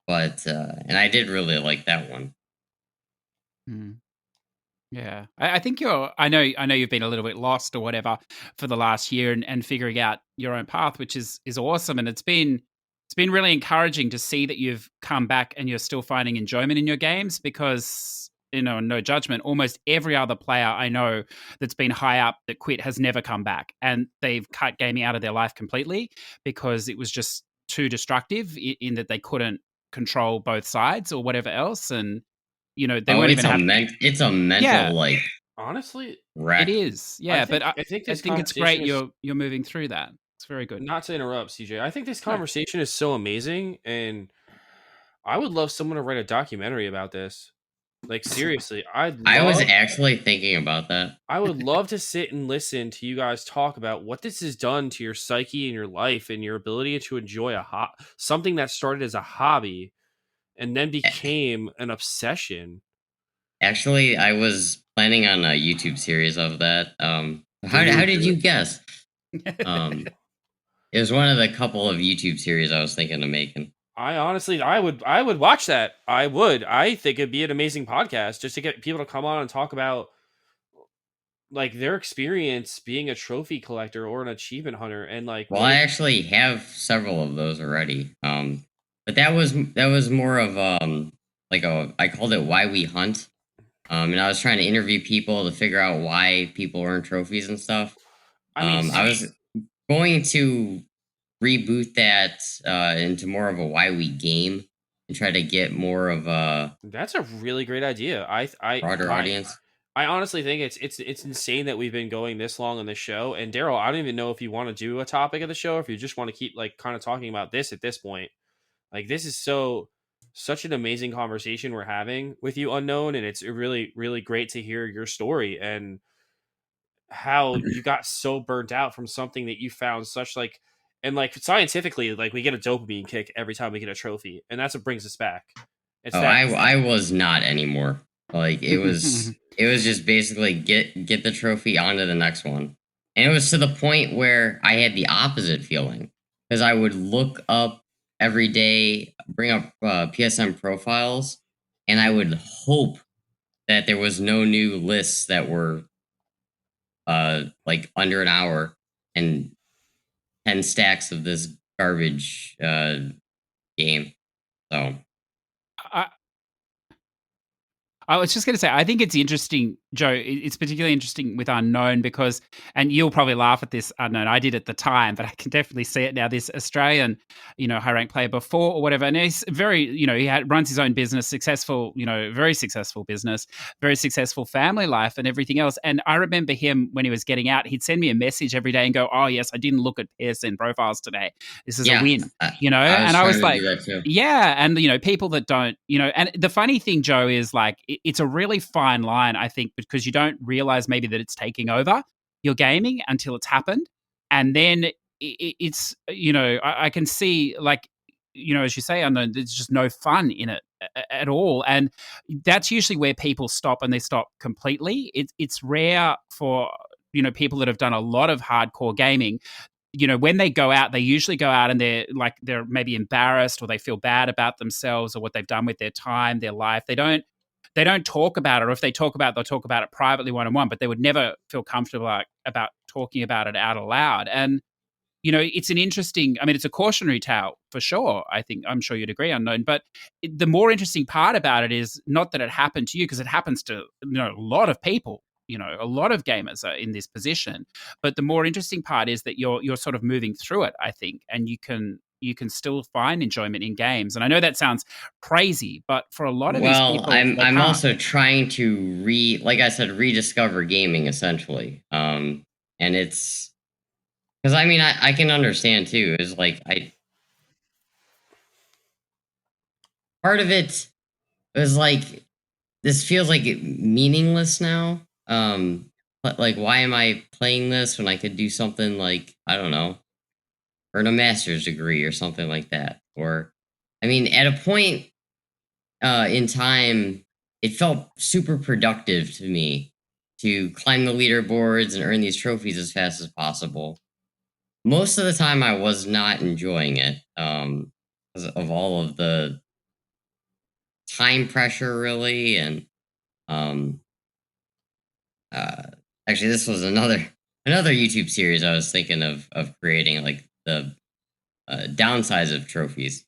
but and I did really like that one. Mm. Yeah, I think you're. I know you've been a little bit lost or whatever for the last year, and figuring out your own path, which is awesome, and it's been really encouraging to see that you've come back and you're still finding enjoyment in your games, because no judgment, almost every other player I know that's been high up that quit has never come back, and they've cut gaming out of their life completely because it was just too destructive in that they couldn't control both sides or whatever else, and they Oh, weren't it's even a happy. it's a mental Yeah. like Honestly, wreck. It is, I yeah, think but I think I this think it's conversation great is, you're moving through that. It's very good. not to interrupt, CJ. I think this No. conversation is so amazing, and I would love someone to write a documentary about this. Like seriously, I was actually thinking about that. I would love to sit and listen to you guys talk about what this has done to your psyche and your life and your ability to enjoy something that started as a hobby and then became an obsession. Actually, I was planning on a YouTube series of that. Then you How would did do you it. guess? Um, it was one of the couple of YouTube series I was thinking of making. I would watch that. I would. I think it'd be an amazing podcast just to get people to come on and talk about like their experience being a trophy collector or an achievement hunter, and like Well, what I it actually have several of those already. But that was more of like I called it Why We Hunt. And I was trying to interview people to figure out why people earn trophies and stuff. I mean, I was going to reboot that into more of a Why We Game and try to get more of a that's a really great idea. broader audience. I honestly think it's insane that we've been going this long on this show. And Daryl, I don't even know if you want to do a topic of the show or if you just want to keep like kind of talking about this at this point. Like this is such an amazing conversation we're having with you, Unknown, and it's really really great to hear your story and how you got so burnt out from something that you found such like, and like scientifically, like we get a dopamine kick every time we get a trophy, and that's what brings us back. It's Oh, that I was not anymore. Like it was just basically get the trophy onto the next one. And it was to the point where I had the opposite feeling because I would look up every day, bring up PSN profiles, and I would hope that there was no new lists that were like under an hour and 10 stacks of this garbage game. So I, I was just going to say, I think it's interesting, Joe. It's particularly interesting with Unknown because, and you'll probably laugh at this, Unknown. I did at the time, but I can definitely see it now. This Australian, high ranked player before or whatever, and he's very, he runs his own business, successful, very successful business, very successful family life, and everything else. And I remember him when he was getting out, he'd send me a message every day and go, "Oh yes, I didn't look at PSN profiles today. This is a win," And I was like, yeah, and people that don't, and the funny thing, Joe, is like it's a really fine line, I think, because you don't realize maybe that it's taking over your gaming until it's happened, and then it's I can see like as you say, Unknown, there's just no fun in it at all, and that's usually where people stop, and they stop completely. It's rare for people that have done a lot of hardcore gaming. When they go out, they usually go out and they're maybe embarrassed or they feel bad about themselves or what they've done with their time, their life. They don't talk about it, or if they talk about it, they'll talk about it privately one-on-one, but they would never feel comfortable about talking about it out aloud. And it's an interesting, I mean, it's a cautionary tale for sure. I'm sure you'd agree, Unknown. But the more interesting part about it is not that it happened to you, because it happens to a lot of people. A lot of gamers are in this position. But the more interesting part is that you're sort of moving through it, I think, and you can still find enjoyment in games. And I know that sounds crazy, but for a lot of these people, I'm can't. also trying to like I said, rediscover gaming essentially. And it's because I mean I can understand too. Is like part of it was like this feels like meaningless now. But like why am I playing this when I could do something like I don't know, earn a master's degree or something like that? Or I mean, at a point in time, it felt super productive to me to climb the leaderboards and earn these trophies as fast as possible. Most of the time, I was not enjoying it because of all of the time pressure, really. And um, uh, actually, this was another YouTube series I was thinking of creating, like the downsides of trophies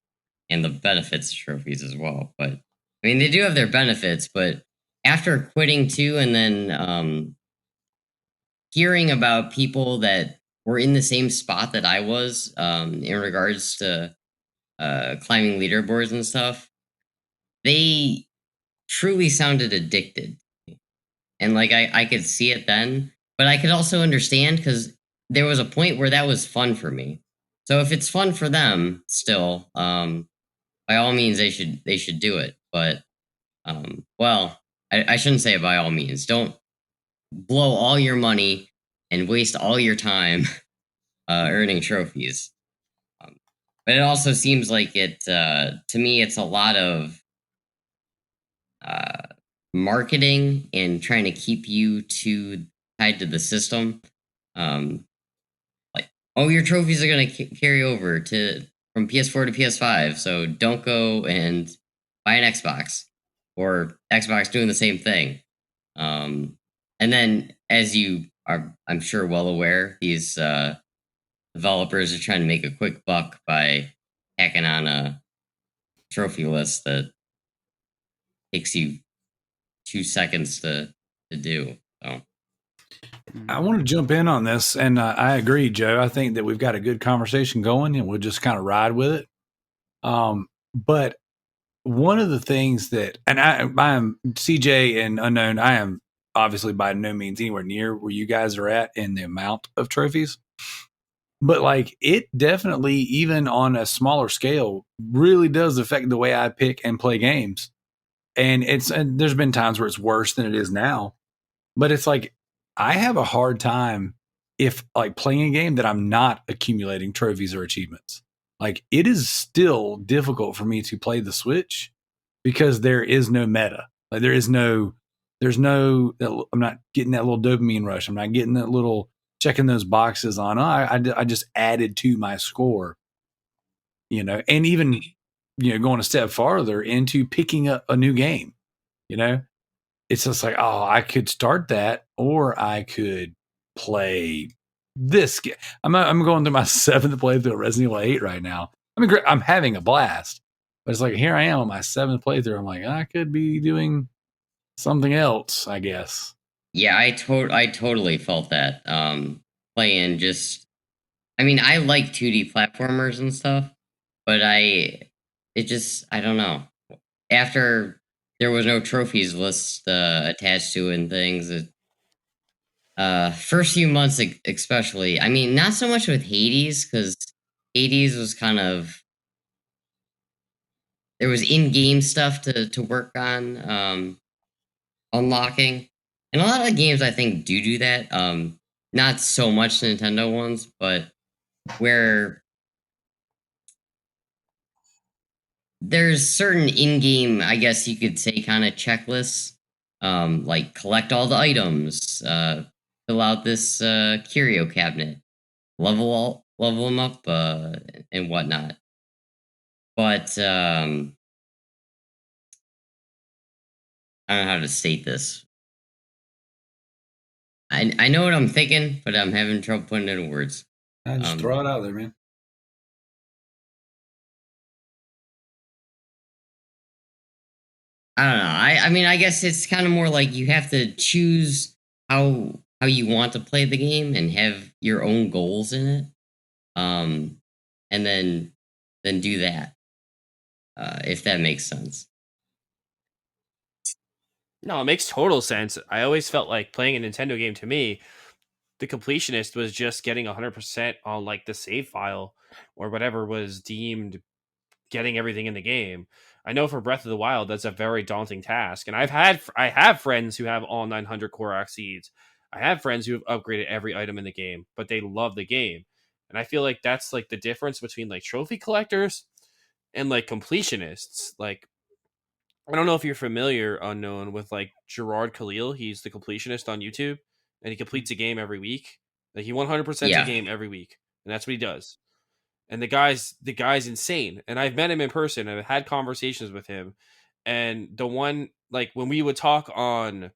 and the benefits of trophies as well. But I mean, they do have their benefits, but after quitting too, and then hearing about people that were in the same spot that I was in regards to climbing leaderboards and stuff, they truly sounded addicted. And like I could see it then, but I could also understand because there was a point where that was fun for me. So if it's fun for them still, by all means they should do it. But well, I shouldn't say it by all means. Don't blow all your money and waste all your time earning trophies. Um, but it also seems like it to me it's a lot of uh, marketing and trying to keep you tied to the system. Um, like, oh, your trophies are going to carry over to from PS4 to PS5, so don't go and buy an Xbox, or Xbox doing the same thing. Um, and then, as you are, I'm sure, well aware, these developers are trying to make a quick buck by hacking on a trophy list that takes you 2 seconds to do. So I want to jump in on this, and I agree, Joe. I think that we've got a good conversation going, and we'll just kind of ride with it. But one of the things that, and I am CJ and Unknown, I am obviously by no means anywhere near where you guys are at in the amount of trophies. But like it definitely, even on a smaller scale, really does affect the way I pick and play games. And there's been times where it's worse than it is now. But it's like I have a hard time if like playing a game that I'm not accumulating trophies or achievements. Like it is still difficult for me to play the Switch because there is no meta. Like there's no, I'm not getting that little dopamine rush. I'm not getting that little checking those boxes on, I just added to my score, and even, going a step farther into picking up a new game, you know, it's just like, oh, I could start that, or I could play this. I'm going through my 7th playthrough of Resident Evil 8 right now. I mean, I'm having a blast, but it's like here I am on my 7th playthrough. I'm like, I could be doing something else, I guess. yeah, I totally felt that playing just. I mean, I like 2D platformers and stuff, but I don't know. After there was no trophies list attached to it and things, first few months especially. I mean, not so much with Hades because Hades was kind of there was in-game stuff to work on unlocking, and a lot of games I think do that. Not so much Nintendo ones, but where there's certain in-game, I guess you could say, kind of checklists, like collect all the items, fill out this curio cabinet, level them up, and whatnot. But I don't know how to state this. I know what I'm thinking, but I'm having trouble putting it in words. I just throw it out there, man. I don't know. I mean, I guess it's kind of more like you have to choose how you want to play the game and have your own goals in it. And then do that. If that makes sense. No, it makes total sense. I always felt like playing a Nintendo game to me the completionist was just getting 100% on like the save file or whatever was deemed getting everything in the game. I know for Breath of the Wild, that's a very daunting task. And I have friends who have all 900 Korok seeds. I have friends who have upgraded every item in the game, but they love the game. And I feel like that's like the difference between like trophy collectors and like completionists. Like, I don't know if you're familiar, Unknown, with like Gerard Khalil. He's the completionist on YouTube, and he completes a game every week. Like he 100% a Yeah. game every week, and that's what he does. And the guy's insane. And I've met him in person. I've had conversations with him, and the one like when we would talk on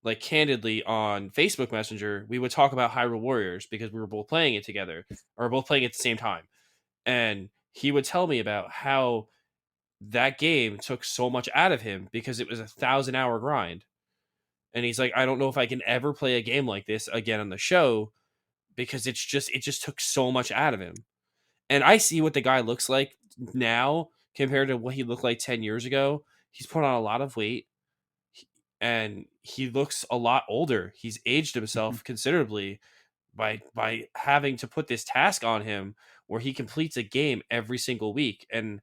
like candidly on Facebook Messenger, we would talk about Hyrule Warriors because we were both playing it together, or both playing it at the same time. And he would tell me about how that game took so much out of him because it was a 1,000-hour grind. And he's like, I don't know if I can ever play a game like this again on the show because it just took so much out of him. And I see what the guy looks like now compared to what he looked like 10 years ago. He's put on a lot of weight and he looks a lot older. He's aged himself considerably by having to put this task on him where he completes a game every single week. And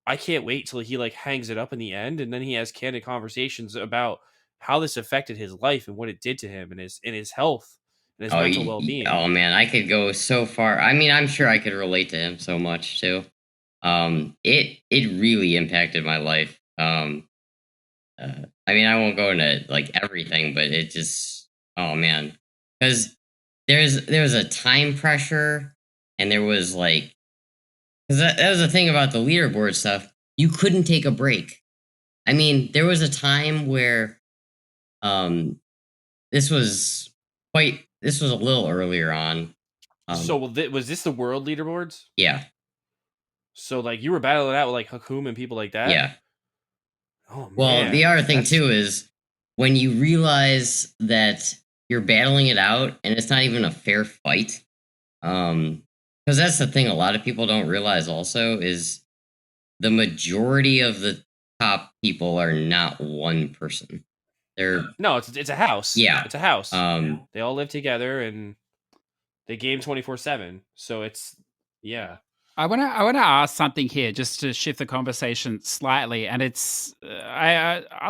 I can't wait till he like hangs it up in the end, and then he has candid conversations about how this affected his life and what it did to him and his health and his mental well being. Oh man, I could go so far. I mean, I'm sure I could relate to him so much too. It really impacted my life. I mean, I won't go into like everything, but it just, oh man, because there was a time pressure, and there was like, because that was the thing about the leaderboard stuff. You couldn't take a break. I mean, there was a time where, um, this was this was a little earlier on. So was this the world leaderboards? Yeah, So like you were battling it out with like Hakum and people like that? yeah. Oh Well, man. the other thing That's- too is when you realize that you're battling it out and it's not even a fair fight. Because that's the thing a lot of people don't realize also is the majority of the top people are not one person. They're No, it's a house. Yeah. It's a house. um They all live together and they game 24/7. So it's yeah. I want to ask something here just to shift the conversation slightly, and it's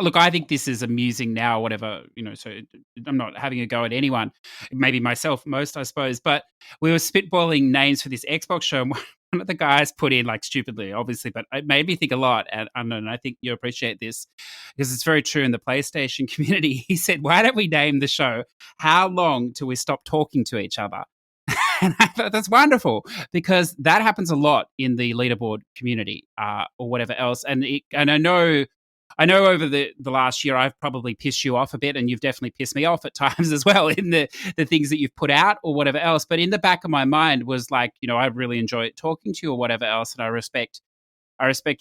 look, I think this is amusing now, whatever, you know. So I'm not having a go at anyone, maybe myself most, I suppose. But we were spitballing names for this Xbox show. And one of the guys put in, like stupidly, obviously, but it made me think a lot. And I think you appreciate this because it's very true in the PlayStation community. He said, "Why don't we name the show How Long Till We Stop Talking to Each Other?" And I thought that's wonderful because that happens a lot in the leaderboard community or whatever else. And I know over the last year I've probably pissed you off a bit, and you've definitely pissed me off at times as well in the things that you've put out or whatever else. But in the back of my mind was like, you know, I really enjoy talking to you or whatever else, and I respect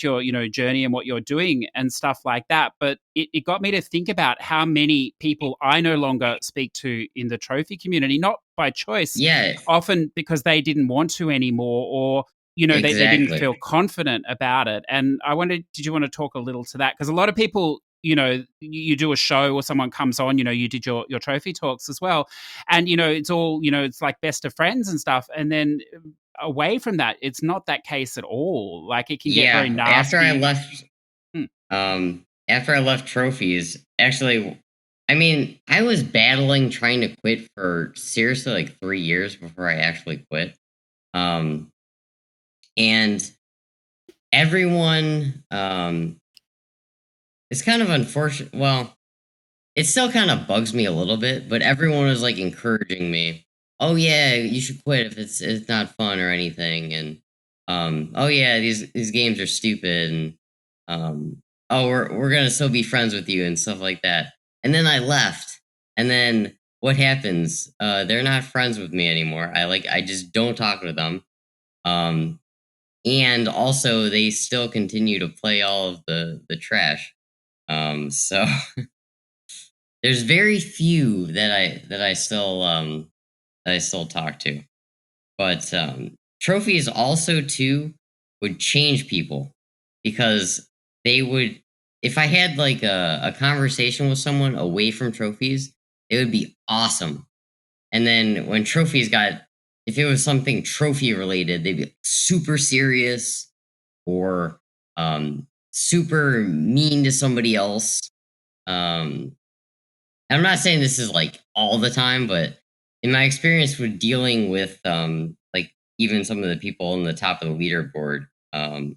your, you know, journey and what you're doing and stuff like that. But it got me to think about how many people I no longer speak to in the trophy community, not by choice, yeah. often because they didn't want to anymore, or, you know, they didn't Exactly. feel confident about it. And I wondered, did you want to talk a little to that? Because a lot of people, you know, you do a show or someone comes on, you know, you did your trophy talks as well. And, you know, it's all, you know, it's like best of friends and stuff. And then away from that, it's not that case at all. Like it can get very nasty. After I left trophies, actually, I mean, I was battling trying to quit for seriously like 3 years before I actually quit. And everyone, it's kind of unfortunate. Well, it still kind of bugs me a little bit, but everyone was like encouraging me. Oh yeah, you should quit if it's not fun or anything. And oh yeah, these games are stupid. And oh, we're gonna still be friends with you and stuff like that. And then I left. And then what happens? They're not friends with me anymore. I just don't talk to them. And also they still continue to play all of the trash. So there's very few that I still talk to. But trophies also too would change people because they would, if I had like a conversation with someone away from trophies, it would be awesome. And then when trophies if it was something trophy related, they'd be super serious or super mean to somebody else. I'm not saying this is like all the time, but in my experience with dealing with like even some of the people on the top of the leaderboard, and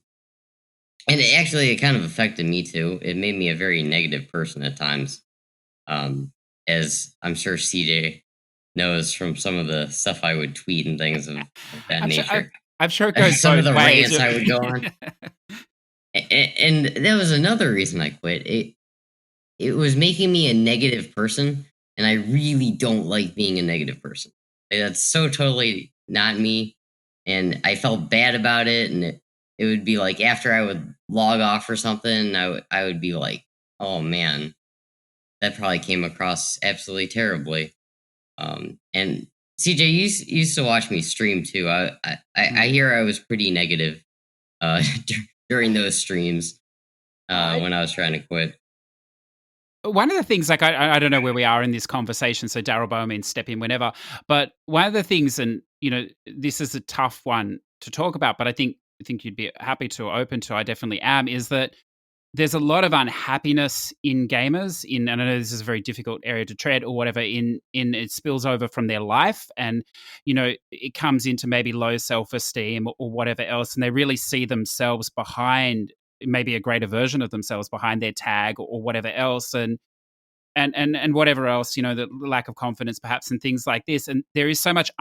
it kind of affected me too. It made me a very negative person at times, as I'm sure CJ knows from some of the stuff I would tweet and things of that nature. I'm sure it goes Some of both the ways. rants I would go on. And that was another reason I quit. It was making me a negative person, and I really don't like being a negative person. That's so totally not me, and I felt bad about it. And it would be like after I would log off or something, I would be like, "Oh man, that probably came across absolutely terribly." And CJ, you used to watch me stream too. I hear I was pretty negative during those streams when I was trying to quit. One of the things, like, I don't know where we are in this conversation, so Darrell, by all means, step in whenever. But one of the things, and this is a tough one to talk about, but I think you'd be happy to or open to. I definitely am. Is that there's a lot of unhappiness in gamers, and I know this is a very difficult area to tread or whatever. In it spills over from their life, and it comes into maybe low self-esteem or whatever else, and they really see themselves behind maybe a greater version of themselves behind their tag or whatever else, and whatever else, the lack of confidence perhaps and things like this. And there is so much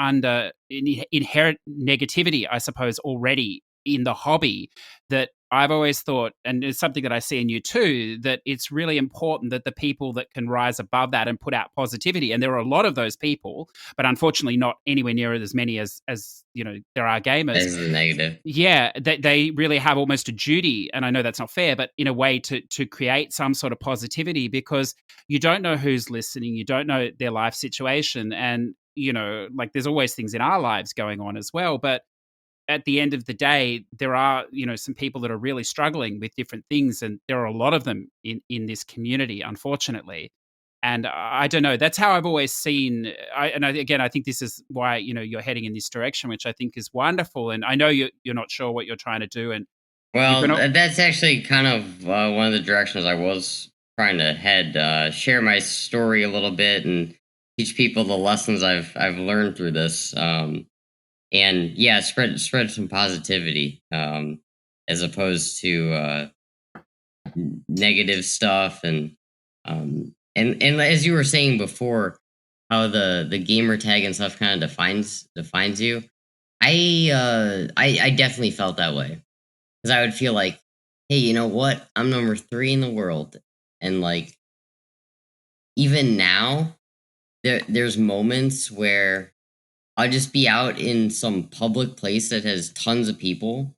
inherent negativity, I suppose, already in the hobby, that I've always thought, and it's something that I see in you too, that it's really important that the people that can rise above that and put out positivity, and there are a lot of those people, but unfortunately not anywhere near as many as there are gamers. This is negative. Yeah, they really have almost a duty, and I know that's not fair, but in a way to create some sort of positivity, because you don't know who's listening, you don't know their life situation, and like there's always things in our lives going on as well, but at the end of the day, there are, some people that are really struggling with different things, and there are a lot of them in this community, unfortunately. And I don't know, that's how I've always seen. Again, I think this is why you're heading in this direction, which I think is wonderful. And I know you're not sure what you're trying to do. And well, that's actually kind of one of the directions I was trying to head. Share my story a little bit and teach people the lessons I've learned through this. And yeah, spread some positivity, as opposed to negative stuff. And as you were saying before, how the gamer tag and stuff kind of defines you. I definitely felt that way, because I would feel like, hey, you know what? I'm number 3 in the world, and like even now, there's moments where I'll just be out in some public place that has tons of people.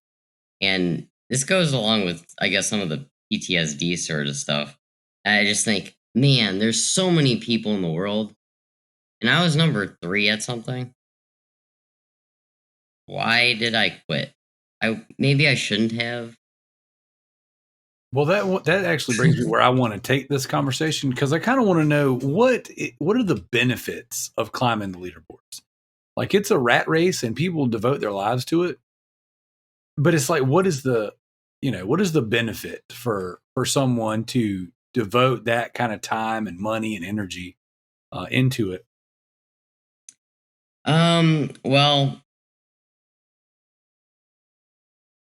And this goes along with, I guess, some of the PTSD sort of stuff. And I just think, man, there's so many people in the world, and I was number 3 at something. Why did I quit? Maybe I shouldn't have. Well, that actually brings me where I want to take this conversation, because I kind of want to know what are the benefits of climbing the leaderboards. Like, it's a rat race and people devote their lives to it. But it's like, what is the benefit for someone to devote that kind of time and money and energy into it? Well,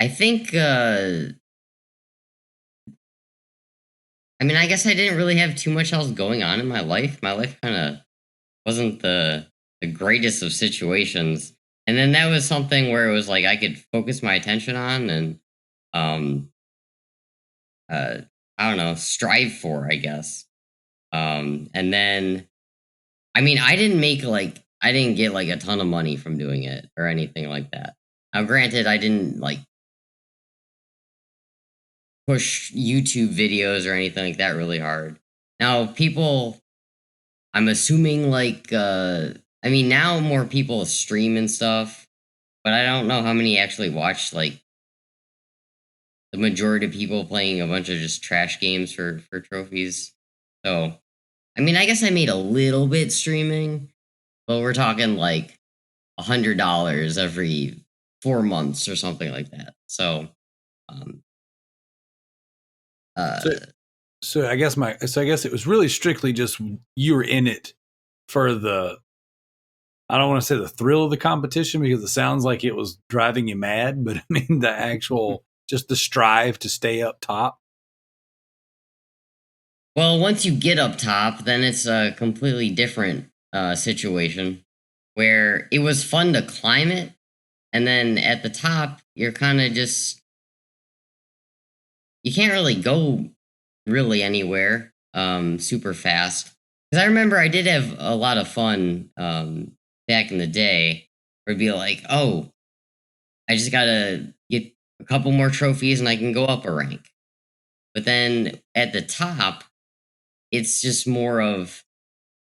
I think, I guess I didn't really have too much else going on in my life. My life kind of wasn't the greatest of situations. And then that was something where it was like I could focus my attention on and I don't know, strive for, I guess. And then I didn't get like a ton of money from doing it or anything like that. Now granted, I didn't like push YouTube videos or anything like that really hard. Now people, I'm assuming like now more people stream and stuff, but I don't know how many actually watch like the majority of people playing a bunch of just trash games for trophies. So I guess I made a little bit streaming, but we're talking like $100 every 4 months or something like that. So, um, So, so I guess it was really strictly just you were in it for I don't want to say the thrill of the competition because it sounds like it was driving you mad, but I mean the actual just the strive to stay up top. well, once you get up top, then it's a completely different situation where it was fun to climb it. And then at the top, you're kind of just, you can't really go really anywhere super fast. Because I remember I did have a lot of fun back in the day where it'd be like, oh, I just got to get a couple more trophies and I can go up a rank. But then at the top, it's just more of,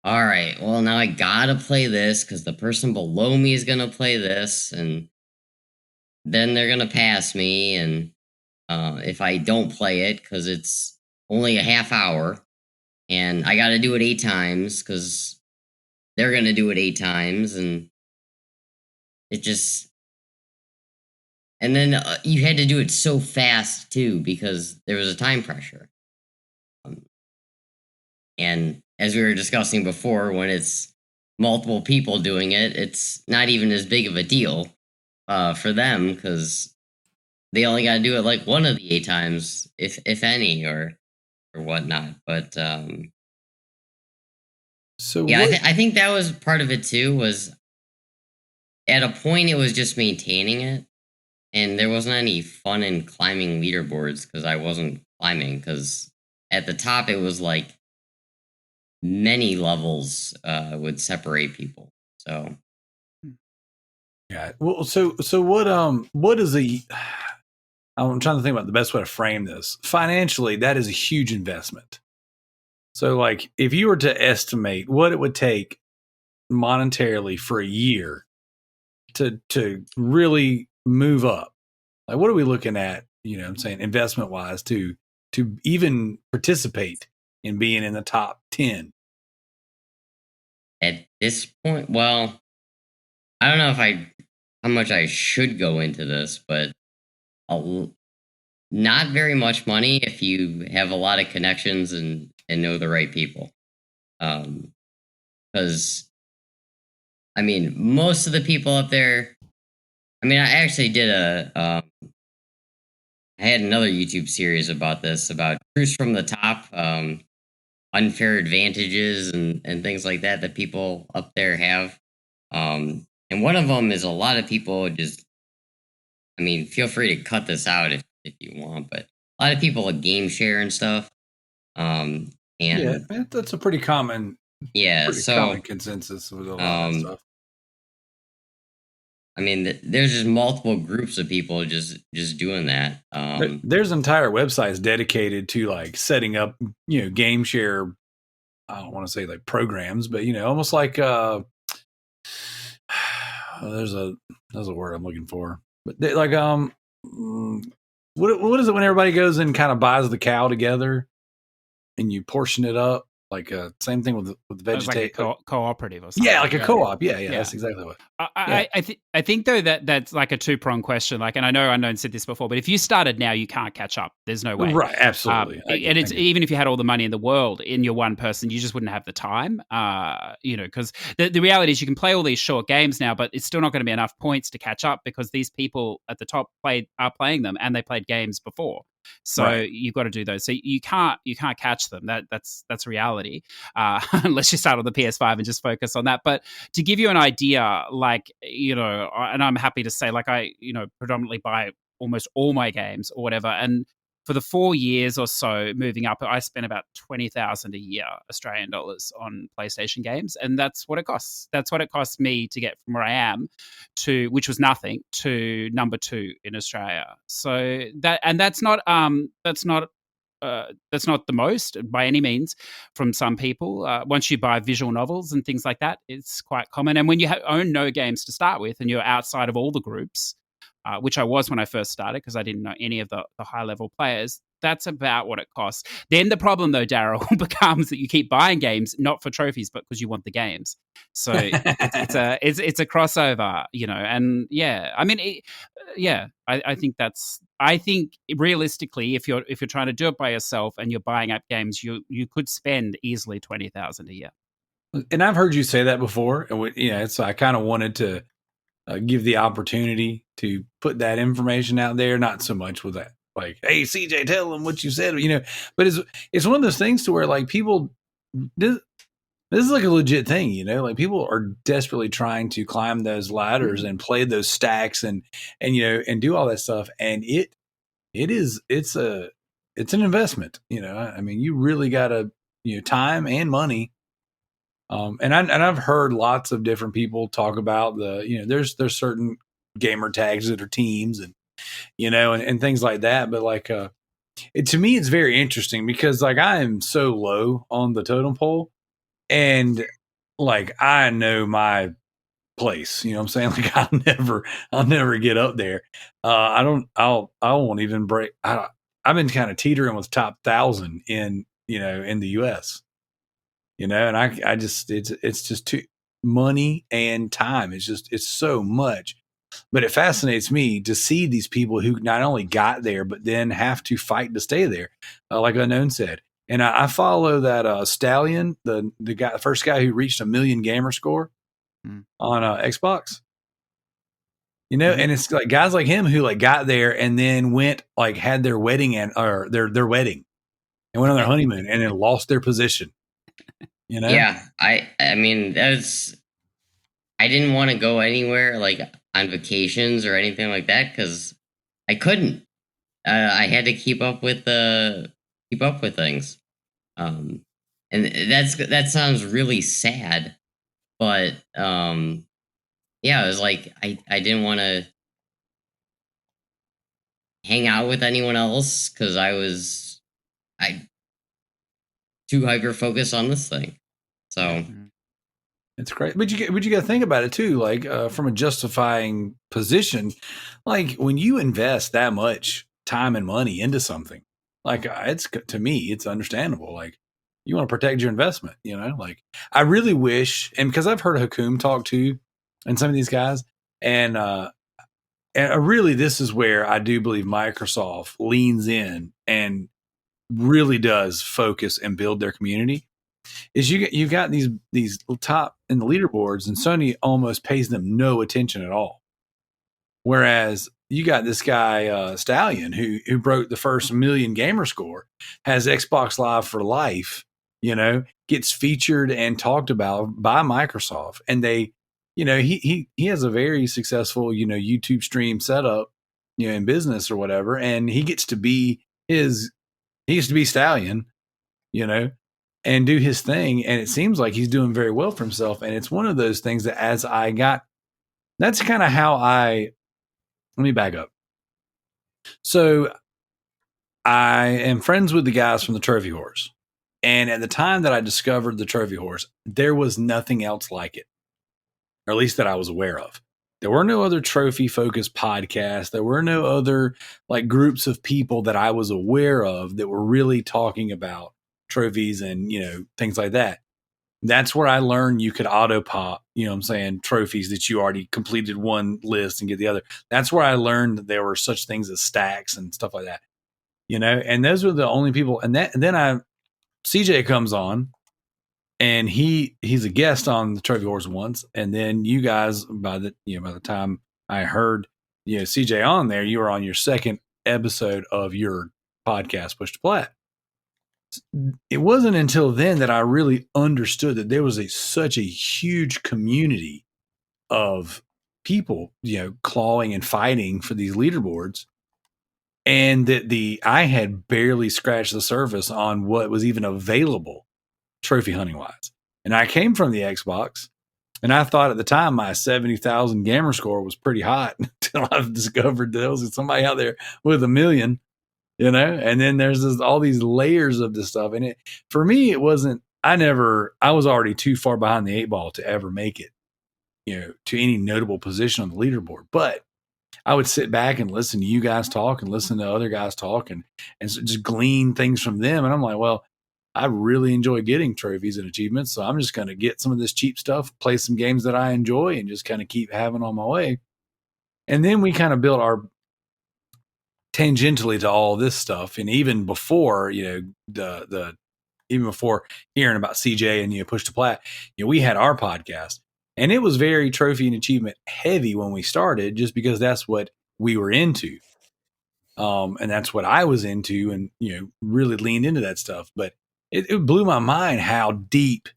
all right, well, now I got to play this because the person below me is going to play this. And then they're going to pass me. And if I don't play it because it's only a half hour and I got to do it 8 times because they're going to do it 8 times. And it just, and then you had to do it so fast too because there was a time pressure. And as we were discussing before, when it's multiple people doing it, it's not even as big of a deal for them because they only got to do it like one of the 8 times, if any, or whatnot. But So yeah, what, I think that was part of it too. Was at a point it was just maintaining it, and there wasn't any fun in climbing leaderboards because I wasn't climbing. Because at the top it was like many levels would separate people. So yeah. Well, so what is I'm trying to think about the best way to frame this. Financially, that is a huge investment. So like if you were to estimate what it would take monetarily for a year to really move up, like what are we looking at, you know what I'm saying, investment wise to even participate in being in the top 10? at this point, well, I don't know how much I should go into this, but not very much money if you have a lot of connections and know the right people. Because I mean, most of the people up there. I mean, I actually did I had another YouTube series about this about Truths from the Top, unfair advantages and things like that people up there have. And one of them is a lot of people just. I mean, feel free to cut this out if you want, but a lot of people game share and stuff. Yeah, And that's a pretty common so consensus with a lot of stuff. I mean, there's just multiple groups of people just doing that. There's entire websites dedicated to like setting up, you know, game share. I don't want to say like programs, but you know, almost like there's a word I'm looking for, but like what is it when everybody goes and kind of buys the cow together and you portion it up? Like same thing with vegetation, like a cooperative or something. Yeah, like a co-op. Yeah, that's exactly what. I think though that's like a 2-pronged question. Like, and I know Unknown said this before, but if you started now, you can't catch up. There's no way. Right, absolutely. And it's even if you had all the money in the world in your one person, you just wouldn't have the time. You know, because the reality is you can play all these short games now, but it's still not going to be enough points to catch up because these people at the top are playing them and they played games before. So you've got to do those. So you can't catch them. That's reality, unless you start on the PS5 and just focus on that. But to give you an idea, like, you know, and I'm happy to say, like, I, you know, predominantly buy almost all my games or whatever, and for the 4 years or so moving up, I spent about 20,000 a year Australian dollars on PlayStation games, and that's what it costs. That's what it cost me to get from where I am to, which was nothing, to number 2 in Australia. So that's not the most by any means from some people. Once you buy visual novels and things like that, it's quite common. And when you own no games to start with and you're outside of all the groups, which I was when I first started because I didn't know any of the high-level players, That's about what it costs. Then the problem, though, Darrell, becomes that you keep buying games not for trophies, but because you want the games. So it's a crossover, And yeah, I mean, I think realistically, if you're trying to do it by yourself and you're buying up games, you could spend easily 20,000 a year. And I've heard you say that before, and so I kind of wanted to give the opportunity to put that information out there. Not so much with that, like, hey, CJ, tell them what you said, But it's one of those things to where like people, this is like a legit thing, Like people are desperately trying to climb those ladders and play those stacks and do all that stuff, and it's an investment, I mean, you really got to time and money. And I've heard lots of different people talk about there's certain gamer tags that are teams and and things like that. But like to me, it's very interesting because like I am so low on the totem pole, and like I know my place. You know what I'm saying? Like I'll never get up there. I won't even break. I've been kind of teetering with top 1,000 in the US. And I just, it's just too money and time. It's so much, but it fascinates me to see these people who not only got there, but then have to fight to stay there. Like Unknown said. And I follow that Stallion, the first guy who reached 1 million gamer score on Xbox, and it's like guys like him who like got there and then went like had their wedding or their wedding and went on their honeymoon and then lost their position. Yeah, I mean, I didn't want to go anywhere like on vacations or anything like that because I couldn't. I had to keep up with things, and that sounds really sad, but yeah, it was like I didn't want to hang out with anyone else because I too hyper focused on this thing. So it's great, but you got to think about it too, like from a justifying position, like when you invest that much time and money into something, like to me, it's understandable. Like you want to protect your investment, Like I really wish, and because I've heard Hakum talk too, and some of these guys, and really, this is where I do believe Microsoft leans in and really does focus and build their community. Is you got these top in the leaderboards, and Sony almost pays them no attention at all. Whereas you got this guy Stallion who broke the first 1 million gamer score, has Xbox Live for life, gets featured and talked about by Microsoft, and they, he has a very successful YouTube stream setup, in business or whatever, and he gets to be Stallion, and do his thing. And it seems like he's doing very well for himself. And it's one of those things that that's kind of how let me back up. So I am friends with the guys from the Trophy Horse. And at the time that I discovered the Trophy Horse, there was nothing else like it, or at least that I was aware of. There were no other trophy focused podcasts. There were no other like groups of people that I was aware of that were really talking about trophies and things like that. That's where I learned you could auto pop, trophies that you already completed one list and get the other. That's where I learned that there were such things as stacks and stuff like that, and those were the only people. And then CJ comes on, and he's a guest on the Trophy Horse once, and then you guys by the time I heard CJ on there, you were on your second episode of your podcast, Push to Plat. It wasn't until then that I really understood that there was such a huge community of people, clawing and fighting for these leaderboards, and that I had barely scratched the surface on what was even available trophy hunting wise. And I came from the Xbox, and I thought at the time my 70,000 gamer score was pretty hot until I've discovered there was somebody out there with 1 million. And then there's all these layers of this stuff. And for me, it wasn't, I was already too far behind the 8 ball to ever make it, to any notable position on the leaderboard. But I would sit back and listen to you guys talk and listen to other guys talk and so just glean things from them. And I'm like, well, I really enjoy getting trophies and achievements. So I'm just going to get some of this cheap stuff, play some games that I enjoy, and just kind of keep having on my way. And then we kind of built our tangentially to all this stuff. And even before, even before hearing about CJ and, Push to Plat, we had our podcast. And it was very trophy and achievement heavy when we started, just because that's what we were into. And that's what I was into and, really leaned into that stuff. But it blew my mind how deep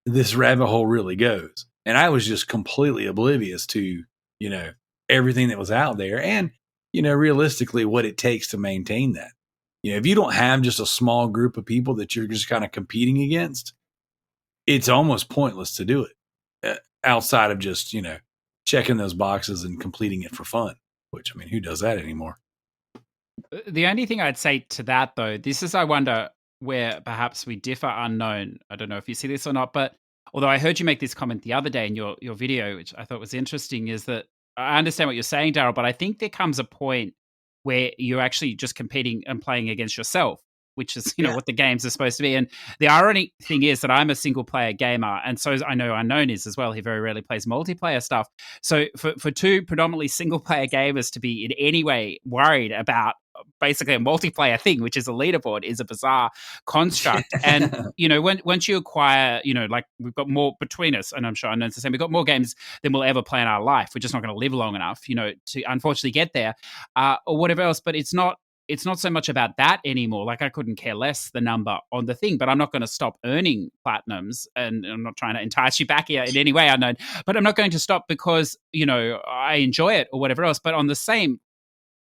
this rabbit hole really goes. And I was just completely oblivious to, everything that was out there and, realistically what it takes to maintain that. If you don't have just a small group of people that you're just kind of competing against, it's almost pointless to do it. Outside of just, checking those boxes and completing it for fun, which, who does that anymore? The only thing I'd say to that, though, this is, I wonder, where perhaps we differ, Unknown. I don't know if you see this or not, but although I heard you make this comment the other day in your video, which I thought was interesting, is that I understand what you're saying, Darrell, but I think there comes a point where you're actually just competing and playing against yourself, which is, what the games are supposed to be. And the ironic thing is that I'm a single player gamer. And so I know Unknown is as well. He very rarely plays multiplayer stuff. So for two predominantly single player gamers to be in any way worried about basically a multiplayer thing, which is a leaderboard, is a bizarre construct. And, once you acquire, like we've got more between us, and I'm sure Unknown's the same, we've got more games than we'll ever play in our life. We're just not going to live long enough, to unfortunately get there or whatever else. But it's not so much about that anymore. Like I couldn't care less the number on the thing, but I'm not going to stop earning platinums. And I'm not trying to entice you back here in any way, Unknown, but I'm not going to stop because, I enjoy it or whatever else. But on the same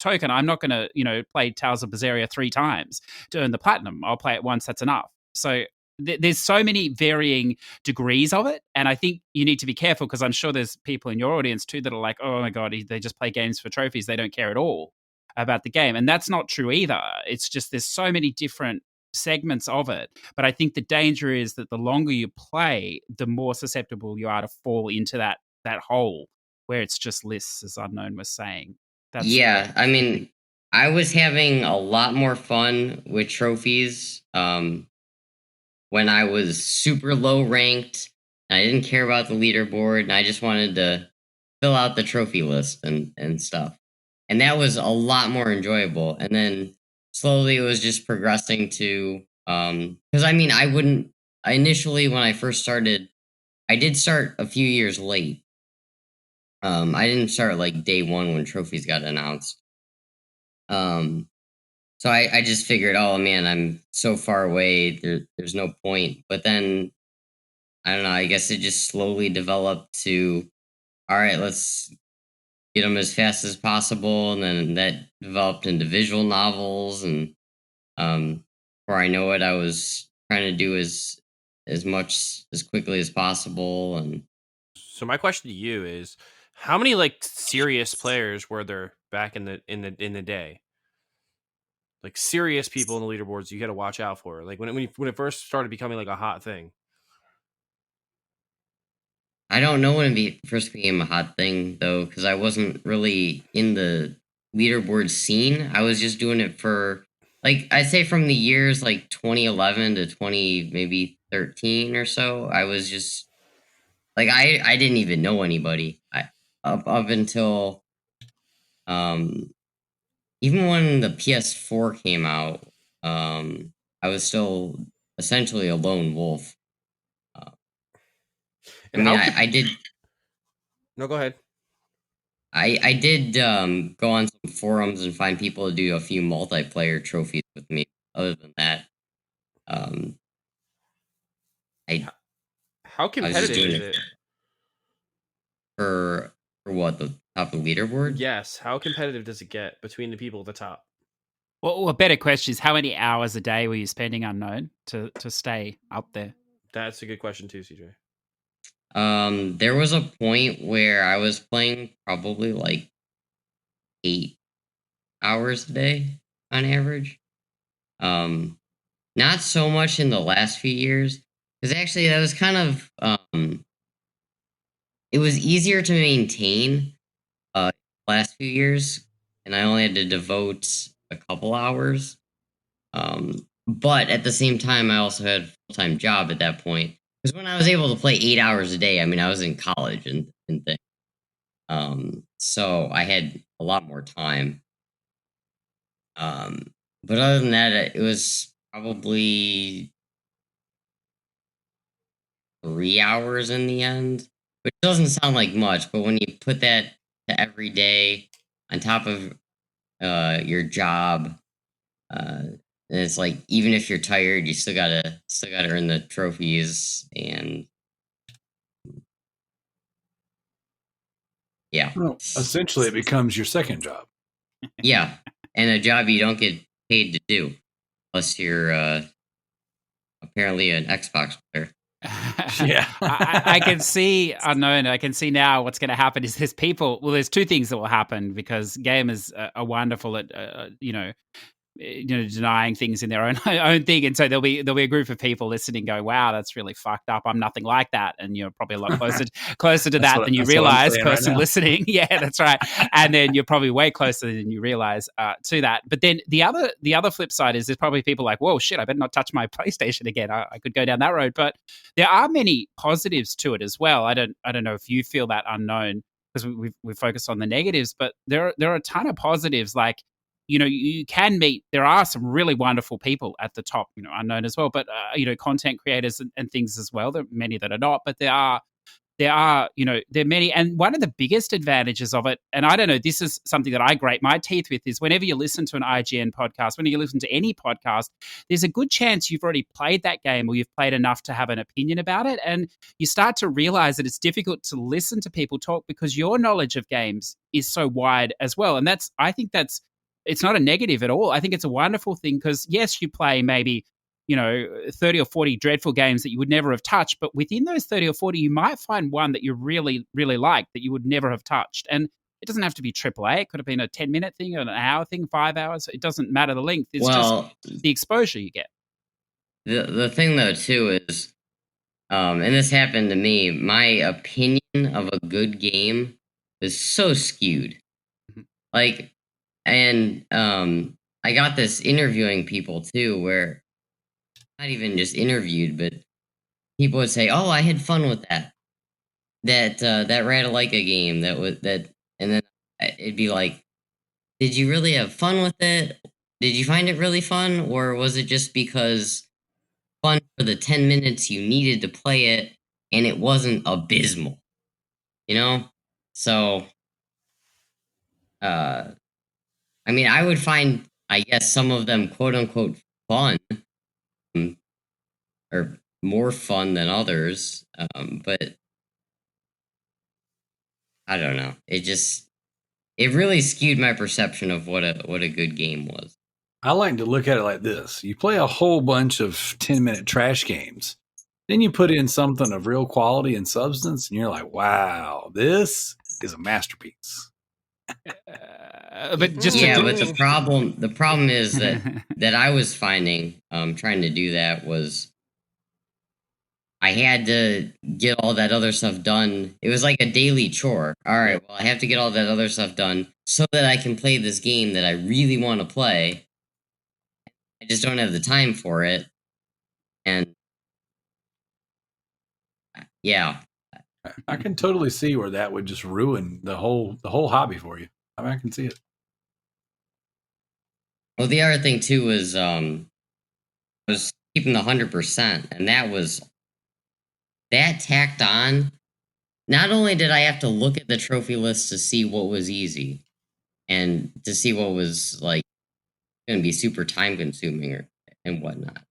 token, I'm not going to, play Tales of Berseria 3 times to earn the platinum. I'll play it once, that's enough. So there's so many varying degrees of it. And I think you need to be careful because I'm sure there's people in your audience too that are like, oh my God, they just play games for trophies. They don't care at all about the game. And that's not true either. It's just there's so many different segments of it. But I think the danger is that the longer you play, the more susceptible you are to fall into that hole where it's just lists, as Unknown was saying. I was having a lot more fun with trophies when I was super low ranked. I didn't care about the leaderboard, and I just wanted to fill out the trophy list and stuff. And that was a lot more enjoyable. And then slowly it was just progressing to because initially when I first started, I did start a few years late. I didn't start like day one when trophies got announced. So I just figured, oh man, I'm so far away. There's no point. But then I don't know. I guess it just slowly developed to, all right, let's get them as fast as possible, and then that developed into visual novels. And before I know it, I was trying to do as much as quickly as possible. And so my question to you is, how many like serious players were there back in the day? Like serious people in the leaderboards you got to watch out for. Like when it first started becoming like a hot thing. I don't know when it first became a hot thing though, because I wasn't really in the leaderboard scene. I was just doing it for like I'd say from the years like 2011 to 2013 or so. I was just like I didn't even know anybody. Up until even when the PS4 came out, I was still essentially a lone wolf. I did. No, go ahead. I did go on some forums and find people to do a few multiplayer trophies with me. Other than that, how competitive is it? For what, the top of the leaderboard? Yes. How competitive does it get between the people at the top? Well, a better question is how many hours a day were you spending, Unknown, to stay up there? That's a good question too, CJ. There was a point where I was playing probably like 8 hours a day on average. Not so much in the last few years, because actually that was kind of it was easier to maintain last few years, and I only had to devote a couple hours. But at the same time, I also had a full-time job at that point. Because when I was able to play 8 hours a day, I mean, I was in college and things. So I had a lot more time. But other than that, it was probably 3 hours in the end, which doesn't sound like much, but when you put that to every day on top of your job, and it's like even if you're tired, you still gotta earn the trophies, and yeah, Well, essentially, it becomes your second job. yeah, and a job you don't get paid to do unless you're apparently an Xbox player. Yeah. I can see unknown. I can see now what's going to happen is there's people. Well, there's two things that will happen because gamers are wonderful at denying things in their own thing, and so there'll be a group of people listening, go, "Wow, that's really fucked up. I'm nothing like that," and you're probably a lot closer to that than you realize. Person listening, yeah, that's right, and then you're probably way closer than you realize to that. But then the other flip side is there's probably people like, "Whoa, shit, I better not touch my PlayStation again. I could go down that road." But there are many positives to it as well. I don't know if you feel that unknown because we focused on the negatives, but there are a ton of positives like. You can meet, there are some really wonderful people at the top, unknown as well, but, content creators and things as well. There are many that are not, but there are, there are many. And one of the biggest advantages of it, and I don't know, this is something that I grate my teeth with, is whenever you listen to an IGN podcast, when you listen to any podcast, there's a good chance you've already played that game or you've played enough to have an opinion about it. And you start to realize that it's difficult to listen to people talk because your knowledge of games is so wide as well. And I think it's not a negative at all. I think it's a wonderful thing because, yes, you play maybe, 30 or 40 dreadful games that you would never have touched. But within those 30 or 40, you might find one that you really, really like that you would never have touched. And it doesn't have to be AAA. It could have been a 10-minute thing or an hour thing, 5 hours. It doesn't matter the length. It's just the exposure you get. The thing, though, too, is, and this happened to me, my opinion of a good game is so skewed. Mhm. Like, and I got this interviewing people too, where not even just interviewed, but people would say, "Oh, I had fun with that Ratalaika game that," and then it'd be like, "Did you really have fun with it? Did you find it really fun, or was it just because fun for the 10 minutes you needed to play it, and it wasn't abysmal?" You know, so uh, I mean, I would find, I guess, some of them quote unquote fun, or more fun than others. But I don't know. It really skewed my perception of what a good game was. I like to look at it like this. You play a whole bunch of 10-minute trash games. Then you put in something of real quality and substance, and you're like, wow, this is a masterpiece. But just but the problem is that I was finding, trying to do that, was I had to get all that other stuff done. It was like a daily chore. All right, well, I have to get all that other stuff done so that I can play this game that I really want to play. I just don't have the time for it. And yeah. I can totally see where that would just ruin the whole hobby for you. I mean, I can see it. Well, the other thing too was I was keeping the 100%, and that tacked on. Not only did I have to look at the trophy list to see what was easy, and to see what was like going to be super time consuming and whatnot,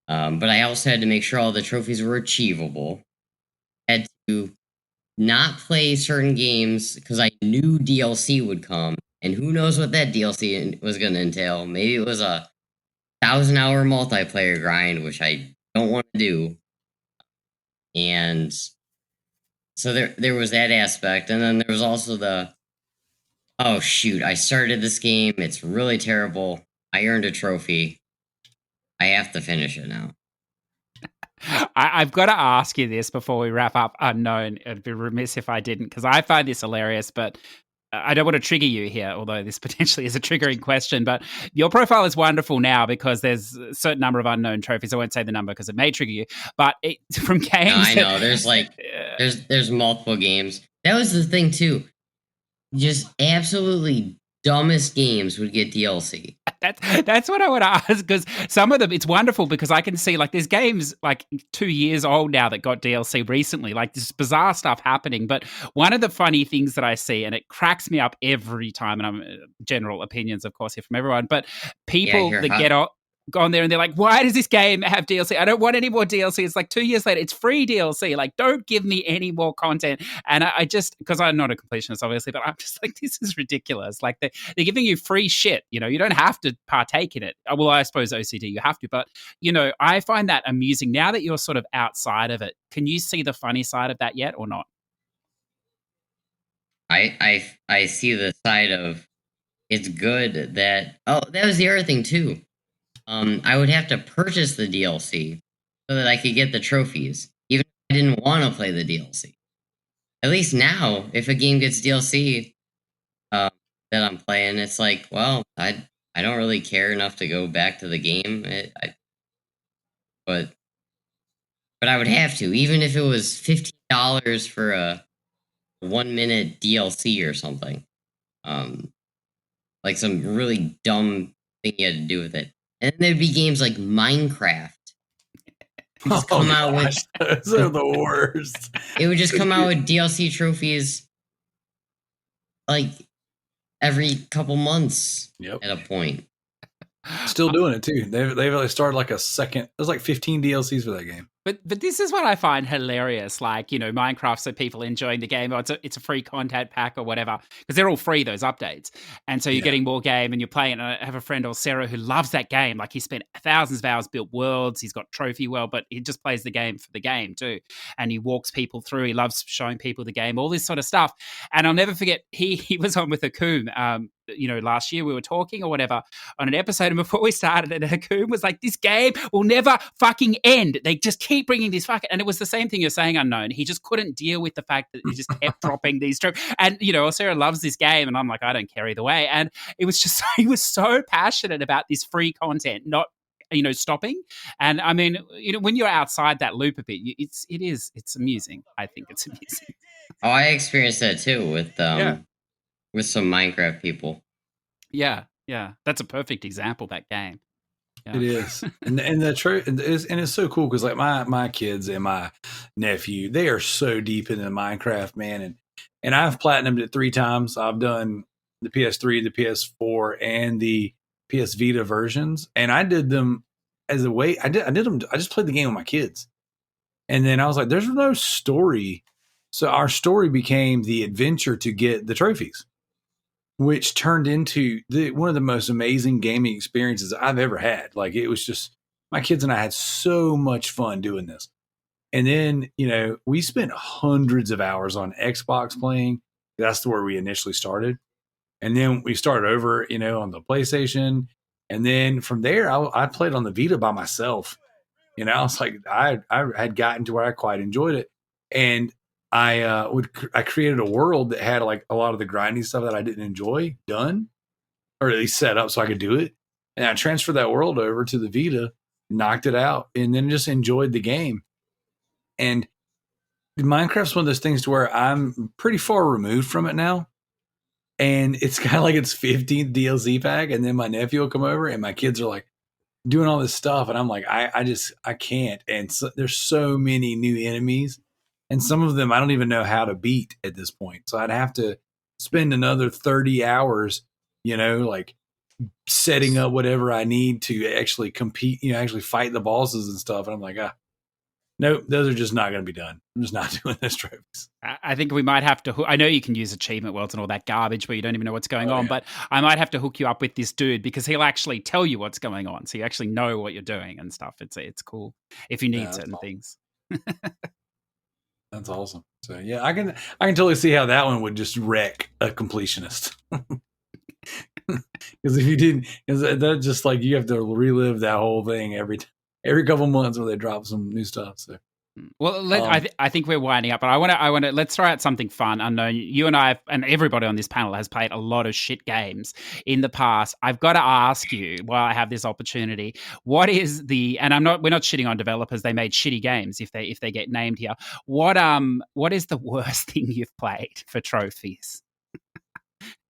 but I also had to make sure all the trophies were achievable. I had to not play certain games because I knew DLC would come, and who knows what that DLC was going to entail. Maybe it was a 1,000-hour multiplayer grind, which I don't want to do. And so there was that aspect, and then there was also the, oh shoot, I started this game, it's really terrible, I earned a trophy, I have to finish it now. I've got to ask you this before we wrap up. Unknown, I'd be remiss if I didn't, because I find this hilarious. But I don't want to trigger you here, although this potentially is a triggering question, but your profile is wonderful now because there's a certain number of unknown trophies. I won't say the number because it may trigger you, but from games. No, I know. There's there's multiple games. That was the thing too. Just absolutely dumbest games would get DLC. That's what I want to ask, because some of them, it's wonderful because I can see like there's games like 2 years old now that got DLC recently, like this bizarre stuff happening. But one of the funny things that I see, and it cracks me up every time, and I'm general opinions, of course, here from everyone, but people that get on there and they're like, why does this game have DLC? I don't want any more DLC. It's like 2 years later, it's free DLC. Like, don't give me any more content. And I just, because I'm not a completionist, obviously, but I'm just like, this is ridiculous. Like, they're giving you free shit. You know, you don't have to partake in it. Well, I suppose OCD, you have to. But, you know, I find that amusing. Now that you're sort of outside of it, can you see the funny side of that yet or not? I see the side of it's good that, that was the other thing too. I would have to purchase the DLC so that I could get the trophies, even if I didn't want to play the DLC. At least now, if a game gets DLC that I'm playing, it's like, well, I don't really care enough to go back to the game. But I would have to, even if it was $15 for a 1 minute DLC or something. Like some really dumb thing you had to do with it. And then there'd be games like Minecraft. Just come out with, those are the worst. It would just come out with DLC trophies like every couple months at a point. Still doing it too. They've started like a second. There's like 15 DLCs for that game. But this is what I find hilarious. Like, you know, Minecraft, so people enjoying the game, or it's a free content pack or whatever, because they're all free, those updates. And so you're getting more game and you're playing. And I have a friend, Sarah, who loves that game. Like, he spent thousands of hours, built worlds. He's got trophy world, but he just plays the game for the game too. And he walks people through. He loves showing people the game, all this sort of stuff. And I'll never forget, he was on with Akum, you know, last year we were talking or whatever on an episode, and before we started, and Hakoon was like, this game will never fucking end. They just keep bringing this fucking, and it was the same thing you're saying, Unknown. He just couldn't deal with the fact that he just kept dropping these tropes. And, you know, Sarah loves this game, and I'm like, I don't care either way. And it was just, he was so passionate about this free content, not, you know, stopping. And I mean, you know, when you're outside that loop a bit, it's amusing. I think it's amusing. Oh, I experienced that too with some Minecraft people. Yeah, that's a perfect example, that game. Yeah. It is, and the truth is, and it's so cool because like my kids and my nephew, they are so deep into Minecraft, man, and I've platinumed it 3 times. I've done the PS3, the PS4, and the PS Vita versions, and I did them as a way. I did them. I just played the game with my kids, and then I was like, "There's no story," so our story became the adventure to get the trophies, which turned into one of the most amazing gaming experiences I've ever had. Like, it was just, my kids and I had so much fun doing this. And then, you know, we spent hundreds of hours on Xbox playing. That's where we initially started. And then we started over, you know, on the PlayStation. And then from there, I played on the Vita by myself. You know, I was like, I had gotten to where I quite enjoyed it. And I created a world that had like a lot of the grinding stuff that I didn't enjoy done, or at least set up so I could do it. And I transferred that world over to the Vita, knocked it out, and then just enjoyed the game. And Minecraft's one of those things to where I'm pretty far removed from it now. And it's kind of like its 15th DLC pack. And then my nephew will come over and my kids are like doing all this stuff. And I'm like, I can't. And so, there's so many new enemies. And some of them I don't even know how to beat at this point. So I'd have to spend another 30 hours, you know, like setting up whatever I need to actually compete, you know, actually fight the bosses and stuff. And I'm like, nope, those are just not going to be done. I'm just not doing this trophies. I think we might have to, I know you can use achievement worlds and all that garbage where you don't even know what's going on, but I might have to hook you up with this dude because he'll actually tell you what's going on. So you actually know what you're doing and stuff. It's cool if you need certain things. That's awesome. So yeah, I can totally see how that one would just wreck a completionist. Because if you didn't, because that's just like you have to relive that whole thing every couple months where they drop some new stuff. So Well, I think we're winding up, but I want to let's throw out something fun. Unknown, you and I and everybody on this panel has played a lot of shit games in the past. I've got to ask you, while I have this opportunity, what is and we're not shitting on developers. They made shitty games if they get named here. What is the worst thing you've played for trophies?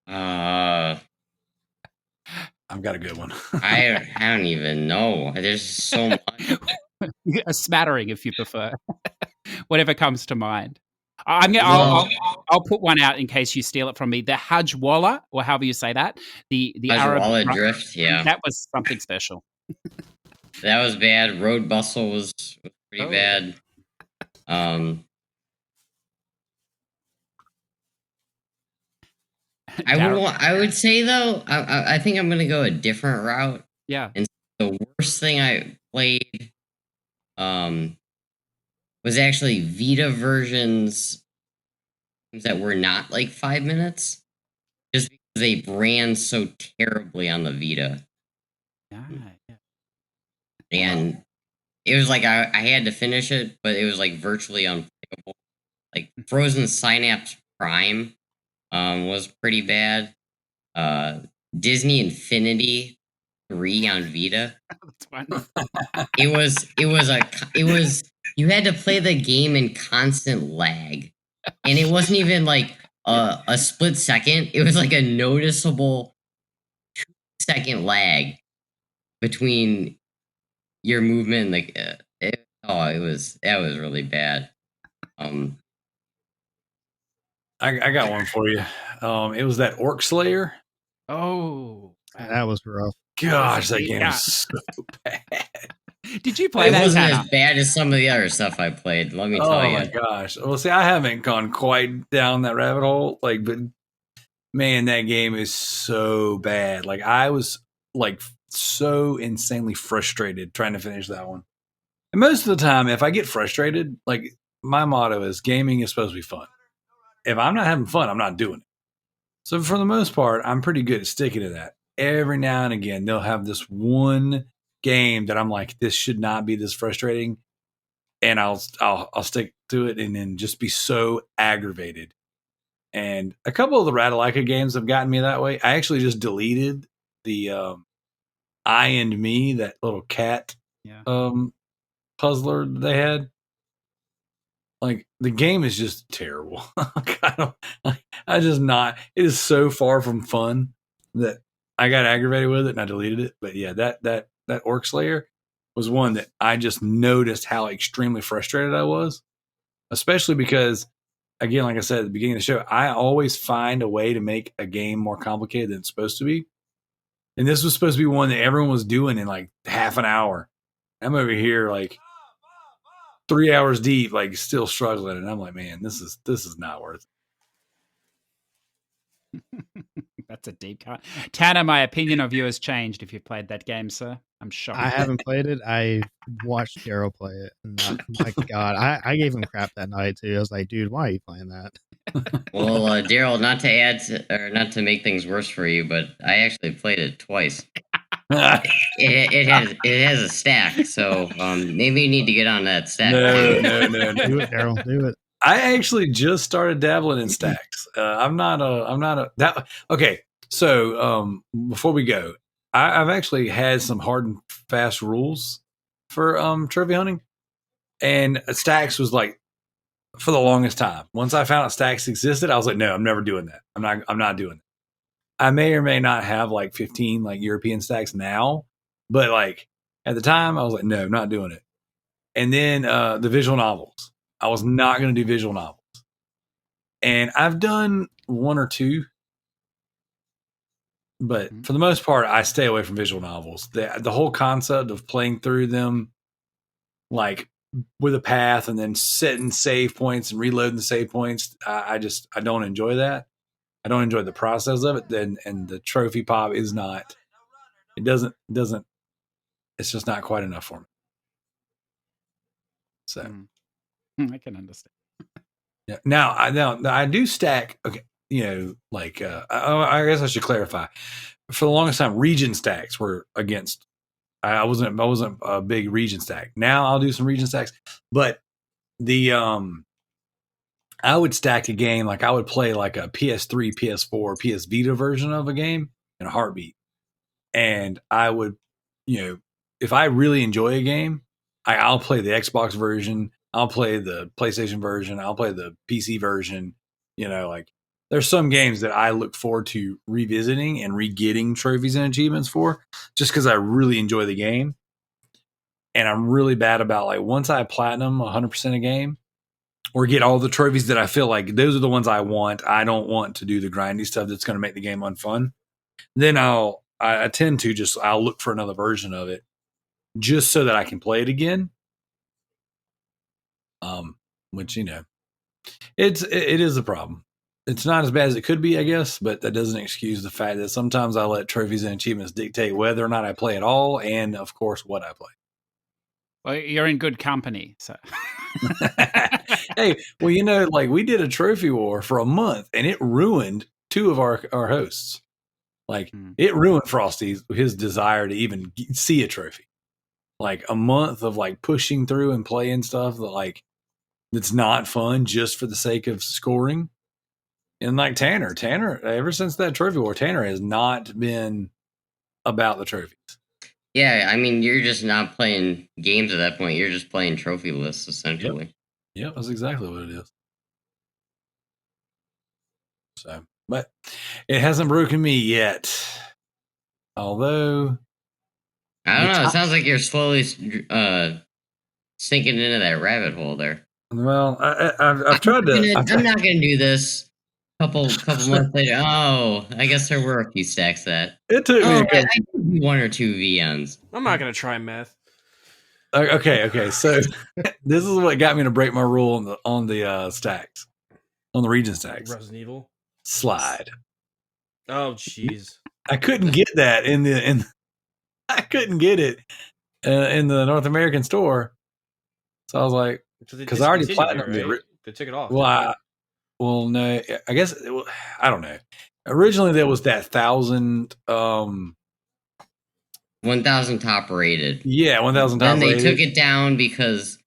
I've got a good one. I don't even know. There's so much. A smattering, if you prefer. Whatever comes to mind. I'll put one out in case you steal it from me. The Hajwalla, or however you say that. The Hajwalla Arab Drift, yeah. That was something special. That was bad. Road Bustle was pretty bad. I would say though, I think I'm gonna go a different route. Yeah. And the worst thing I played was actually Vita versions that were not like 5 minutes, just because they ran so terribly on the Vita. Yeah. And it was like I had to finish it, but it was like virtually unplayable. Like Frozen Synapse Prime was pretty bad. Disney Infinity 3 on Vita. It was you had to play the game in constant lag. And it wasn't even like a split second. It was like a noticeable 2-second lag between your movement and that was really bad. I got one for you. It was that Orc Slayer. Oh, that was rough. Gosh, that game is so bad. Did you play it that? It wasn't as bad as some of the other stuff I played. Let me tell you. Oh my gosh. Well, see, I haven't gone quite down that rabbit hole. Like, but man, that game is so bad. Like, I was like so insanely frustrated trying to finish that one. And most of the time, if I get frustrated, like my motto is gaming is supposed to be fun. If I'm not having fun, I'm not doing it. So for the most part, I'm pretty good at sticking to that. Every now and again, they'll have this one game that I'm like, this should not be this frustrating, and I'll stick to it, and then just be so aggravated. And a couple of the Ratalaika games have gotten me that way. I actually just deleted the I and Me, that little cat puzzler they had. Like, the game is just terrible. I just not. It is so far from fun that I got aggravated with it and I deleted it. But yeah, that Orc Slayer was one that I just noticed how extremely frustrated I was, especially because, again, like I said at the beginning of the show, I always find a way to make a game more complicated than it's supposed to be. And this was supposed to be one that everyone was doing in like half an hour. I'm over here like 3 hours deep, like still struggling, and I'm like, man, this is not worth it. That's a deep cut. Tanner, my opinion of you has changed if you've played that game, sir. I'm shocked. I haven't played it. I watched Darrell play it. And my God, I gave him crap that night too. I was like, dude, why are you playing that? Well, Darrell, not to make things worse for you, but I actually played it twice. It has a stack, so maybe you need to get on that stack. No. Do it, Darrell. Do it. I actually just started dabbling in stacks. Okay. So before we go, I've actually had some hard and fast rules for trophy hunting, and stacks was like for the longest time. Once I found out stacks existed, I was like, no, I'm never doing that. I'm not doing it. I may or may not have like 15 like European stacks now, but like at the time I was like, no, I'm not doing it. And then the visual novels. I was not going to do visual novels. And I've done one or two, but for the most part, I stay away from visual novels. The whole concept of playing through them like with a path and then setting save points and reloading the save points, I don't enjoy that. I don't enjoy the process of it. And the trophy pop is not. It doesn't. It's just not quite enough for me. So I can understand. Yeah. Now I do stack. Okay, like I guess I should clarify. For the longest time, region stacks were against. I wasn't a big region stack. Now I'll do some region stacks, but I would stack a game like I would play like a PS3, PS4, PS Vita version of a game in a heartbeat. And I would, if I really enjoy a game, I'll play the Xbox version, I'll play the PlayStation version, I'll play the PC version. Like there's some games that I look forward to revisiting and re-getting trophies and achievements for just because I really enjoy the game. And I'm really bad about like once I platinum 100% a game or get all the trophies that I feel like those are the ones I want. I don't want to do the grindy stuff that's going to make the game unfun. Then I tend to I'll look for another version of it just so that I can play it again. Which, it is a problem. It's not as bad as it could be, I guess, but that doesn't excuse the fact that sometimes I let trophies and achievements dictate whether or not I play at all. And of course, what I play. Well, you're in good company. So, hey, well, like we did a trophy war for a month and it ruined two of our hosts. Like it ruined Frosty, his desire to even see a trophy. Like a month of like pushing through and playing stuff that's not fun just for the sake of scoring. And like Tanner, ever since that trophy war, Tanner has not been about the trophies. Yeah, I mean, you're just not playing games at that point. You're just playing trophy lists, essentially. Yep, that's exactly what it is. So, but it hasn't broken me yet. Although, I don't know. It sounds like you're slowly sinking into that rabbit hole there. Well, I've tried to. I'm not going to do this. Couple months later, I guess there were a few stacks that. It took me. I did one or two VMs. I'm not gonna try meth. Okay. So this is what got me to break my rule on the stacks, on the region stacks. Resident Evil slide. Oh, jeez. I couldn't get that I couldn't get it in the North American store. So I was like, because I already platinumed it. Right? They took it off. Well, no, I guess I don't know. Originally, there was that 1,000. 1,000 top rated. Yeah, 1,000 top rated. Then they took it down because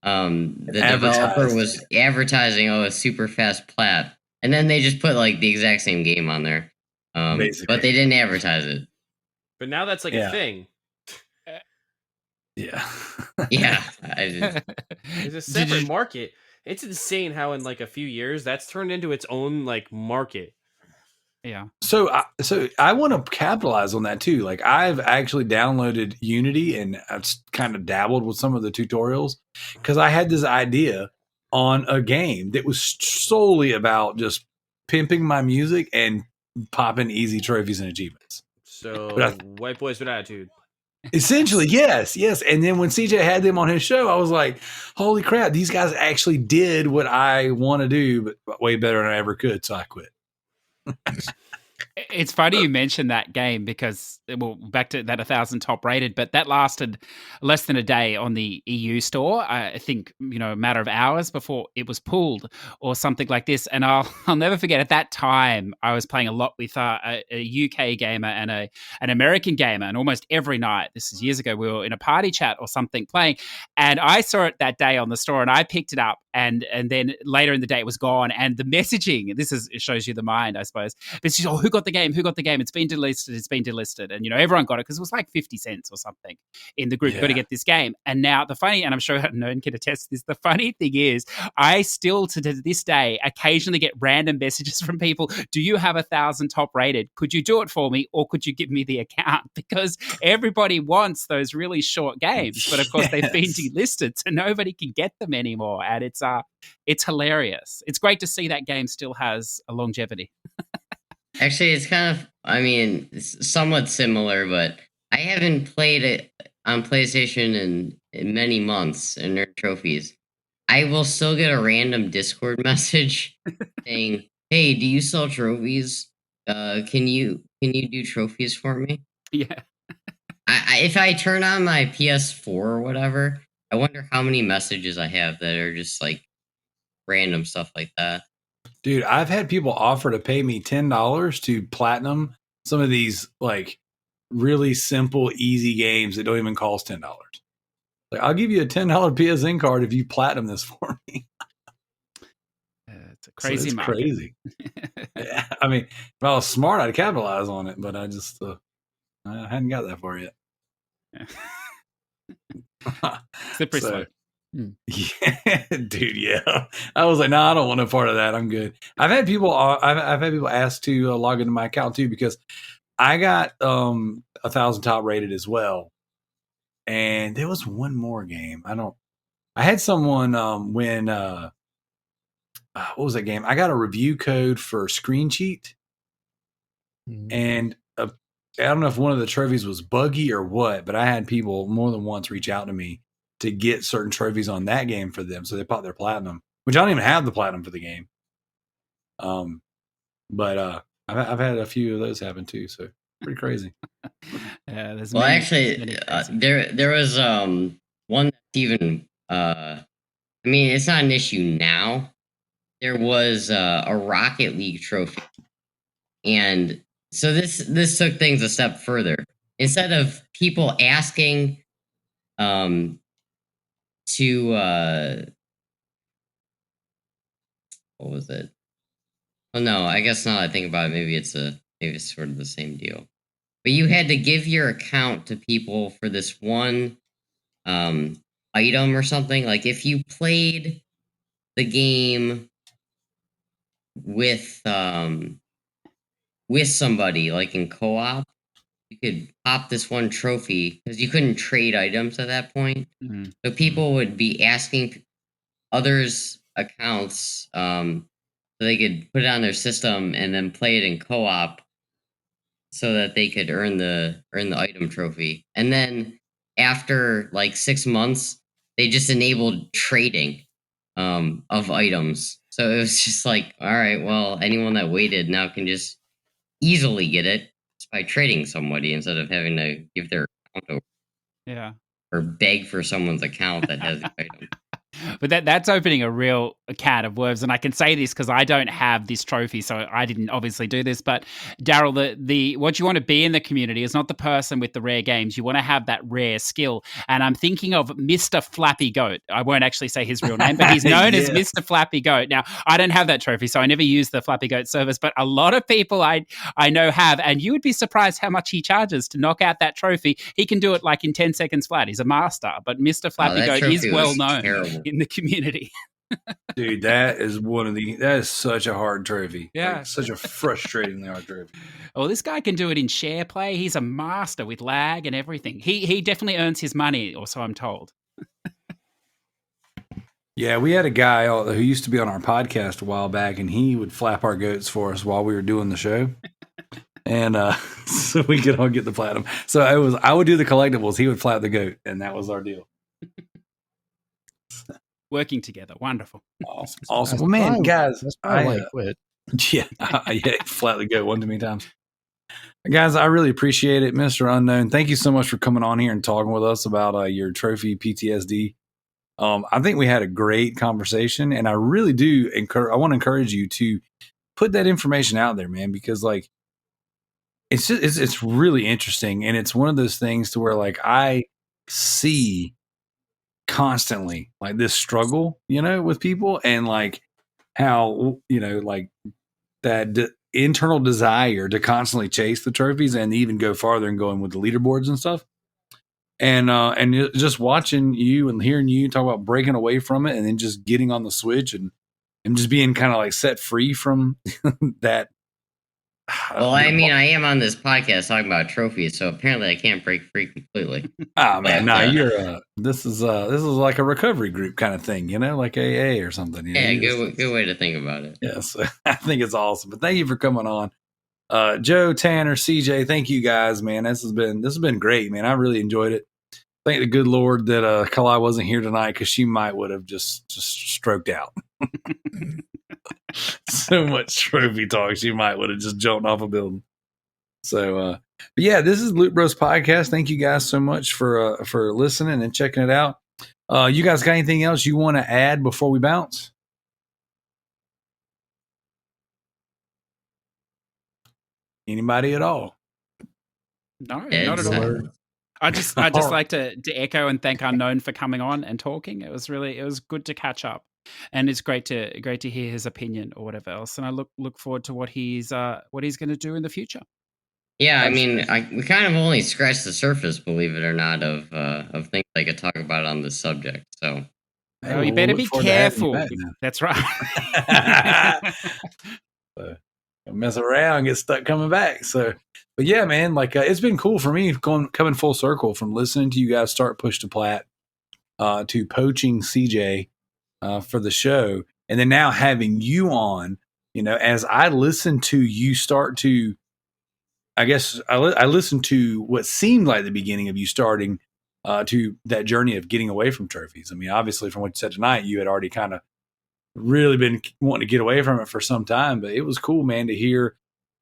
the developer was advertising, a super fast plat, and then they just put like the exact same game on there. But they didn't advertise it. But now that's like a thing. Yeah. Yeah. There's a separate market. It's insane how in like a few years that's turned into its own like market. Yeah. So I want to capitalize on that too. Like I've actually downloaded Unity and I've kind of dabbled with some of the tutorials because I had this idea on a game that was solely about just pimping my music and popping easy trophies and achievements. So white boys with attitude. Essentially, yes. And then when CJ had them on his show, I was like, holy crap, these guys actually did what I want to do, but way better than I ever could. So I quit. It's funny you mentioned that game because, well, back to that 1,000 top rated, but that lasted less than a day on the EU store. I think, a matter of hours before it was pulled or something like this. And I'll never forget at that time, I was playing a lot with a UK gamer and an American gamer. And almost every night, this is years ago, we were in a party chat or something playing. And I saw it that day on the store and I picked it up. And then later in the day, it was gone. And the messaging, it shows you the mind, I suppose. But it's just, who got the game? It's been delisted. And, everyone got it because it was like 50 cents or something in the group. Got to get this game. And now and I'm sure no one can attest to this, the funny thing is, I still to this day occasionally get random messages from people. Do you have 1,000 top rated? Could you do it for me? Or could you give me the account? Because everybody wants those really short games. But of course, they've been delisted. So nobody can get them anymore. And it's hilarious. It's great to see that game still has a longevity. Actually, it's kind of, it's somewhat similar, but I haven't played it on PlayStation in many months and earned trophies. I will still get a random Discord message saying, hey, do you sell trophies? Can you do trophies for me? Yeah. If I turn on my PS4 or whatever, I wonder how many messages I have that are just like random stuff like that. Dude, I've had people offer to pay me $10 to platinum some of these like really simple, easy games that don't even cost $10. Like, I'll give you a $10 PSN card if you platinum this for me. It's a crazy it's market. crazy. Yeah, I mean, if I was smart, I'd capitalize on it, but I just I hadn't got that far yet. Slippery So, slope. yeah, dude. Yeah, I was like, no, I don't want no part of that. I'm good. I've had people ask to log into my account too because I got 1,000 top rated as well, and there was one more game. I had someone win. What was that game? I got a review code for Screen Cheat, and I don't know if one of the trophies was buggy or what, but I had people more than once reach out to me to get certain trophies on that game for them, so they bought their platinum, which I don't even have the platinum for the game. But I've had a few of those happen too, so pretty crazy. Yeah, there's Well, many, actually, many crazy. there was one that's even. I mean, it's not an issue now. There was a Rocket League trophy, and so this took things a step further. Instead of people asking to what was it? Oh no, I guess now that I think about it, maybe it's sort of the same deal. But you had to give your account to people for this one item or something. Like if you played the game with somebody, like in co-op, you could pop this one trophy because you couldn't trade items at that point. Mhm. So people would be asking others' accounts so they could put it on their system and then play it in co-op so that they could earn the item trophy. And then after like 6 months, they just enabled trading of items. So it was just like, all right, well, anyone that waited now can just easily get it just by trading somebody instead of having to give their account over Yeah. or beg for someone's account that has the item. But that's opening a real can of worms, and I can say this because I don't have this trophy, so I didn't obviously do this. But Darrell, the what you want to be in the community is not the person with the rare games. You want to have that rare skill, and I'm thinking of Mr. Flappy Goat. I won't actually say his real name, but he's known as Yeah. Mr. Flappy Goat. Now, I don't have that trophy, so I never use the Flappy Goat service, but a lot of people I know have, and you would be surprised how much he charges to knock out that trophy. He can do it like in 10 seconds flat. He's a master, but Mr. Flappy that Goat trophy is well was known terrible. in the community. Dude, that is such a hard trophy. Yeah. Like, such a frustratingly hard trophy. Well, this guy can do it in share play. He's a master with lag and everything. He definitely earns his money, or so I'm told. Yeah, we had a guy who used to be on our podcast a while back, and he would flap our goats for us while we were doing the show. And so we could all get the platinum. So I would do the collectibles, he would flap the goat, and that was our deal. Working together. Wonderful. Awesome. Well, man, guys, that's probably why I quit. yeah, flat the goat one too many times. Guys, I really appreciate it, Mr. Unknown. Thank you so much for coming on here and talking with us about your trophy PTSD. I think we had a great conversation, and I really do I want to encourage you to put that information out there, man, because like it's really interesting, and it's one of those things to where like I see constantly like this struggle, with people, and like how like that internal desire to constantly chase the trophies and even go farther and going with the leaderboards and stuff. And just watching you and hearing you talk about breaking away from it and then just getting on the switch and just being kind of like set free from that. Well, I mean, I am on this podcast talking about trophies, so apparently I can't break free completely. Oh man, But, you're this is like a recovery group kind of thing, like AA or something. Yeah, good way to think about it. Yes, I think it's awesome. But thank you for coming on. Joe, Tanner, CJ, thank you guys, man. This has been great, man. I really enjoyed it. Thank the good Lord that Kalai wasn't here tonight, because she might would have just stroked out. So much trophy talk, she might would have just jumped off a building. So, but yeah, this is Loot Bros Podcast. Thank you guys so much for listening and checking it out. You guys got anything else you want to add before we bounce? Anybody at all? No, Yeah, not at all. I just like to echo and thank Unknown for coming on and talking. It was good to catch up, and it's great to hear his opinion or whatever else. And I look forward to what he's going to do in the future. Yeah, I mean, we kind of only scratched the surface, believe it or not, of things I could talk about on this subject. So, you better be careful. That's right. So, mess around, get stuck coming back. So, but yeah, man, like it's been cool for me coming full circle from listening to you guys start Push to Plat to poaching CJ for the show, and then now having you on. As I listen to you start to. I guess I listened to what seemed like the beginning of you starting to that journey of getting away from trophies. I mean, obviously, from what you said tonight, you had already kind of really been wanting to get away from it for some time. But it was cool, man, to hear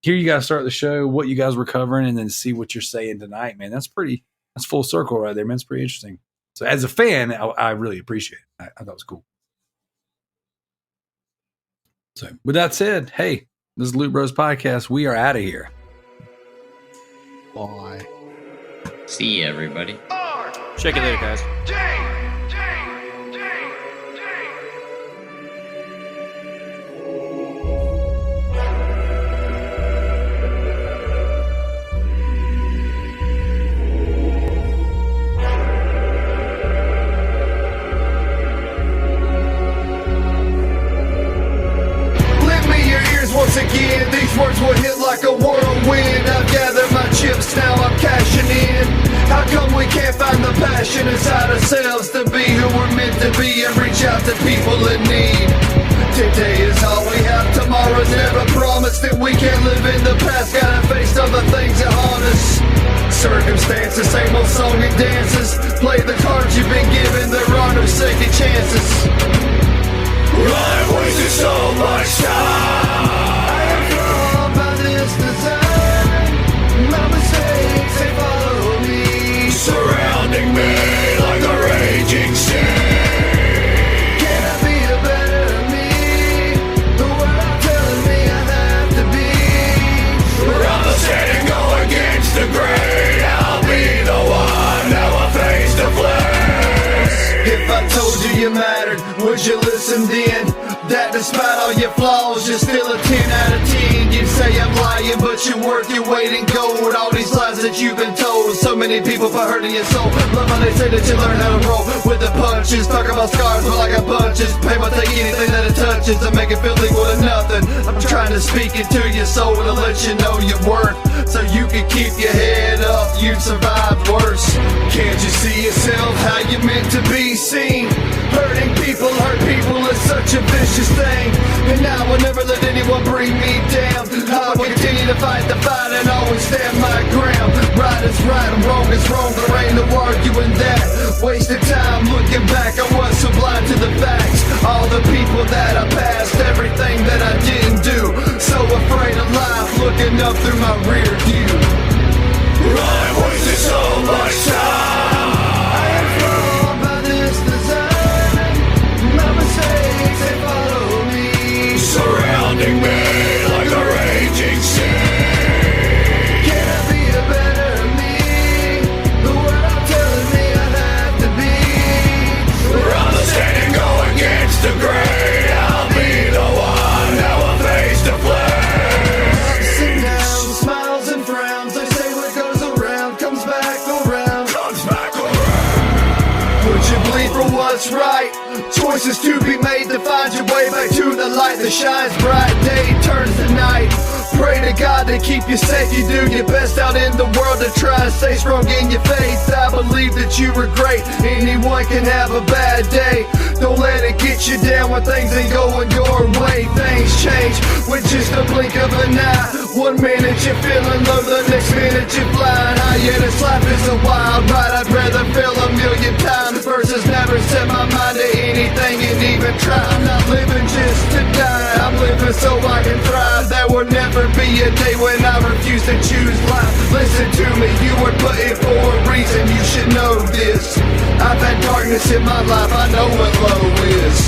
you guys start the show, what you guys were covering, and then see what you're saying tonight, man. That's full circle right there, man. It's pretty interesting. So, as a fan, I really appreciate it. I thought it was cool. So, with that said, hey, this is Loot Bros Podcast. We are out of here. Bye. see you, everybody. Check it later, guys. Once again, these words will hit like a whirlwind. I've gathered my chips, now I'm cashing in. How come we can't find the passion inside ourselves to be who we're meant to be and reach out to people in need? Today is all we have, tomorrow's never promised, and we can't live in the past, gotta face all the things that haunt us. Circumstances, same old song and dances. Play the cards you've been given, there are no second chances. I've wasted so much time. I am flawed by this design. My mistakes, they follow me, surrounding me like a raging sea. Can I be a better me? The world I'm telling me I have to be. I'm the set and go against the grain. I'll be the one that will face the flames. If I told you you mattered, would you listen then? That despite all your flaws, you're still a 10 out of 10. You'd say I'm lying, but you're worth your weight in gold. All these lies that you've been told, so many people for hurting your soul. Love how they say that you learn how to roll with the punches. Talk about scars, but like a bunches. Paper take anything that it touches and make it feel equal to nothing. I'm trying to speak into your soul to let you know your worth, so you can keep your head up. You'd survive worse. Can't you see yourself how you're meant to be seen? Hurting people hurt people is such a vicious thing, and I will never let anyone bring me down. I will continue to fight the fight and always stand my ground. Right is right and wrong is wrong, there ain't no arguing that. Wasted time looking back, I was so blind to the facts. All the people that I passed, everything that I didn't do. So afraid of life, looking up through my rear view. I wasted so much time. I am flawed by this design. My mistakes, they follow me, surrounding me like a raging sea. Can I be a better me? The world I'm telling me I have to be. I'm the stand and go against the grain. I'll be the one that will face the flames. Ups and downs, smiles and frowns. They say what goes around comes back around. Comes back around. Would you bleed for what's right? Choices to be made to find your way back to the light that shines bright. Day turns to night. Pray to God to keep you safe. You do your best out in the world to try and stay strong in your faith. I believe that you were great. Anyone can have a bad day. Don't let it get you down when things ain't going your way. Things change with just a blink of an eye. 1 minute you're feeling low, the next minute you're flying high. Yeah, this life is a wild ride. I'd rather fail a million times versus never set my mind to anything and even try. I'm not living just to die, I'm living so I can thrive. There will never be a day when I refuse to choose life. Listen to me, you were put in for a reason, you should know this. I've had darkness in my life, I know what low is.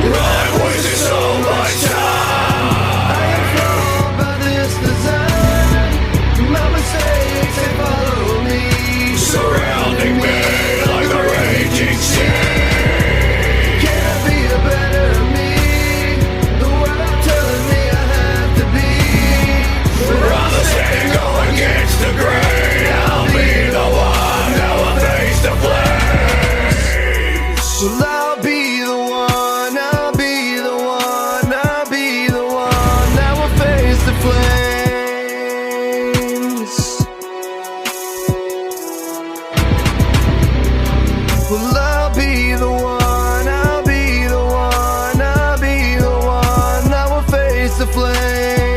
I've wasted so much time. I am flawed by this design. My mistakes, they follow me, surround game.